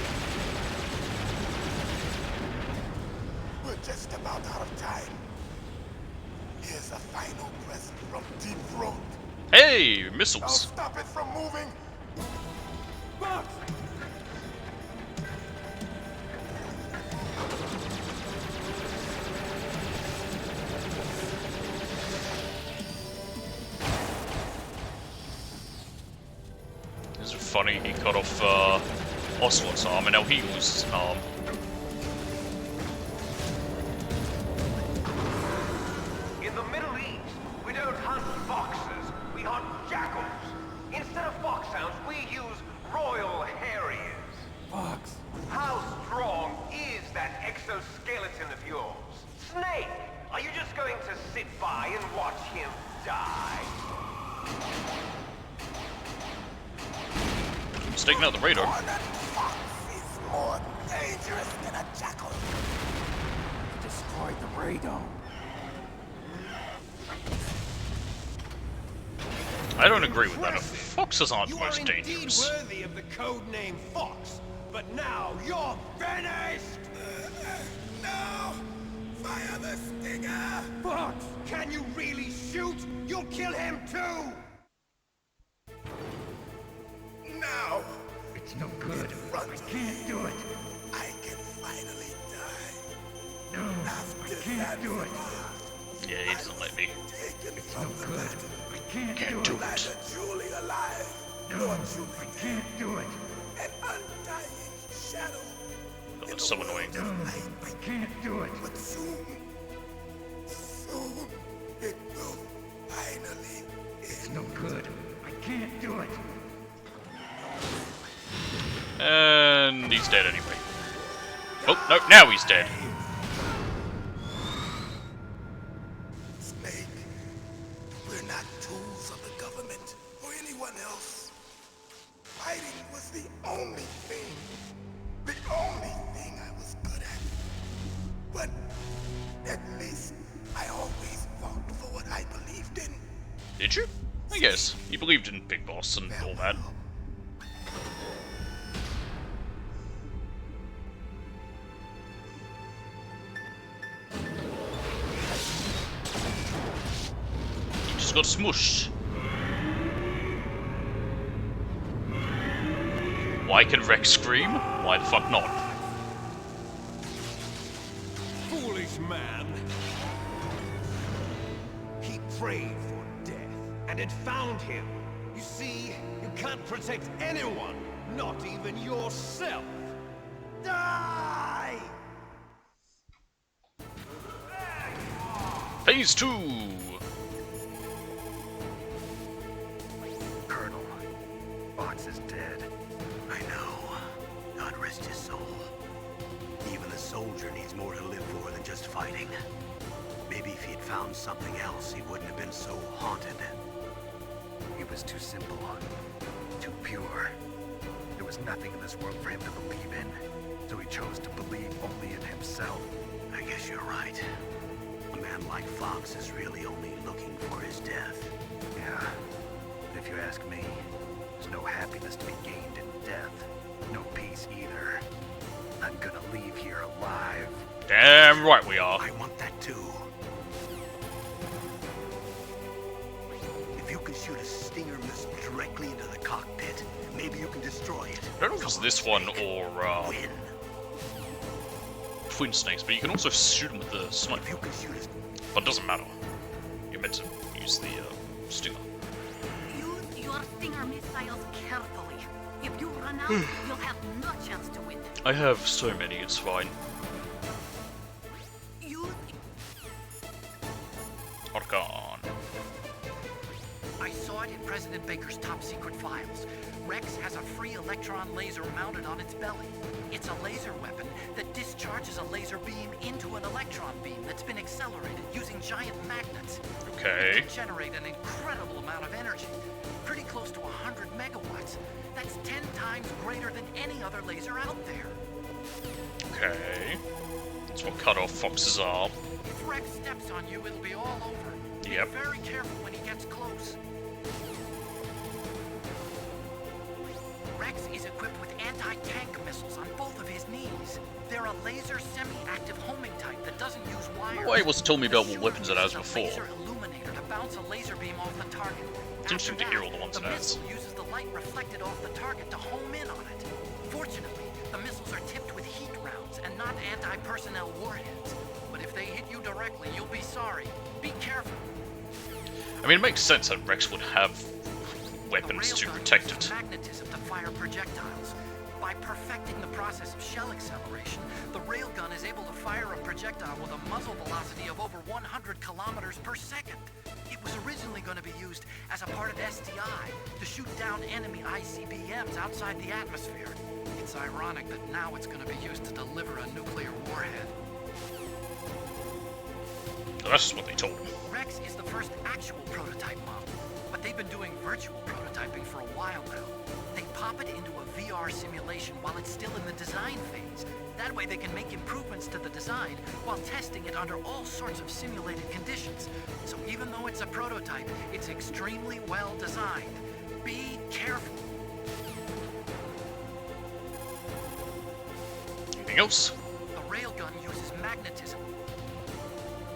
We're just about out of time. Here's a final present from Deep Throat. Hey, I'll missiles. stop it from moving. Fox! Is it funny he cut off Ocelot's arm and now he loses an arm? In the Middle East, we don't hunt foxes, we hunt jackals. Instead of foxhounds, we use Royal Harriers. Fox. How strong is that exoskeleton of yours? Snake, are you just going to sit by and watch him die? He's taking out the radar. That fox is more dangerous than a jackal. Destroyed the radome. I don't agree with that. Foxes aren't the most dangerous. Worthy of the code name Fox, but now you're finished! No! Fire the stinger! Fox, can you really shoot? You'll kill him too! Now! It's no good. I can't do it. I can finally die. No, I can't do it. Yeah, he doesn't let me. It's no good. I can't do it. Neither Julie alive, No, nor Julie I can't do it. an undying shadow. Oh, that's so annoying. No, I can't do it. But soon, it will finally It's end. no good. I can't do it. And he's dead anyway. Oh, no, now he's dead. Snake, we're not tools of the government or anyone else. Fighting was the only thing I was good at. But at least I always fought for what I believed in. Did you? I guess. You believed in Big Boss and all that. He just got smushed. Why can Rex scream? Why the fuck not? Foolish man. He prayed for death, and it found him. You see, you can't protect anyone, not even yourself. Die! Phase 2! Colonel, Fox is dead. I know. God rest his soul. Even a soldier needs more to live for than just fighting. Maybe if he'd found something else, he wouldn't have been so haunted. He was too simple, too pure. There was nothing in this world for him to believe in, so he chose to believe only in himself. I guess you're right. A man like Fox is really only looking for his death. Yeah, but if you ask me, there's no happiness to be gained in death. No peace either. I'm gonna leave here alive. Damn right we are. I want that too. If you can shoot a Stinger missile directly into the cockpit, maybe you can destroy it. I don't know if it's this one or Win. Twin Snakes, but you can also shoot them with the sniper. If you can shoot it. But it doesn't matter. You're meant to use the Stinger. Use your Stinger missiles carefully. If you run out, you'll have no chance to win. I have so many, it's fine. Archon. I saw it in President Baker's top secret files. Rex has a free electron laser mounted on its belly. It's a laser weapon that discharges a laser beam into an electron beam that's been accelerated using giant magnets. Okay. It can generate an incredible amount of energy, pretty close to 100 megawatts. That's 10 times greater than any other laser out there. Okay. That's what cut-off foxes are. If Rex steps on you, it'll be all over. Yep. Be very careful when he gets close. Rex is equipped with anti-tank missiles on both of his knees. They're a laser semi-active homing type that doesn't use wires. Why wasn't telling me about what weapons it has before? Laser illuminator to bounce a laser beam off the target. It's interesting to hear all the ones it the has. missile uses the light reflected off the target to home in on it. Fortunately, the missiles are tipped with heat rounds and not anti-personnel warheads. But if they hit you directly, you'll be sorry. Be careful. I mean, it makes sense that Rex would have weapons to protect it. Magnetism to fire projectiles. By perfecting the process of shell acceleration, the railgun is able to fire a projectile with a muzzle velocity of over 100 kilometers per second. It was originally going to be used as a part of SDI to shoot down enemy ICBMs outside the atmosphere. It's ironic that now it's going to be used to deliver a nuclear warhead. That's just what they told him. Rex is the first actual prototype model, but they've been doing virtual prototyping for a while now. They pop it into a VR simulation while it's still in the design phase. That way they can make improvements to the design while testing it under all sorts of simulated conditions. So even though it's a prototype, it's extremely well designed. Be careful. Anything else? The railgun uses magnetism.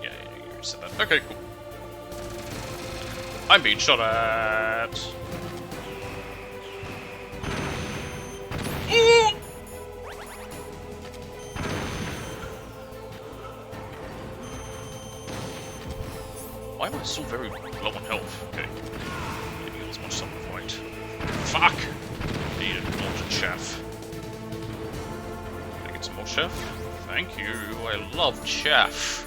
Yeah, you said that. Okay, cool. I'm being shot at. Ooh! Why am I still very low on health? Okay. Maybe get as much as I can find. Fuck! Needed more chaff. Can I get some more chaff? Thank you. I love chaff.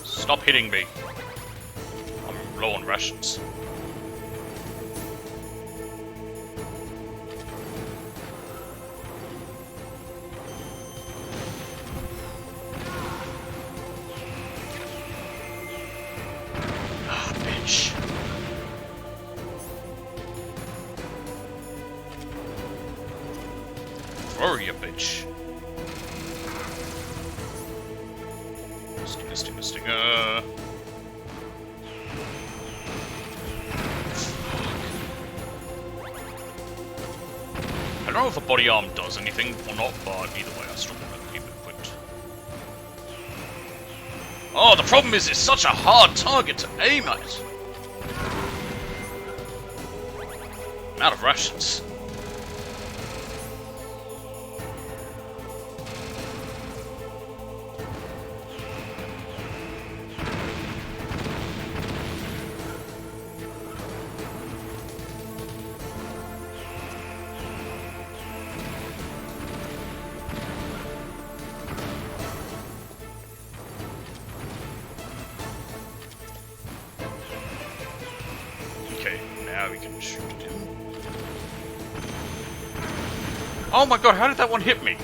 Stop hitting me. I'm low on rations. Ah, bitch. Throw you, bitch. Stinger, stinger, stinger. I don't know if a body arm does anything or not, but either way, I still want to keep it equipped. Oh, the problem is it's such a hard target to aim at. I'm out of rations. Okay, now we can shoot him. Oh my god, how did that one hit me?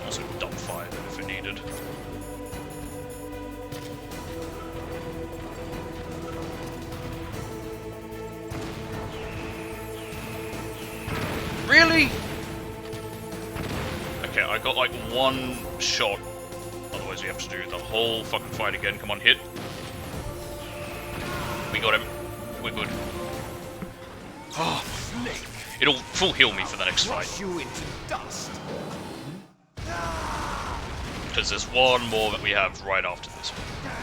Also dump fire them if it needed. Really? Okay, I got like one shot. Otherwise we have to do the whole fucking fight again. Come on, hit. we got him. We're good. Oh, it'll full heal me for the next fight. You into dust. Because there's one more that we have right after this one.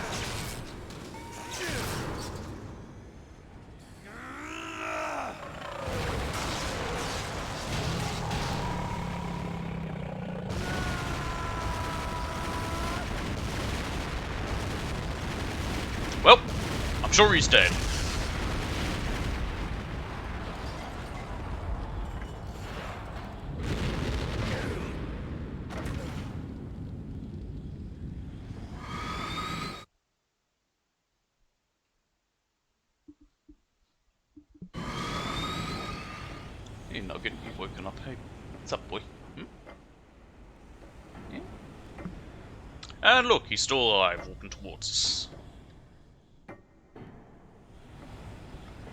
Well, I'm sure he's dead. Hey Nugget, you woken up, hey? What's up, boy? Yeah? And look, he's still alive, walking towards us.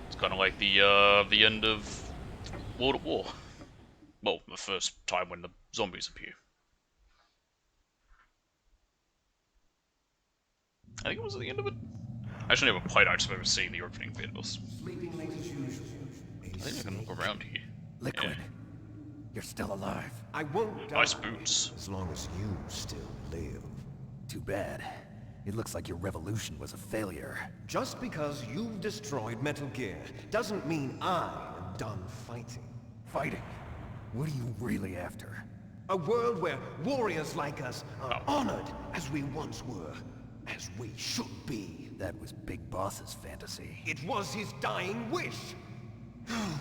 It's kind of like the end of World at War. Well, the first time when the zombies appear. I think it was at the end of it. I actually never played. I just remember seeing the opening videos. I think I can look around here. Liquid, Yeah. you're still alive. I won't die Nice boots. as long as you still live. Too bad. It looks like your revolution was a failure. Just because you've destroyed Metal Gear doesn't mean I am done fighting. Fighting? What are you really after? A world where warriors like us are honored as we once were, as we should be. That was Big Boss's fantasy. It was his dying wish.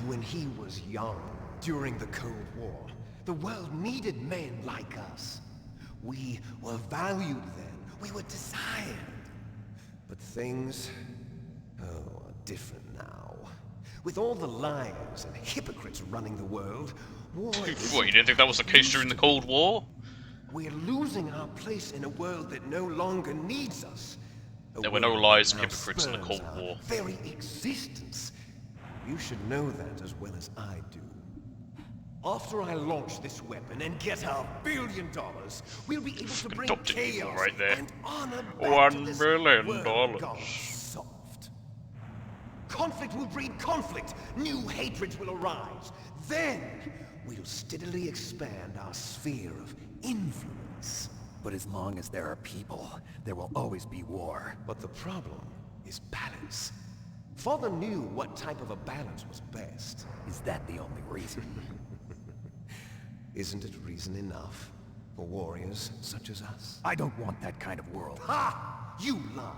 When he was young, during the Cold War, the world needed men like us. We were valued then. We were desired. But things, are different now. With all the liars and hypocrites running the world, war What, isn't you didn't think that was the case during the Cold War? We're losing our place in a world that no longer needs us. There were no lies and hypocrites in the Cold Our War. very existence. You should know that as well as I do. After I launch this weapon and get our $1 billion, we'll be able to bring Adopted evil chaos right there. and honor back $1 to this billion. world gone soft. Conflict will breed conflict. New hatreds will arise. Then we'll steadily expand our sphere of influence. But as long as there are people, there will always be war. But the problem is balance. Father knew what type of a balance was best. Is that the only reason? Isn't it reason enough for warriors such as us? I don't want that kind of world. Ha! You lie!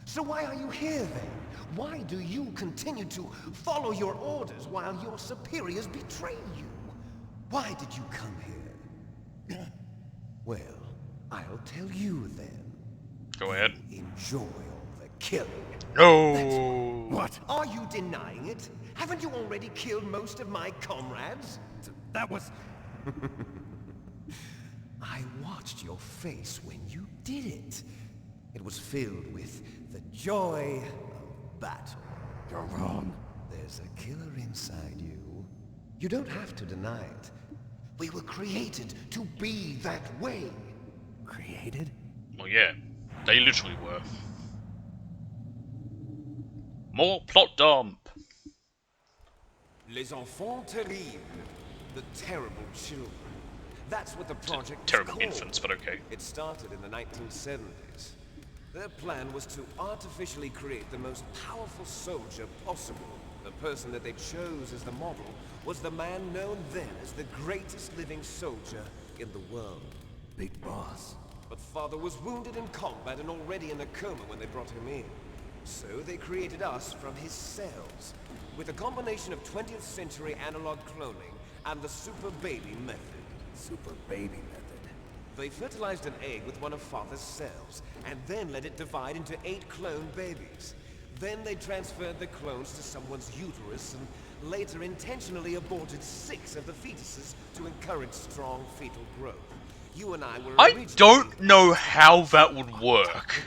So why are you here then? Why do you continue to follow your orders while your superiors betray you? Why did you come here? Well, I'll tell you then. Go ahead. Enjoy all the killing. No. What? Are you denying it? Haven't you already killed most of my comrades? That was... I watched your face when you did it. It was filled with the joy of battle. You're wrong. There's a killer inside you. You don't have to deny it. We were created to be that way. Created? Well, yeah. They literally were. More plot dump. Les enfants terribles. The terrible children. That's what the project Terrible was called. infants, but okay. It started in the 1970s. Their plan was to artificially create the most powerful soldier possible. The person that they chose as the model was the man known then as the greatest living soldier in the world. Big Boss. But Father was wounded in combat and already in a coma when they brought him in. So they created us from his cells, with a combination of 20th century analog cloning and the super baby method. Super baby method. They fertilized an egg with one of Father's cells, and then let it divide into 8 clone babies. Then they transferred the clones to someone's uterus, and later intentionally aborted 6 of the fetuses to encourage strong fetal growth. You and I were I originally... don't know how that would work.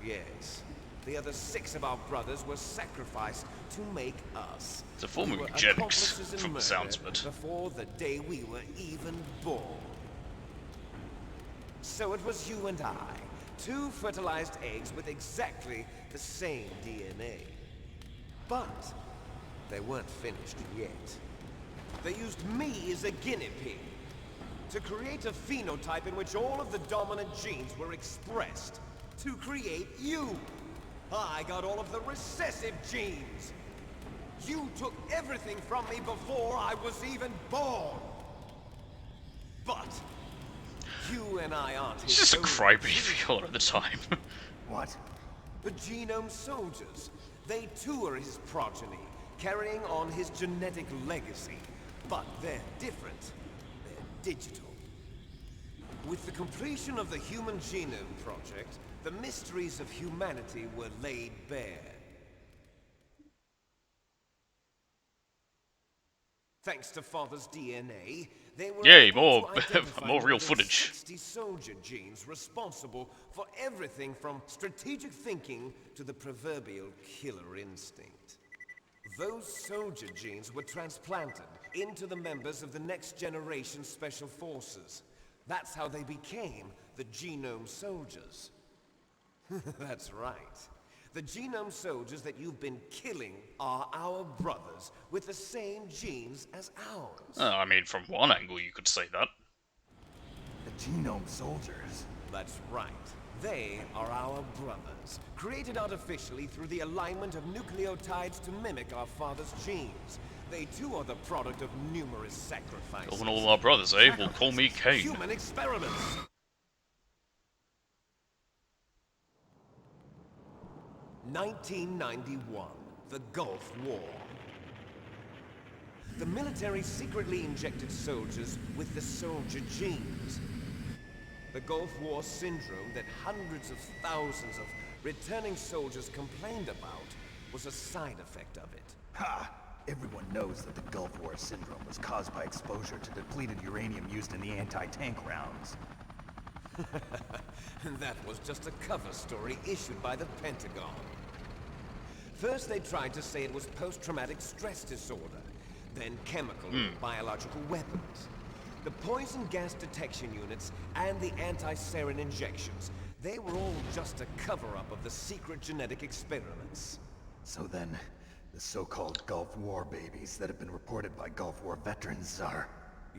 Yes. The other 6 of our brothers were sacrificed to make us. It's a form We of were eugenics, accomplices in from the murder sounds of it. before the day we were even born. So it was you and I, 2 fertilized eggs with exactly the same DNA. But they weren't finished yet. They used me as a guinea pig to create a phenotype in which all of the dominant genes were expressed. To create you. I got all of the recessive genes. You took everything from me before I was even born. But you and I aren't his He's just a only crybaby all of the time. What? The Genome Soldiers. They too are his progeny, carrying on his genetic legacy. But they're different. They're digital. With the completion of the Human Genome Project, the mysteries of humanity were laid bare. Thanks to Father's DNA, they were Yay, able to identify more real than footage. 60 soldier genes responsible for everything from strategic thinking to the proverbial killer instinct. Those soldier genes were transplanted into the members of the next generation Special Forces. That's how they became the Genome Soldiers. That's right. The Genome Soldiers that you've been killing are our brothers, with the same genes as ours. I mean, from one angle you could say that. The Genome Soldiers? That's right. They are our brothers, created artificially through the alignment of nucleotides to mimic our father's genes. They too are the product of numerous sacrifices. Killing all our brothers, eh? Well, call me Cain. Human experiments. (1991), the Gulf War. The military secretly injected soldiers with the soldier genes. The Gulf War syndrome that hundreds of thousands of returning soldiers complained about was a side effect of it. Ha! Everyone knows that the Gulf War syndrome was caused by exposure to depleted uranium used in the anti-tank rounds. That was just a cover story issued by the Pentagon. First they tried to say it was post-traumatic stress disorder, then chemical and biological weapons. The poison gas detection units and the anti-sarin injections, they were all just a cover-up of the secret genetic experiments. So then, the so-called Gulf War babies that have been reported by Gulf War veterans are...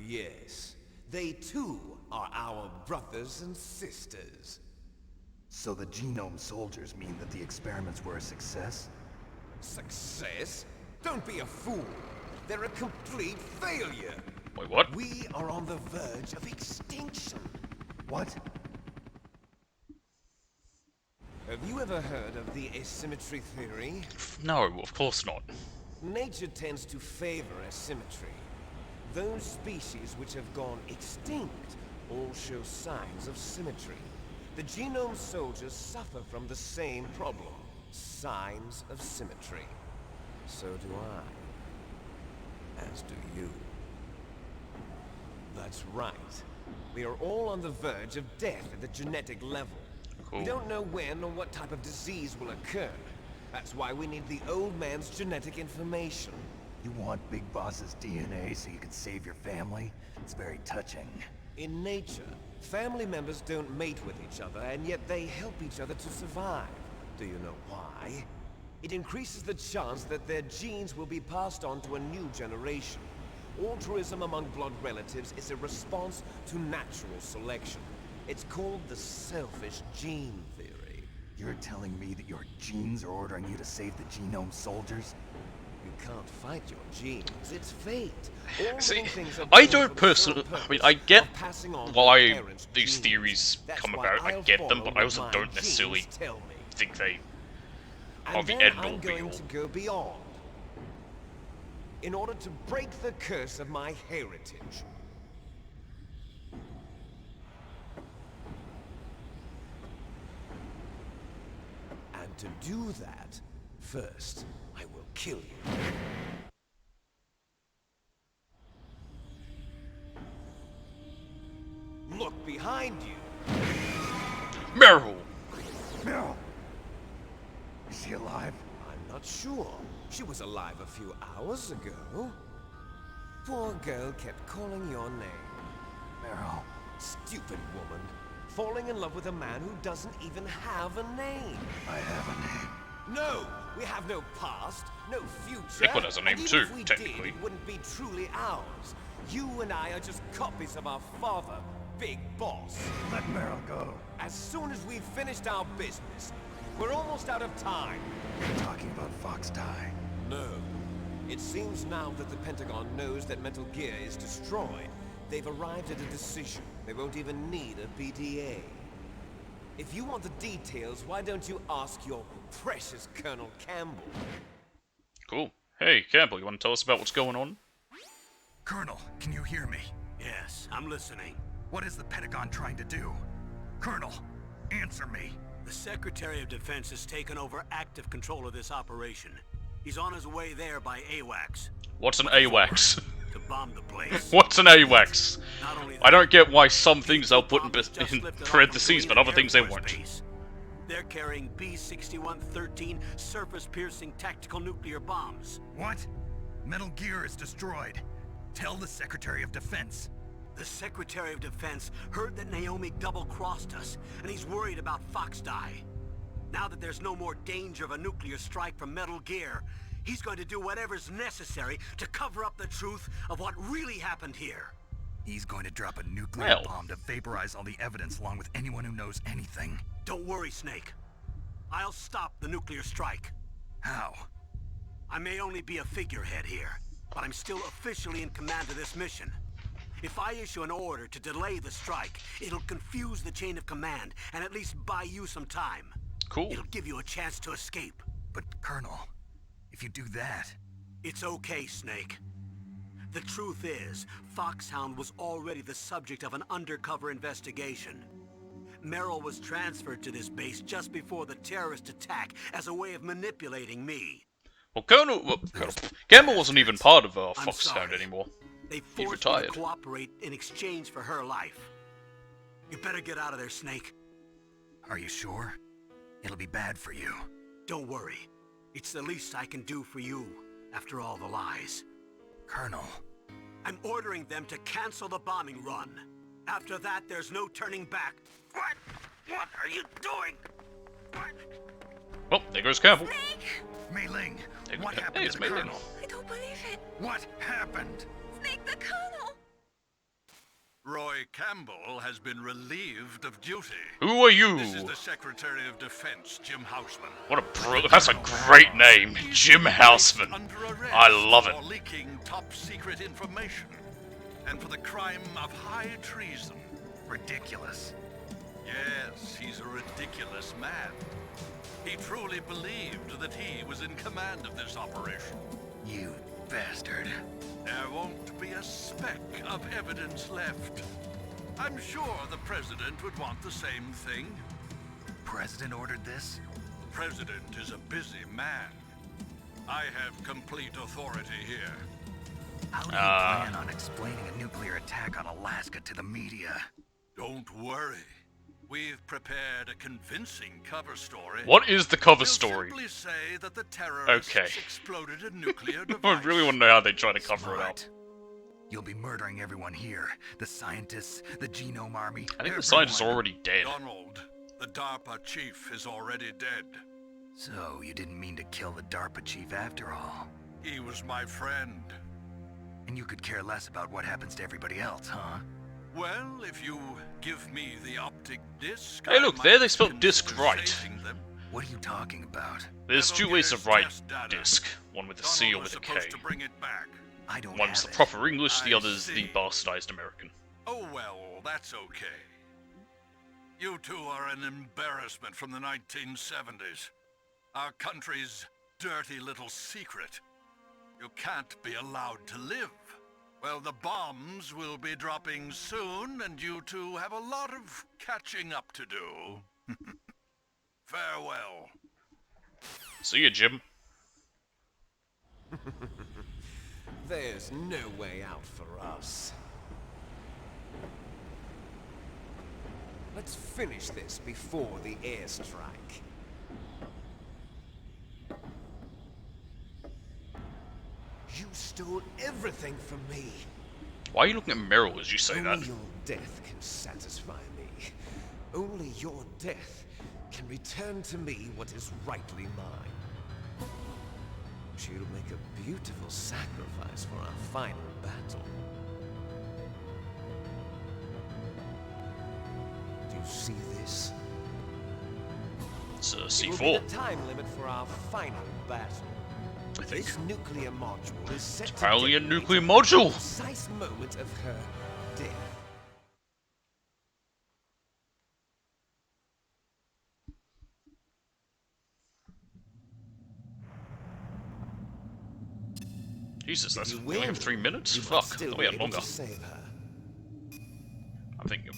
Yes. They too are our brothers and sisters. So the Genome Soldiers mean that the experiments were a success? Success? Don't be a fool. They're a complete failure. Wait, what? We are on the verge of extinction. What? Have you ever heard of the asymmetry theory? No, of course not. Nature tends to favor asymmetry. Those species which have gone extinct all show signs of symmetry. The Genome Soldiers suffer from the same problem. Signs of symmetry. So do I. As do you. That's right. We are all on the verge of death at the genetic level. Cool. We don't know when or what type of disease will occur. That's why we need the old man's genetic information. You want Big Boss's DNA so you can save your family? It's very touching. In nature, family members don't mate with each other, and yet they help each other to survive. Do you know why? It increases the chance that their genes will be passed on to a new generation. Altruism among blood relatives is a response to natural selection. It's called the selfish gene theory. You're telling me that your genes are ordering you to save the Genome Soldiers? You can't fight your genes. It's fate. All See, living things are I born don't for the personally... sole I mean, purpose I get of passing on why their parents' these genes. theories That's come why about. I I'll get them, follow but I also what my don't necessarily genes tell me. think they And are the then end-all I'm going be-all. to go beyond. In order to break the curse of my heritage. And to do that, first, I will kill you. Look behind you. Meryl! Meryl! Is she alive? I'm not sure. She was alive a few hours ago. Poor girl kept calling your name. Meryl. Stupid woman. Falling in love with a man who doesn't even have a name. I have a name. No! We have no past, no future. Liquid has a name and even too, if we technically. Did, it wouldn't be truly ours. You and I are just copies of our father, Big Boss. Let Meryl go. As soon as we've finished our business, we're almost out of time. You're talking about Fox Die. No. It seems now that the Pentagon knows that Metal Gear is destroyed. They've arrived at a decision. They won't even need a PDA. If you want the details, why don't you ask your precious Colonel Campbell? Cool. Hey, Campbell, you want to tell us about what's going on? Colonel, can you hear me? Yes, I'm listening. What is the Pentagon trying to do? Colonel, answer me. The Secretary of Defense has taken over active control of this operation. He's on his way there by AWACS. What's an AWACS? To bomb the place. What's an AWACS? Not only I that, don't get why some things they'll put in bombers just in lifted off parentheses, from but other Galena things they Air Force won't. Base. They're carrying B-6113 surface-piercing tactical nuclear bombs. What? Metal Gear is destroyed. Tell the Secretary of Defense. The Secretary of Defense heard that Naomi double-crossed us, and he's worried about Fox Die. Now that there's no more danger of a nuclear strike from Metal Gear, he's going to do whatever's necessary to cover up the truth of what really happened here. He's going to drop a nuclear Well. bomb to vaporize all the evidence along with anyone who knows anything. Don't worry, Snake. I'll stop the nuclear strike. How? I may only be a figurehead here, but I'm still officially in command of this mission. If I issue an order to delay the strike, it'll confuse the chain of command and at least buy you some time. Cool. It'll give you a chance to escape. But, Colonel, if you do that... It's okay, Snake. The truth is, Foxhound was already the subject of an undercover investigation. Meryl was transferred to this base just before the terrorist attack as a way of manipulating me. Well, Campbell wasn't even part of I'm Foxhound sorry. anymore. They He's forced me to retired. cooperate in exchange for her life. You better get out of there, Snake. Are you sure? It'll be bad for you. Don't worry. It's the least I can do for you, after all the lies. Colonel... I'm ordering them to cancel the bombing run. After that, there's no turning back. What? What are you doing? What? Well, there goes Campbell. Mei Ling, Hey, what hey, happened it's to the Mei Ling. Colonel? I don't believe it. What happened? Snake the Colonel. Roy Campbell has been relieved of duty. Who are you? This is the Secretary of Defense, Jim Houseman. What a that's a great name, Jim Houseman. Under arrest I love it. for leaking top-secret information, and for the crime of high treason. Ridiculous. Yes, he's a ridiculous man. He truly believed that he was in command of this operation. You bastard. There won't be a speck of evidence left. I'm sure the President would want the same thing. President ordered this? The President is a busy man. I have complete authority here. How do you plan on explaining a nuclear attack on Alaska to the media? Don't worry. We've prepared a convincing cover story. What is the cover We'll story? simply say that the terrorists Okay. exploded a nuclear I device. really want to know how they try to cover it up. Smart. You'll be murdering everyone here. The scientists, the genome army. I think the scientists are everyone. already dead. Donald, the DARPA chief, is already dead. So, you didn't mean to kill the DARPA chief after all. He was my friend. And you could care less about what happens to everybody else, huh? Well, if you give me the optic disc... Hey, I look, might there they spelled disc consider right. saving them. What are you talking about? There's Metal two ways Gear's to write test data. disc. One with a C or Donald with was a K. supposed to bring it back. I don't One's have the it. proper English, the I other's the see. bastardized American. Oh, well, that's okay. You two are an embarrassment from the 1970s. Our country's dirty little secret. You can't be allowed to live. Well, the bombs will be dropping soon, and you two have a lot of catching up to do. Farewell. See ya, Jim. There's no way out for us. Let's finish this before the airstrike. You stole everything from me. Why are you looking at Meryl as you say Only that? your death can satisfy me. Only your death can return to me what is rightly mine. expect you to make a beautiful sacrifice for our final battle. Do you see this? It's a It will be C4. the time limit for our final battle. I think. This nuclear module is set to Apparently a detonate nuclear at module. the precise moment of her death. Jesus, that's You we only have win. 3 minutes. You Fuck, might I still thought be we had able longer. to save her. I'm thinking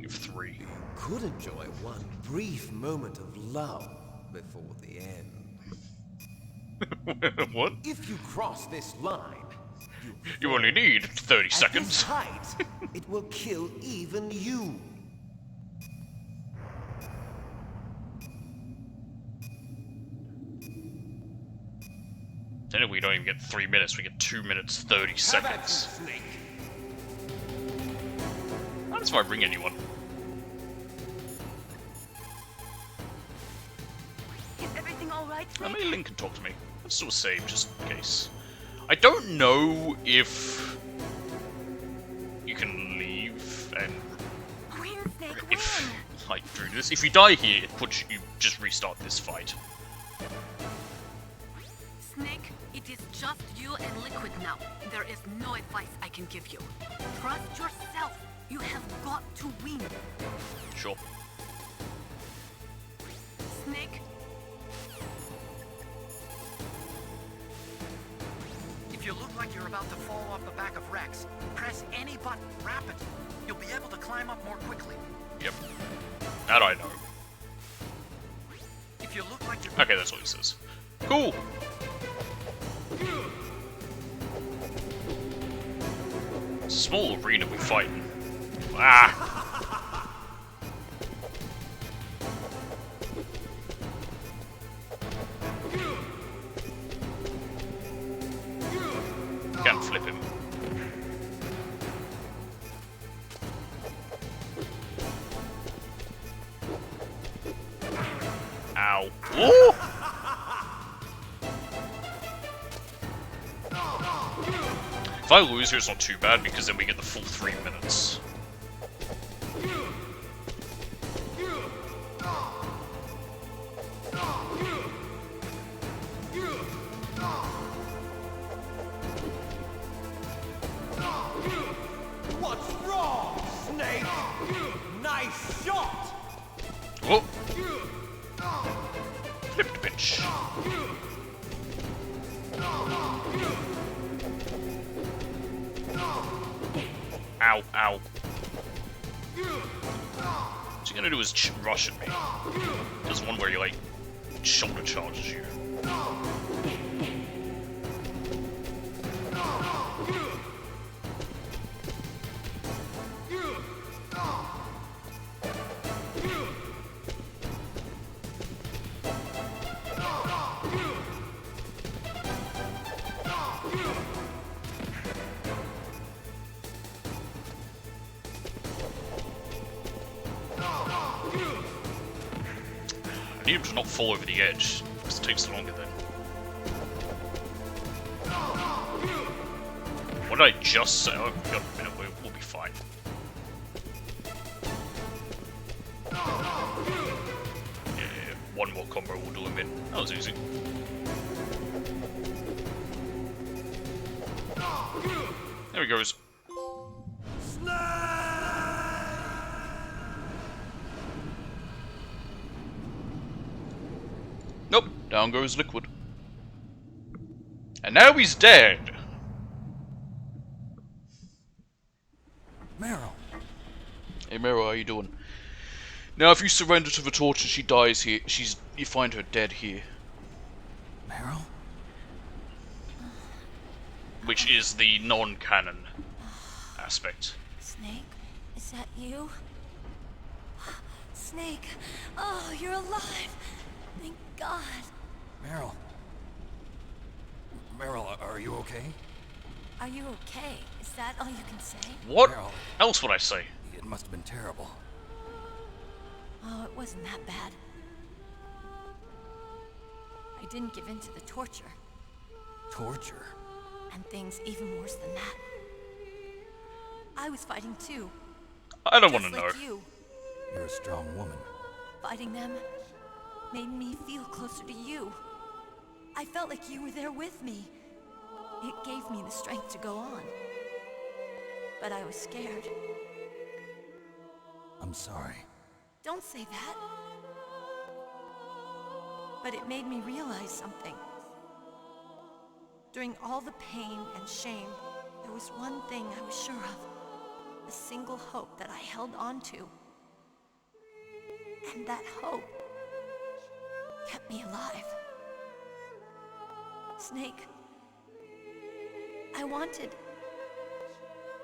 of 3. You could enjoy one brief moment of love before the end. What? If you cross this line, You only need 30 at this seconds. height, it will kill even you. Then we don't even get 3 minutes, we get 2 minutes 30 seconds. Snake. That's if I bring anyone. Is everything all right, Snake? Maybe Link can talk to me. Let's do a save just in case. I don't know if you can leave and Queen Snake, if win! like through this. If you die here, it puts you just restart this fight. Snake, it is just you and Liquid now. There is no advice I can give you. Trust yourself. You have got to win. Sure. Snake, If you look like you're about to fall off the back of Rex, press any button rapidly. You'll be able to climb up more quickly. Yep. That I know. If you look like you're... Okay, that's what he says. Cool. Small arena we fight in. Ah! Can't flip him. Ow. Ooh! If I lose here, it's not too bad because then we get the full 3 minutes. What's wrong, Snake? Nice shot! Whoa! Flipped pitch. Ow, ow. What's he gonna do is rush at me. There's one where he, like, shoulder charges you. I need him to not fall over the edge, because it takes longer then. What did I just say? Oh, we got a minute, we'll be fine. Yeah, one more combo will do him in. That was easy. There he goes. Nope, down goes Liquid. And now he's dead! Meryl. Hey Meryl, how you doing? Now if you surrender to the torch and she dies here, you find her dead here. Meryl? Which is the non-canon aspect. Snake, is that you? Snake, oh, you're alive! Thank God. Meryl. Meryl, are you okay? Are you okay? Is that all you can say? What Meryl. else would I say? It must have been terrible. Oh, it wasn't that bad. I didn't give in to the torture. torture. And things even worse than that. I was fighting too. I don't want to just know. like you. You're a strong woman. Fighting them made me feel closer to you. I felt like you were there with me. It gave me the strength to go on. But I was scared. I'm sorry. Don't say that. But it made me realize something. During all the pain and shame, there was one thing I was sure of. A single hope that I held on to. And that hope kept me alive. Snake, I wanted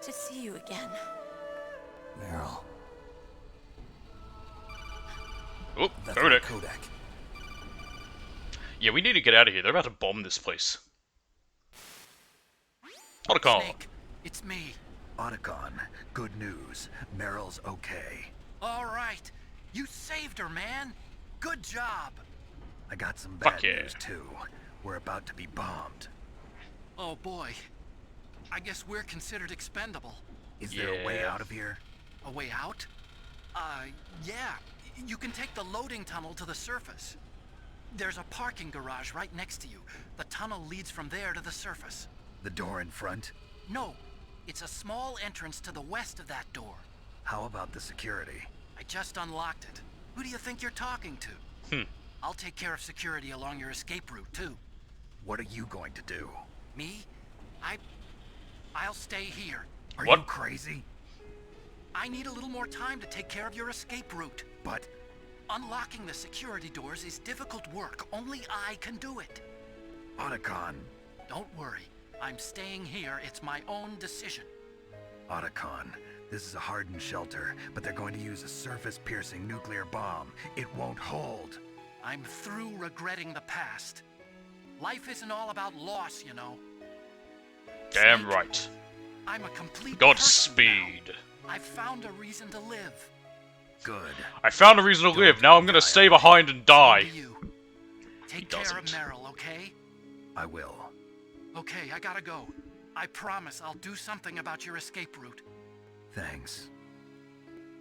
to see you again. Meryl. Oh, That's Kodak. Kodak. Yeah, we need to get out of here. They're about to bomb this place. Otacon. Snake, it's me. Otacon, good news. Meryl's okay. All right. You saved her, man. Good job. I got some Fuck bad yeah. news, too. We're about to be bombed. Oh, boy. I guess we're considered expendable. Is there a way Yeah. out of here? A way out? Yeah. You can take the loading tunnel to the surface. There's a parking garage right next to you. The tunnel leads from there to the surface. The door in front? No, it's a small entrance to the west of that door. How about the security? I just unlocked it. Who do you think you're talking to? I'll take care of security along your escape route, too. What are you going to do? Me? I'll stay here. Are What? you crazy? I need a little more time to take care of your escape route. But Unlocking the security doors is difficult work. Only I can do it. Otacon. Don't worry. I'm staying here. It's my own decision. Otacon, this is a hardened shelter, but they're going to use a surface-piercing nuclear bomb. It won't hold. I'm through regretting the past. Life isn't all about loss, you know. Damn Snake, right. I'm a complete person Godspeed. now. I've found a reason to live. Good. I found a reason to live. Now I'm gonna stay behind and die. To you. Take care of doesn't. Meryl, okay? I will. Okay, I gotta go. I promise I'll do something about your escape route. Thanks.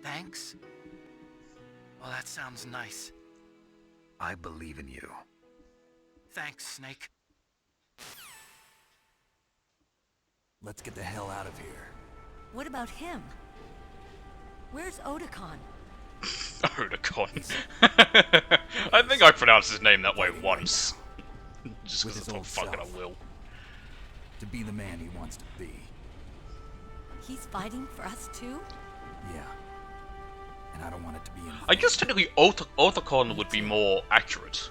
Thanks? Well, that sounds nice. I believe in you. Thanks, Snake. Let's get the hell out of here. What about him? Where's Otacon? Otacon. I think I pronounced his name that way once. Just With because his I old thought fucking self. I will. To be the man he wants to be. He's fighting for us too? Yeah. And I don't want it to be in I guess technically Otacon would be more accurate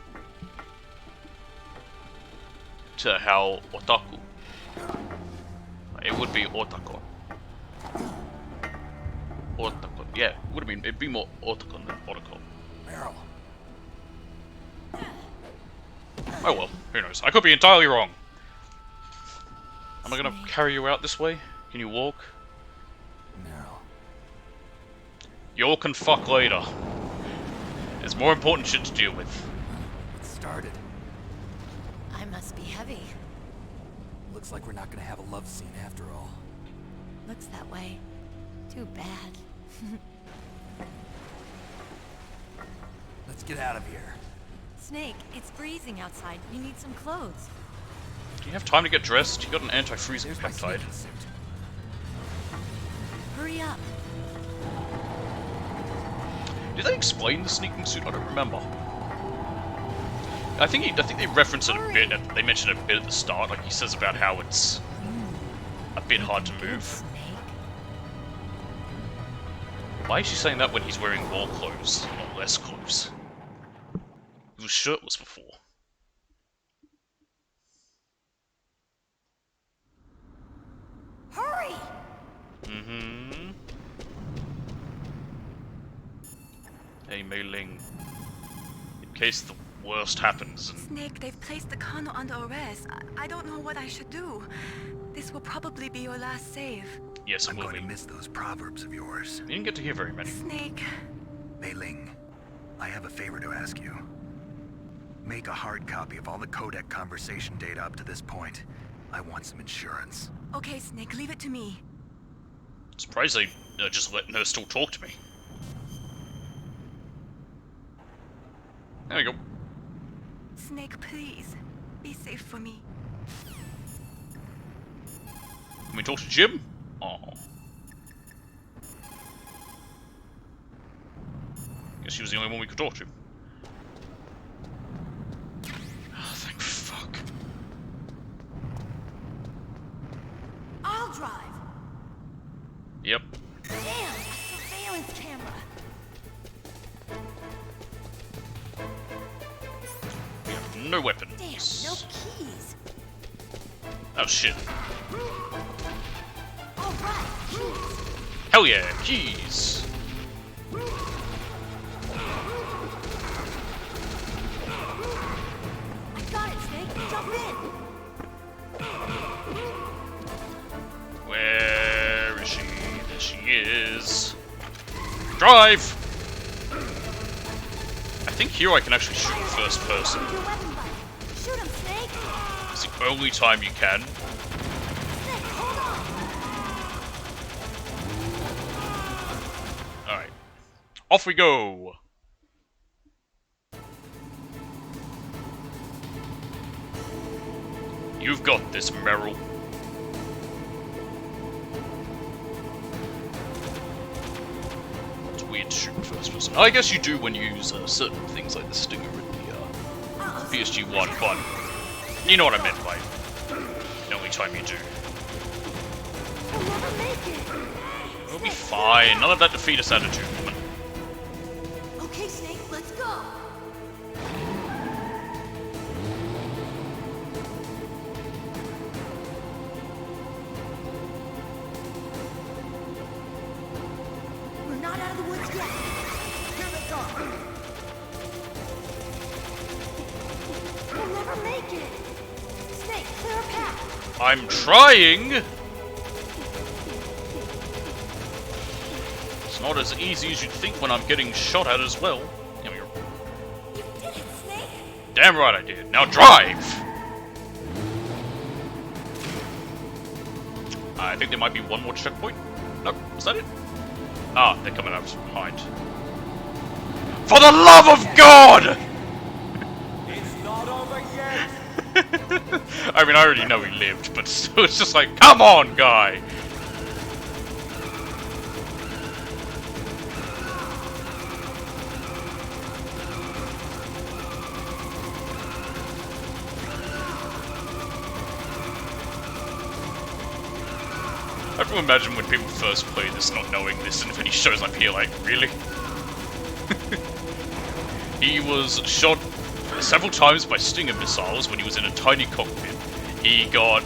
to how Otaku. It would be Otacon. Otacon. Yeah, it would have been. It'd be more Otacon than Otacon. Meryl. Oh well, who knows? I could be entirely wrong. Am I gonna carry you out this way? Can you walk? Meryl. You all can fuck later. There's more important shit to deal with. It started. I must be heavy. Looks like we're not gonna have a love scene after all. Looks that way. Too bad. Let's get out of here. Snake, it's freezing outside. You need some clothes. Do you have time to get dressed? You got an anti-freezing There's my peptide. sneaking suit. Hurry up. Did they explain the sneaking suit? I don't remember. I think they reference it a bit. They mention it a bit at the start. Like he says about how it's a bit hard to move. Snake. Why is she saying that when he's wearing more clothes, not less clothes? He was shirtless before. Hurry! Mm-hmm. Hey, Mei Ling. In case the worst happens and... Snake, they've placed the Colonel under arrest. I don't know what I should do. This will probably be your last save. Yes, it I'm will going be. to miss those proverbs of yours. You didn't get to hear very many. Snake. Mei Ling, I have a favor to ask you. Make a hard copy of all the codec conversation data up to this point. I want some insurance. Okay, Snake, leave it to me. Surprised they just letting her still talk to me. There we go. Snake, please. Be safe for me. Can we talk to Jim? Oh. Guess she was the only one we could talk to. Oh, thank fuck. I'll drive. Yep. Damn, a surveillance camera. We have no weapons. Damn, no keys. Oh shit. All right, keys. Hell yeah, keys. I got it, Snake. Jump in. Where is she? There she is. Drive! I think here I can actually shoot in first person. Your weapon button. Shoot him, Snake. It's the only time you can. Snake, hold on. Alright. Off we go! You've got this, Meryl. It's weird to shoot in first person. I guess you do when you use certain things like the Stinger in the PSG-1, but you know what I meant by the only time you do. We'll never make it. We'll be fine. None of that defeat us attitude, woman. Okay, Snake, let's go. We're not out of the woods yet. Here they come. We'll never make it. Snake, clear a path. I'm trying! It's not as easy as you'd think when I'm getting shot at as well. There we go. You did it, Snake. Damn right I did. Now drive! I think there might be one more checkpoint. Nope, is that it? Ah, they're coming up from behind. For the love of God! It's not over yet. I mean, I already know he lived, but still, it's just like, come on, guy! I have to imagine when people first play this not knowing this, and if he shows up here like, really? He was shot several times by Stinger missiles when he was in a tiny cockpit. He got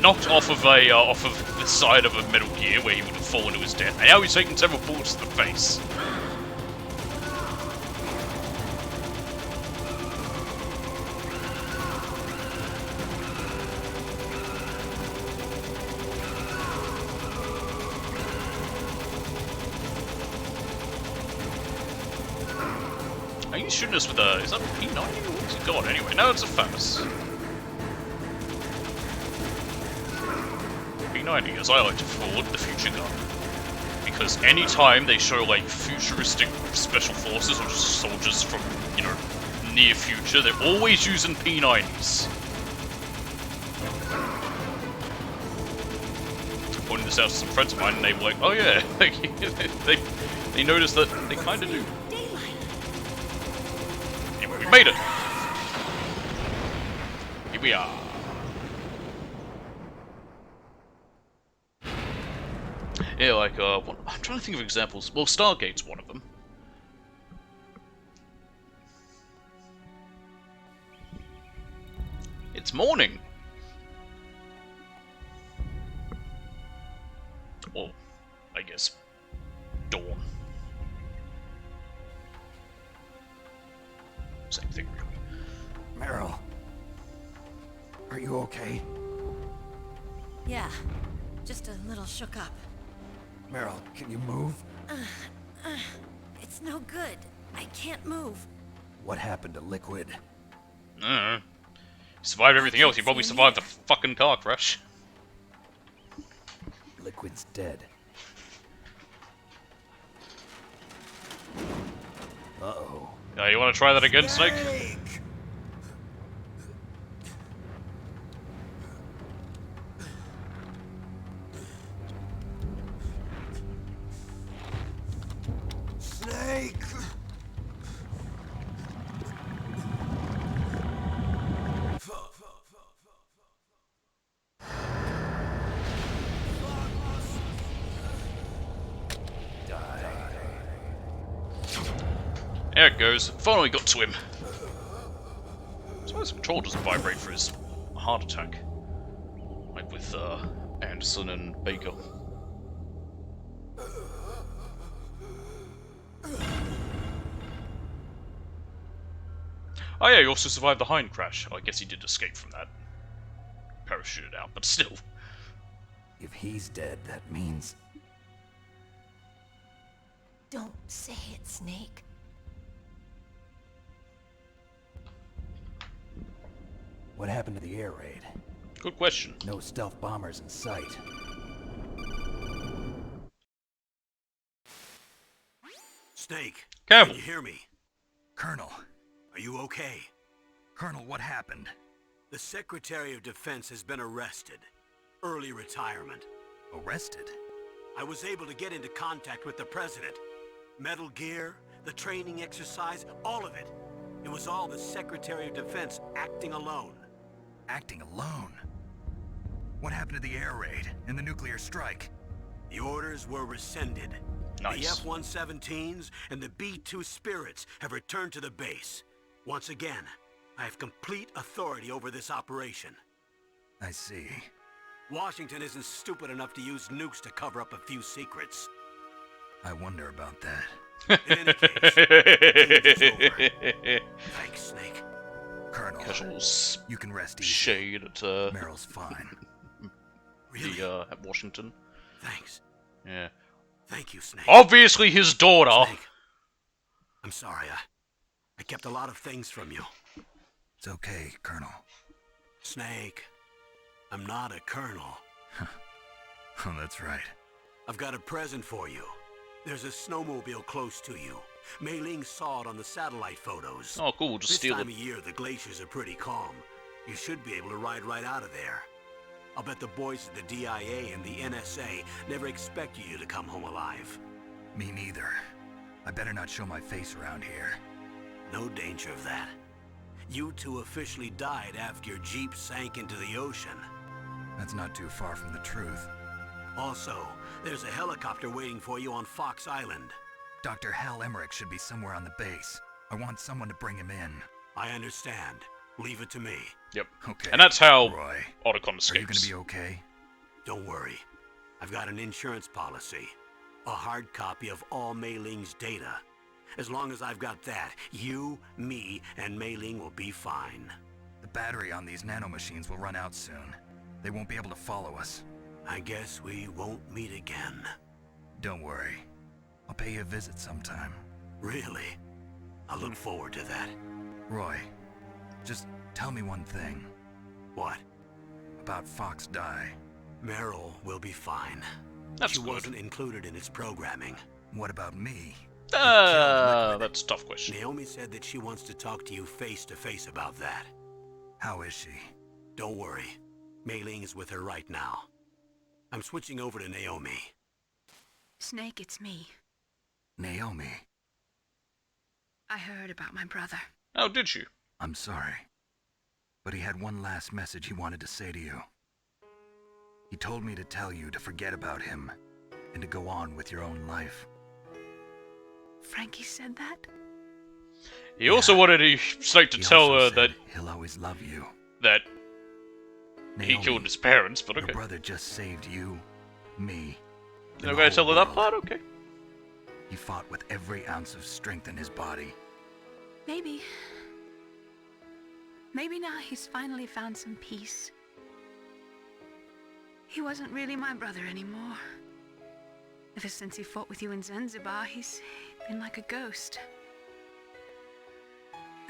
knocked off of the side of a Metal Gear where he would have fallen to his death, and now he's taken several bullets to the face. I think he's shooting us with a... is that a P90? What's he got anyway? No, it's a FAMAS. P90, as I like to call it, the future gun. Because anytime they show, like, futuristic special forces or just soldiers from, you know, near future, they're always using P90s. Pointing this out to some friends of mine, and they were like, oh yeah, they noticed that they kind of do. Anyway, we made it! Here we are. Yeah, like, I'm trying to think of examples. Well, Stargate's one of them. It's morning! Well, I guess, dawn. Same thing, really. Meryl, are you okay? Yeah, just a little shook up. Meryl, can you move? It's no good. I can't move. What happened to Liquid? I don't know. He survived everything else. He probably survived the fucking car crash. Liquid's dead. Uh-oh. You want to try that again, Snake? Snake! There it goes. Finally got to him. So his control doesn't vibrate for his heart attack. Like with Anderson and Baker. Oh yeah, he also survived the Hind crash. I guess he did escape from that. Parachuted out, but still. If he's dead, that means... Don't say it, Snake. What happened to the air raid? Good question. No stealth bombers in sight. Snake, Campbell. can you hear me? Colonel. Are you okay? Colonel, what happened? The Secretary of Defense has been arrested. Early retirement. Arrested? I was able to get into contact with the President. Metal Gear, the training exercise, all of it. It was all the Secretary of Defense acting alone. Acting alone? What happened to the air raid and the nuclear strike? The orders were rescinded. Nice. The F-117s and the B-2 Spirits have returned to the base. Once again, I have complete authority over this operation. I see. Washington isn't stupid enough to use nukes to cover up a few secrets. I wonder about that. In any case, the game is over. Thanks, Snake. Colonel, Casuals. you can rest easy. Shade at Meryl's fine. Really? At Washington. Thanks. Yeah. Thank you, Snake. Obviously his daughter. Snake. I'm sorry, I kept a lot of things from you. It's okay, Colonel. Snake, I'm not a colonel. Oh, that's right. I've got a present for you. There's a snowmobile close to you. Mei Ling saw it on the satellite photos. Oh, cool. We'll just steal This time it. of year, the glaciers are pretty calm. You should be able to ride right out of there. I'll bet the boys at the DIA and the NSA never expected you to come home alive. Me neither. I better not show my face around here. No danger of that. You two officially died after your Jeep sank into the ocean. That's not too far from the truth. Also, there's a helicopter waiting for you on Fox Island. Dr. Hal Emmerich should be somewhere on the base. I want someone to bring him in. I understand. Leave it to me. Yep. Okay. And that's how Roy, Otacon are you escapes. gonna be okay? Don't worry. I've got an insurance policy. A hard copy of all Mei Ling's data. As long as I've got that, you, me, and Mei Ling will be fine. The battery on these nanomachines will run out soon. They won't be able to follow us. I guess we won't meet again. Don't worry. I'll pay you a visit sometime. Really? I look forward to that. Roy, just tell me one thing. What? About Fox Die. Meryl will be fine. That's she good. wasn't included in its programming. What about me? That's a tough question. Naomi said that she wants to talk to you face to face about that. How is she? Don't worry. Mei Ling is with her right now. I'm switching over to Naomi. Snake, it's me. Naomi. I heard about my brother. Oh, did you? I'm sorry. But he had one last message he wanted to say to you. He told me to tell you to forget about him and to go on with your own life. Frankie said that? He also wanted Snake to He tell also her said that he'll always love you. he Naomi, killed his parents, but okay. Your brother just saved you, me. You're and not gonna the tell whole her that world. part? Okay. He fought with every ounce of strength in his body. Maybe. Maybe now he's finally found some peace. He wasn't really my brother anymore. Ever since he fought with you in Zanzibar, he's been like a ghost.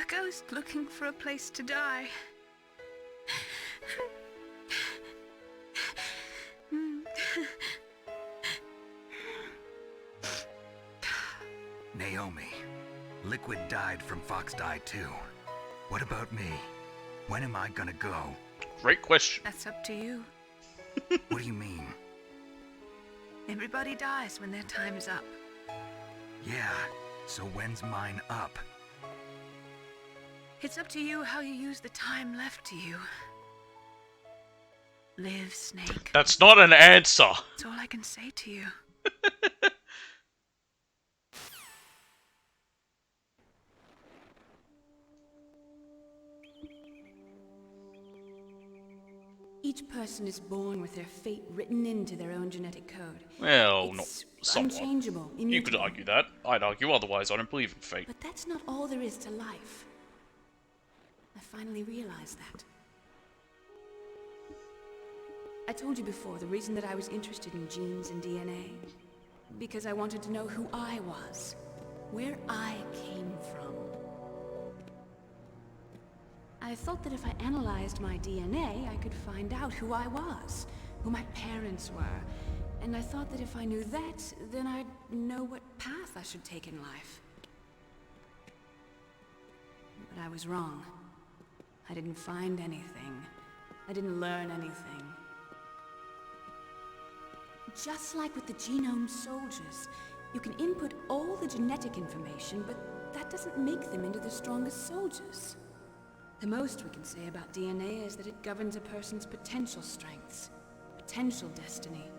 A ghost looking for a place to die. Naomi, Liquid died from Fox Die too. What about me? When am I gonna go? Great question. That's up to you. What do you mean? Everybody dies when their time is up. Yeah, so when's mine up? It's up to you how you use the time left to you. Live, Snake. That's not an answer. That's all I can say to you. Each person is born with their fate written into their own genetic code. Well, It's not somewhat. unchangeable, You could immutable. argue that. I'd argue otherwise. I don't believe in fate. But that's not all there is to life. I finally realized that. I told you before the reason that I was interested in genes and DNA. Because I wanted to know who I was. Where I came from. I thought that if I analyzed my DNA, I could find out who I was, who my parents were. And I thought that if I knew that, then I'd know what path I should take in life. But I was wrong. I didn't find anything. I didn't learn anything. Just like with the genome soldiers, you can input all the genetic information, but that doesn't make them into the strongest soldiers. The most we can say about DNA is that it governs a person's potential strengths, potential destiny.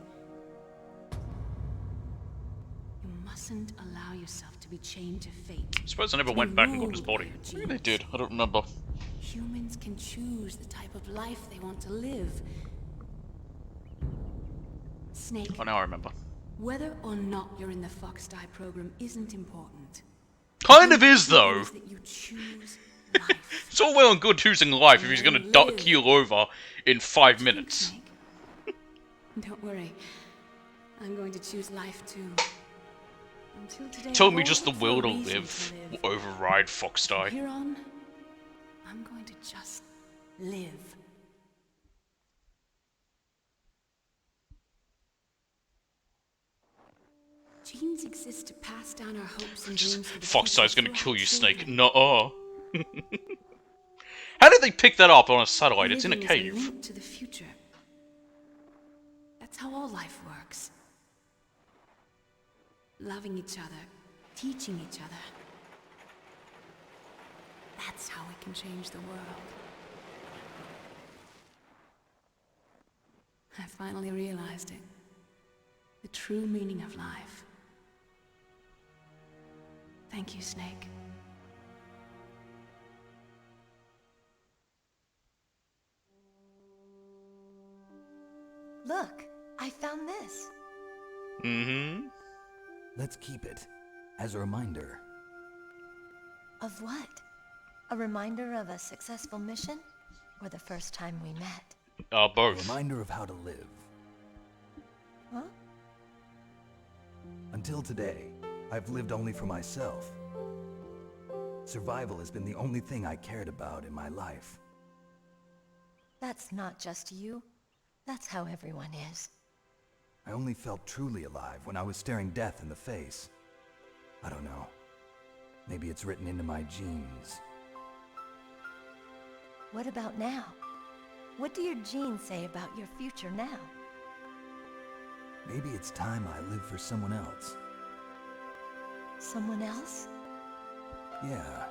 You mustn't allow yourself to be chained to fate. I suppose I never went back and got his body. Maybe they did. I don't remember. Humans can choose the type of life they want to live. Snake. Oh, now I remember. Whether or not you're in the Fox Die program isn't important. Kind of is, though. That you choose It's all well and good choosing life if he's gonna keel over in 5 minutes. Don't worry. I'm going to choose life too. Until today, Tell I've me always just the looked for a will to reason live will override Fox Die. From here on, I'm going to just live. Genes exist to pass down our hopes and dreams for the Fox future Die's gonna through kill our you, children. Snake. Nuh-uh. How did they pick that up on a satellite? It's in a Living is cave. link to the future. That's how all life works. Loving each other, teaching each other. That's how we can change the world. I finally realized it. The true meaning of life. Thank you, Snake. Look, I found this. Mm-hmm. Let's keep it as a reminder. Of what? A reminder of a successful mission? Or the first time we met? Both. A reminder of how to live. Huh? Until today, I've lived only for myself. Survival has been the only thing I cared about in my life. That's not just you. That's how everyone is. I only felt truly alive when I was staring death in the face. I don't know. Maybe it's written into my genes. What about now? What do your genes say about your future now? Maybe it's time I live for someone else. Someone else? Yeah.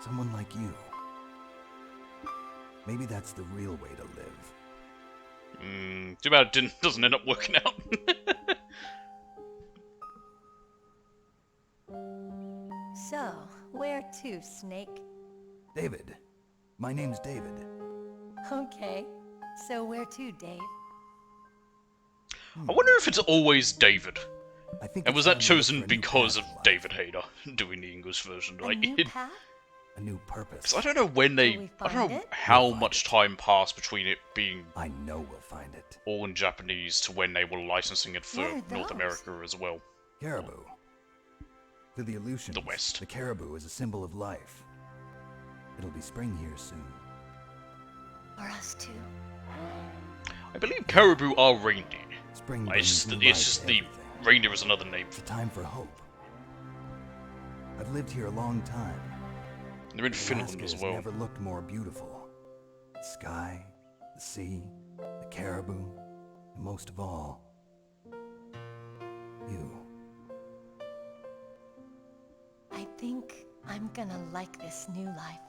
Someone like you. Maybe that's the real way to live. Too bad it doesn't end up working out. So, where to, Snake? David. My name's David. Okay. So where to, Dave? I wonder if it's always David. I think And was it's that time to look chosen for a new because path of in life. David Hayter doing the English version? A Like, new path? A new purpose. 'cause I don't know when they. Will we I don't find know it? how We'll find much it. time passed between it being I know we'll find it. all in Japanese to when they were licensing it for What are North those? America as well. Caribou. To the Aleutians, the West. The caribou is a symbol of life. It'll be spring here soon. For us too. I believe caribou are reindeer. Spring It's brings just, new it's life just to the everything. reindeer is another name It's for a time for hope. I've lived here a long time. They're in Finland Alaska as has well. never looked more beautiful. The sky, the sea, the caribou, and most of all, you. I think I'm gonna like this new life.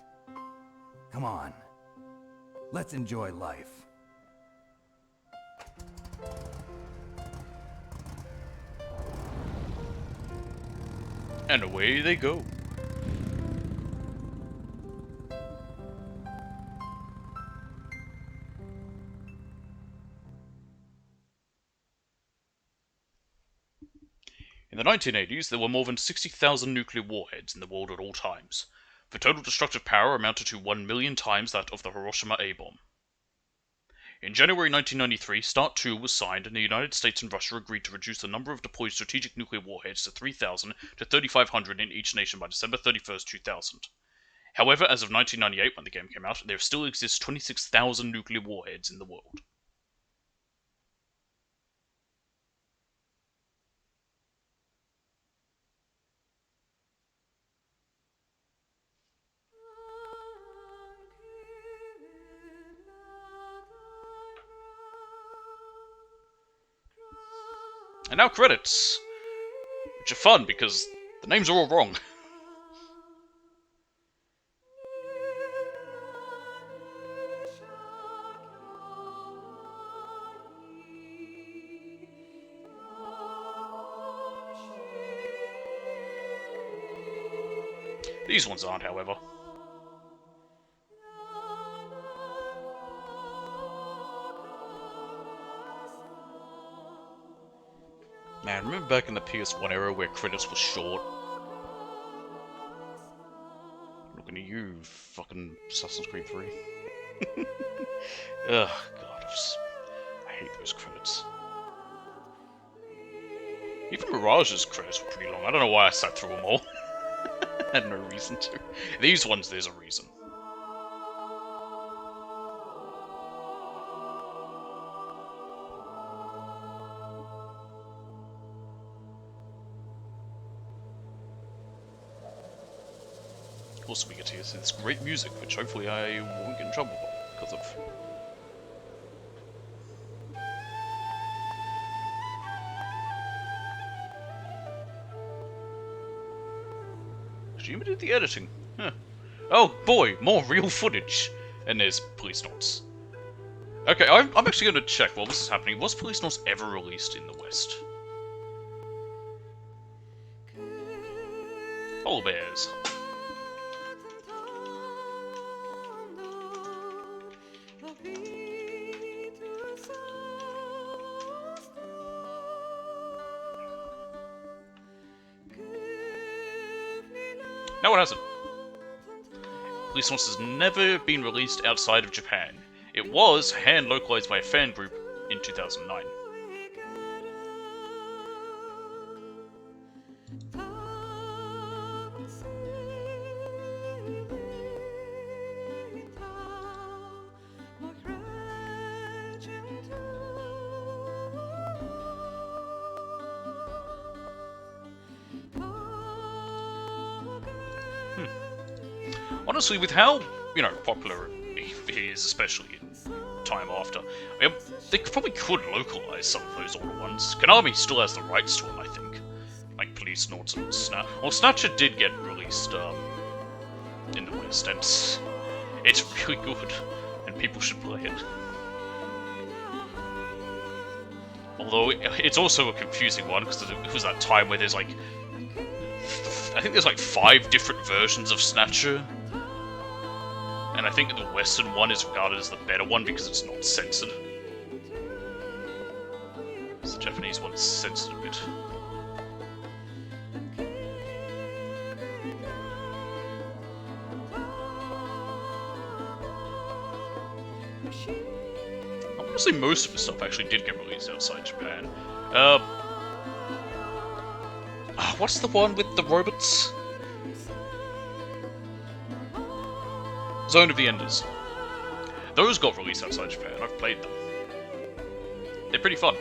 Come on. Let's enjoy life. And away they go. In the 1980s, there were more than 60,000 nuclear warheads in the world at all times. The total destructive power amounted to 1 million times that of the Hiroshima A-bomb. In January 1993, START II was signed, and the United States and Russia agreed to reduce the number of deployed strategic nuclear warheads to 3,000 to 3,500 in each nation by December 31st, 2000. However, as of 1998, when the game came out, there still exists 26,000 nuclear warheads in the world. And now credits! Which are fun because the names are all wrong. These ones aren't, however. Man, remember back in the PS1 era where credits were short? Looking at you, fucking Assassin's Creed 3. Ugh, God, I hate those credits. Even Mirage's credits were pretty long. I don't know why I sat through them all. I had no reason to. These ones, there's a reason. Also, we get to hear this great music, which hopefully I won't get in trouble because of. Kojima did the editing. Huh. Oh boy, more real footage! And there's Police Notes. Okay, I'm actually going to check while this is happening. Was Police Notes ever released in the West? Polar bears. No, it hasn't. Police Notes has never been released outside of Japan. It was hand-localized by a fan group in 2009. Honestly, with how, popular he is, especially in time after, they probably could localize some of those older ones. Konami still has the rights to them, I think. Like Police Notes and Snatcher. Well, Snatcher did get released in the West, and it's really good, and people should play it. Although, it's also a confusing one, because it was that time where there's I think there's 5 different versions of Snatcher. And I think the Western one is regarded as the better one because it's not censored. The Japanese one's censored a bit. Honestly, most of the stuff actually did get released outside Japan. what's the one with the robots? Zone of the Enders. Those got released outside Japan. I've played them. They're pretty fun.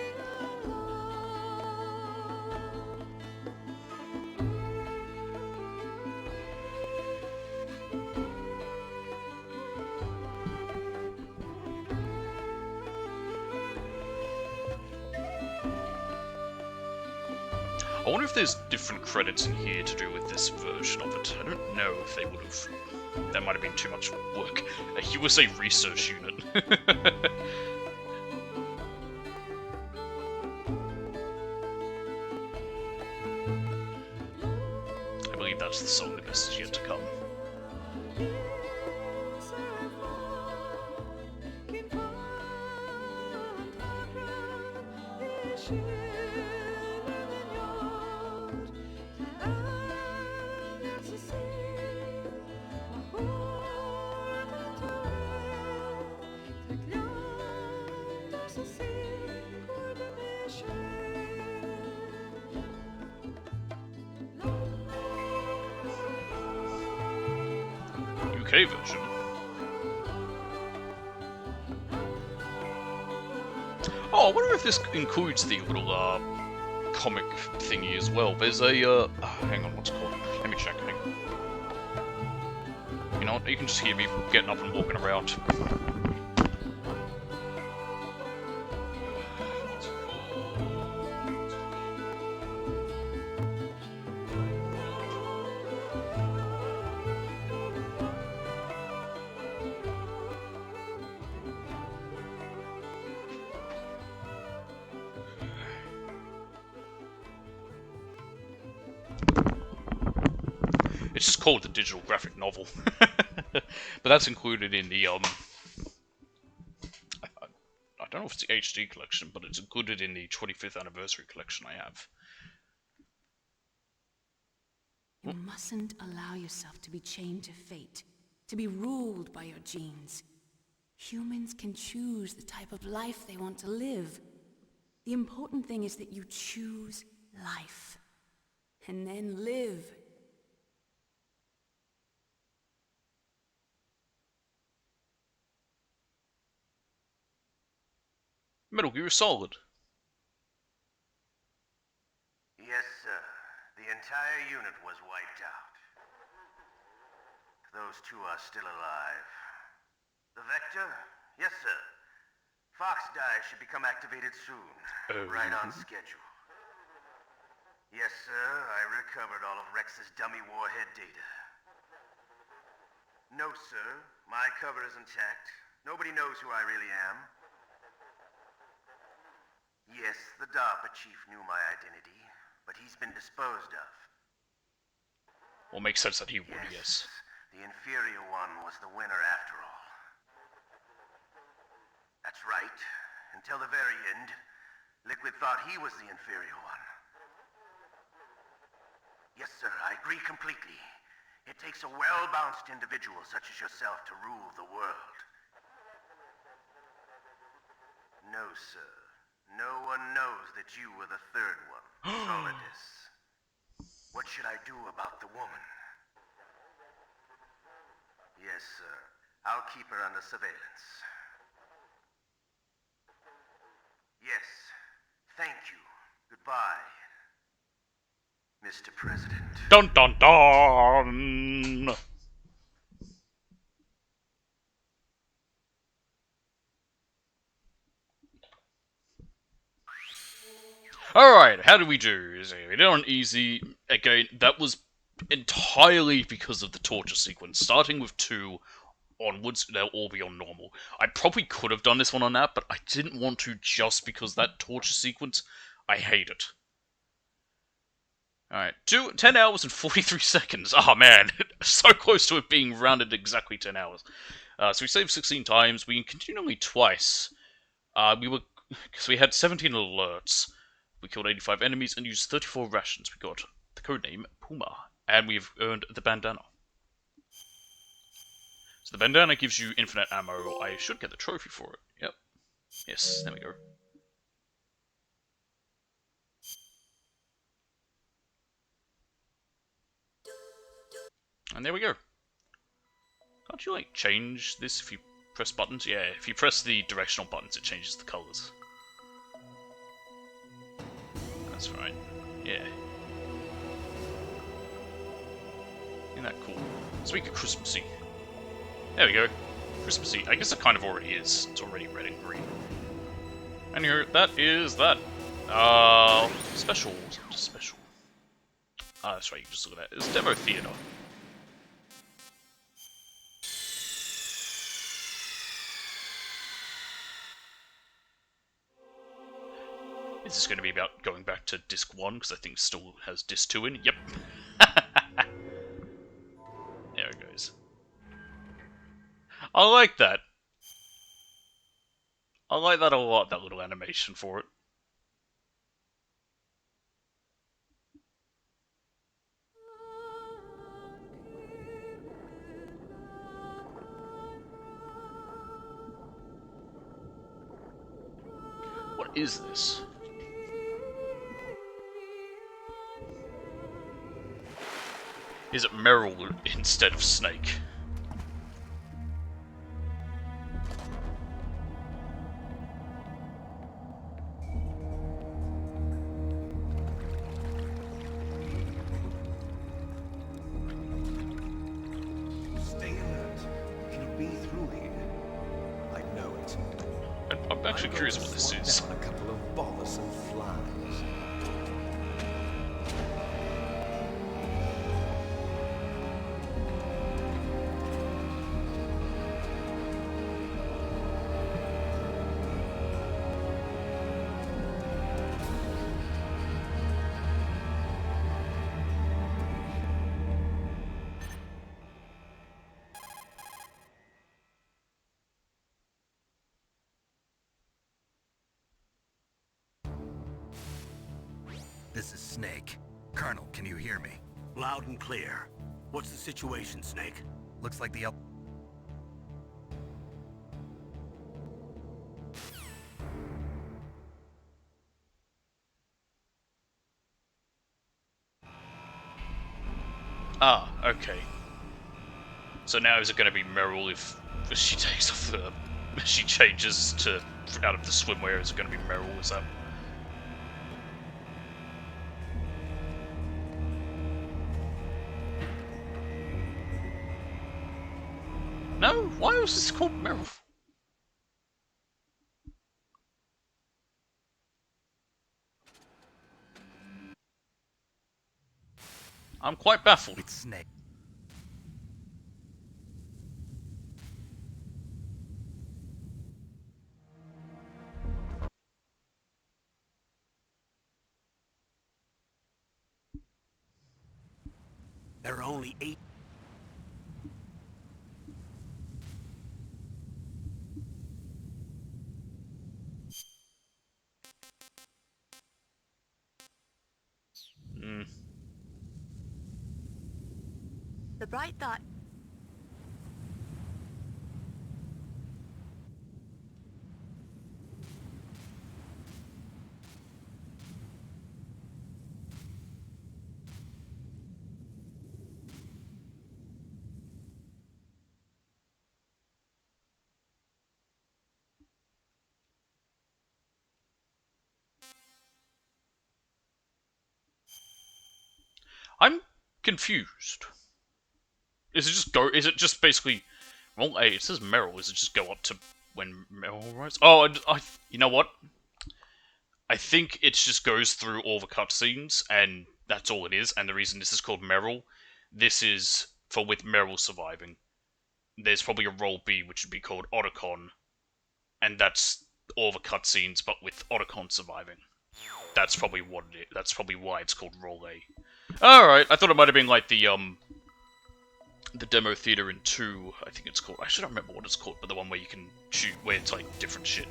I wonder if there's different credits in here to do with this version of it. I don't know if they would have. That might have been too much work. A USA research unit. I believe that's the song that is yet to come. UK version. Oh, I wonder if this includes the little comic thingy as well. There's a hang on, what's it called? Let me check. Hang on. You know what? You can just hear me getting up and walking around. It's just called the digital graphic novel, but that's included in the I don't know if it's the HD collection, but it's included in the 25th anniversary collection I have. You mustn't allow yourself to be chained to fate, to be ruled by your genes. Humans can choose the type of life they want to live. The important thing is that you choose life, and then live. Metal Gear Solid. Yes, sir. The entire unit was wiped out. Those two are still alive. The Vector? Yes, sir. Fox Die should become activated soon. Right on schedule. Yes, sir. I recovered all of Rex's dummy warhead data. No, sir. My cover is intact. Nobody knows who I really am. Yes, the DARPA chief knew my identity, but he's been disposed of. Well, makes sense that he would, yes. The inferior one was the winner after all. That's right. Until the very end, Liquid thought he was the inferior one. Yes, sir, I agree completely. It takes a well-balanced individual such as yourself to rule the world. No, sir. No one knows that you were the third one, Solidus. What should I do about the woman? Yes, sir. I'll keep her under surveillance. Yes. Thank you. Goodbye, Mr. President. Dun dun dun! Alright, how do we do? We did on easy. Again, that was entirely because of the torture sequence. Starting with 2 onwards, they'll all be on normal. I probably could have done this one on that, but I didn't want to just because that torture sequence, I hate it. Alright, 10 hours and 43 seconds. Oh man, so close to it being rounded exactly 10 hours. So we saved 16 times, we continually twice. Because we had 17 alerts. We killed 85 enemies and used 34 rations. We got the codename Puma, and we've earned the bandana. So the bandana gives you infinite ammo. I should get the trophy for it. Yep. Yes, there we go. And there we go. Can't you, like, change this if you press buttons? Yeah, if you press the directional buttons, it changes the colours. That's right. Yeah. Isn't that cool? Let's make it Christmassy. There we go. Christmassy. I guess it kind of already is. It's already red and green. Anywho, that is that. Special. Special. Ah, that's right, you can just look at that. It's Demo Theater. Is this going to be about going back to Disc 1? Because I think it still has Disc 2 in. Yep. There it goes. I like that. I like that a lot, that little animation for it. What is this? Is it Meryl instead of Snake? Stay alert. He'll be through here. I know it. I'm actually curious what this is. A couple of bothersome flies. This is Snake. Colonel, can you hear me? Loud and clear. What's the situation, Snake? Looks like the Ah, okay. So now is it going to be Meryl if she takes off the... she changes to out of the swimwear? Is it going to be Meryl? Is that... No? Why was this called Meryl? I'm quite baffled. It's Snake. There are only 8... The bright thought... I'm confused. Is it just go? Is it just basically? Well, hey, it says Meryl. Does it just go up to when Meryl writes? Oh, you know what? I think it just goes through all the cutscenes, and that's all it is. And the reason this is called Meryl, this is for with Meryl surviving. There's probably a role B which would be called Otacon, and that's all the cutscenes, but with Otacon surviving. That's probably what it is. That's probably why it's called Role A. Alright, I thought it might have been like the demo theater in 2, I think it's called. I actually don't remember what it's called, but the one where you can shoot, where it's like different shit.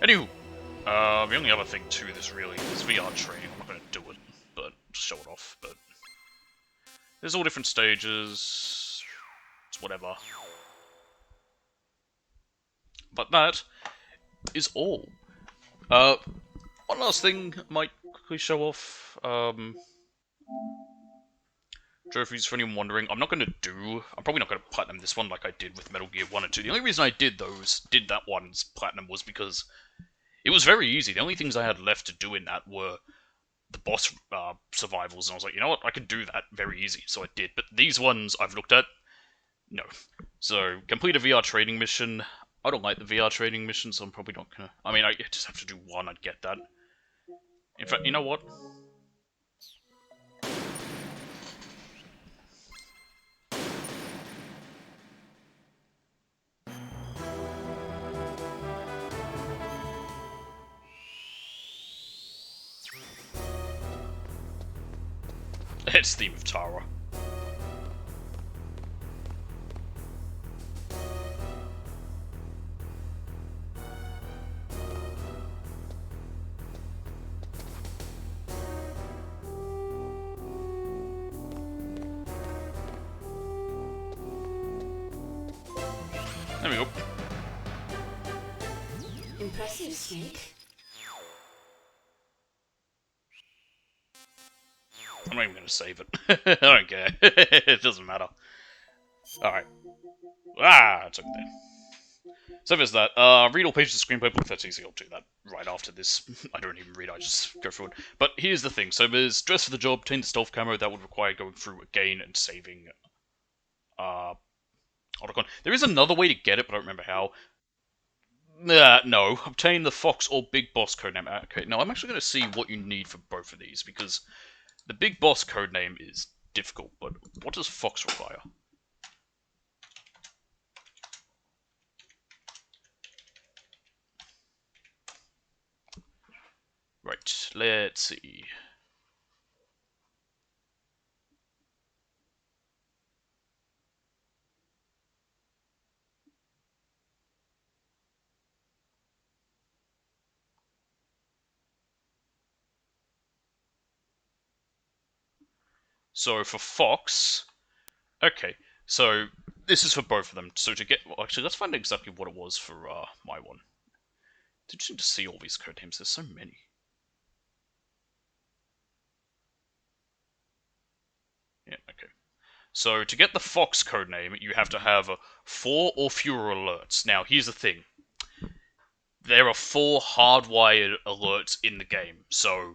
Anywho, the only other thing to this really is VR training. I'm not going to do it, but just show it off. But there's all different stages. It's whatever. But that is all. One last thing I might quickly show off. trophies, for anyone wondering. I'm probably not going to platinum this one like I did with Metal Gear 1 and 2. The only reason I did that one's platinum was because it was very easy. The only things I had left to do in that were the boss survivals, and I was like, you know what, I can do that very easy, so I did. But these ones I've looked at, no. So, complete a VR training mission. I don't like the VR training mission, so I'm probably not gonna... I mean, I just have to do one, I'd get that. In fact, you know what? It's Theme of Tara. There we go. Impressive, Snake. I'm not even going to save it. I don't care. It doesn't matter. Alright. It's over there. So there's that. Read all pages of the screenplay book. That's easy. I'll do that right after this. I don't even read, I just go through it. But here's the thing. So there's dress for the job, obtain the stealth camo. That would require going through again and saving Otacon. There is another way to get it, but I don't remember how. No. Obtain the Fox or Big Boss codename. Okay, now I'm actually going to see what you need for both of these, because the Big Boss codename is difficult, but what does Fox require? Right, let's see. So for Fox, okay, so this is for both of them. So to get, well, actually, let's find out exactly what it was for my one. It's interesting to see all these code names. There's so many. Yeah, okay. So to get the Fox codename, you have to have 4 or fewer alerts. Now, here's the thing. There are 4 hardwired alerts in the game, so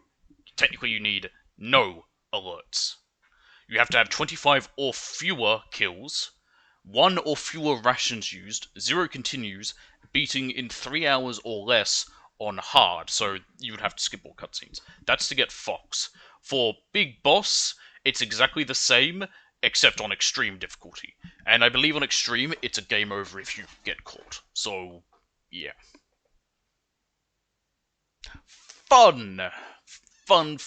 technically you need no alerts. You have to have 25 or fewer kills, 1 or fewer rations used, 0 continues, beating in 3 hours or less on hard, so you would have to skip all cutscenes. That's to get Fox. For Big Boss, it's exactly the same, except on extreme difficulty. And I believe on extreme, it's a game over if you get caught. So, yeah. Fun! Fun.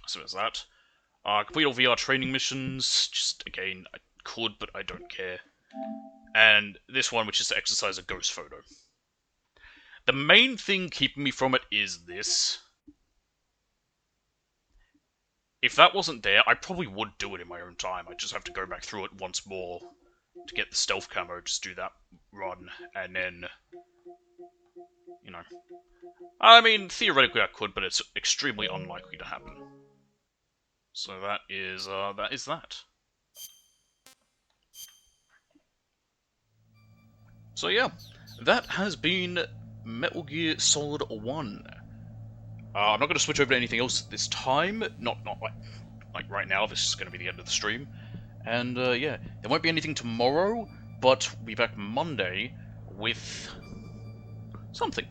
So there's that. Complete all VR training missions. Just, again, I could, but I don't care. And this one, which is to exercise a ghost photo. The main thing keeping me from it is this. If that wasn't there, I probably would do it in my own time. I just have to go back through it once more to get the stealth camo, just do that run, and then, you know. I mean, theoretically I could, but it's extremely unlikely to happen. So that is that. So yeah, that has been Metal Gear Solid 1. I'm not going to switch over to anything else at this time, not like right now, this is going to be the end of the stream. And yeah, there won't be anything tomorrow, but we'll be back Monday with something.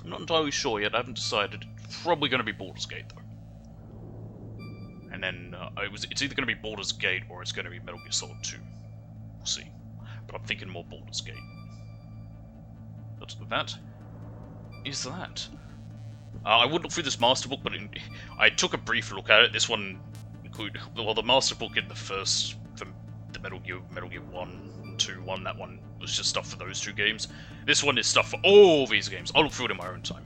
I'm not entirely sure yet, I haven't decided. It's probably going to be Baldur's Gate though. And then it's either going to be Baldur's Gate or it's going to be Metal Gear Solid 2. We'll see. But I'm thinking more Baldur's Gate. But that is that. I would look through this master book, but I took a brief look at it. This one included, well, the master book in the first, from the Metal Gear 1 and 2 one, that one was just stuff for those 2 games. This one is stuff for all these games. I'll look through it in my own time.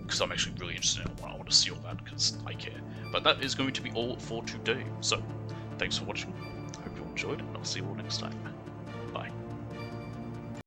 Because I'm actually really interested in it. I want to see all that, because I care. But that is going to be all for today. So, thanks for watching. I hope you all enjoyed, and I'll see you all next time. Bye.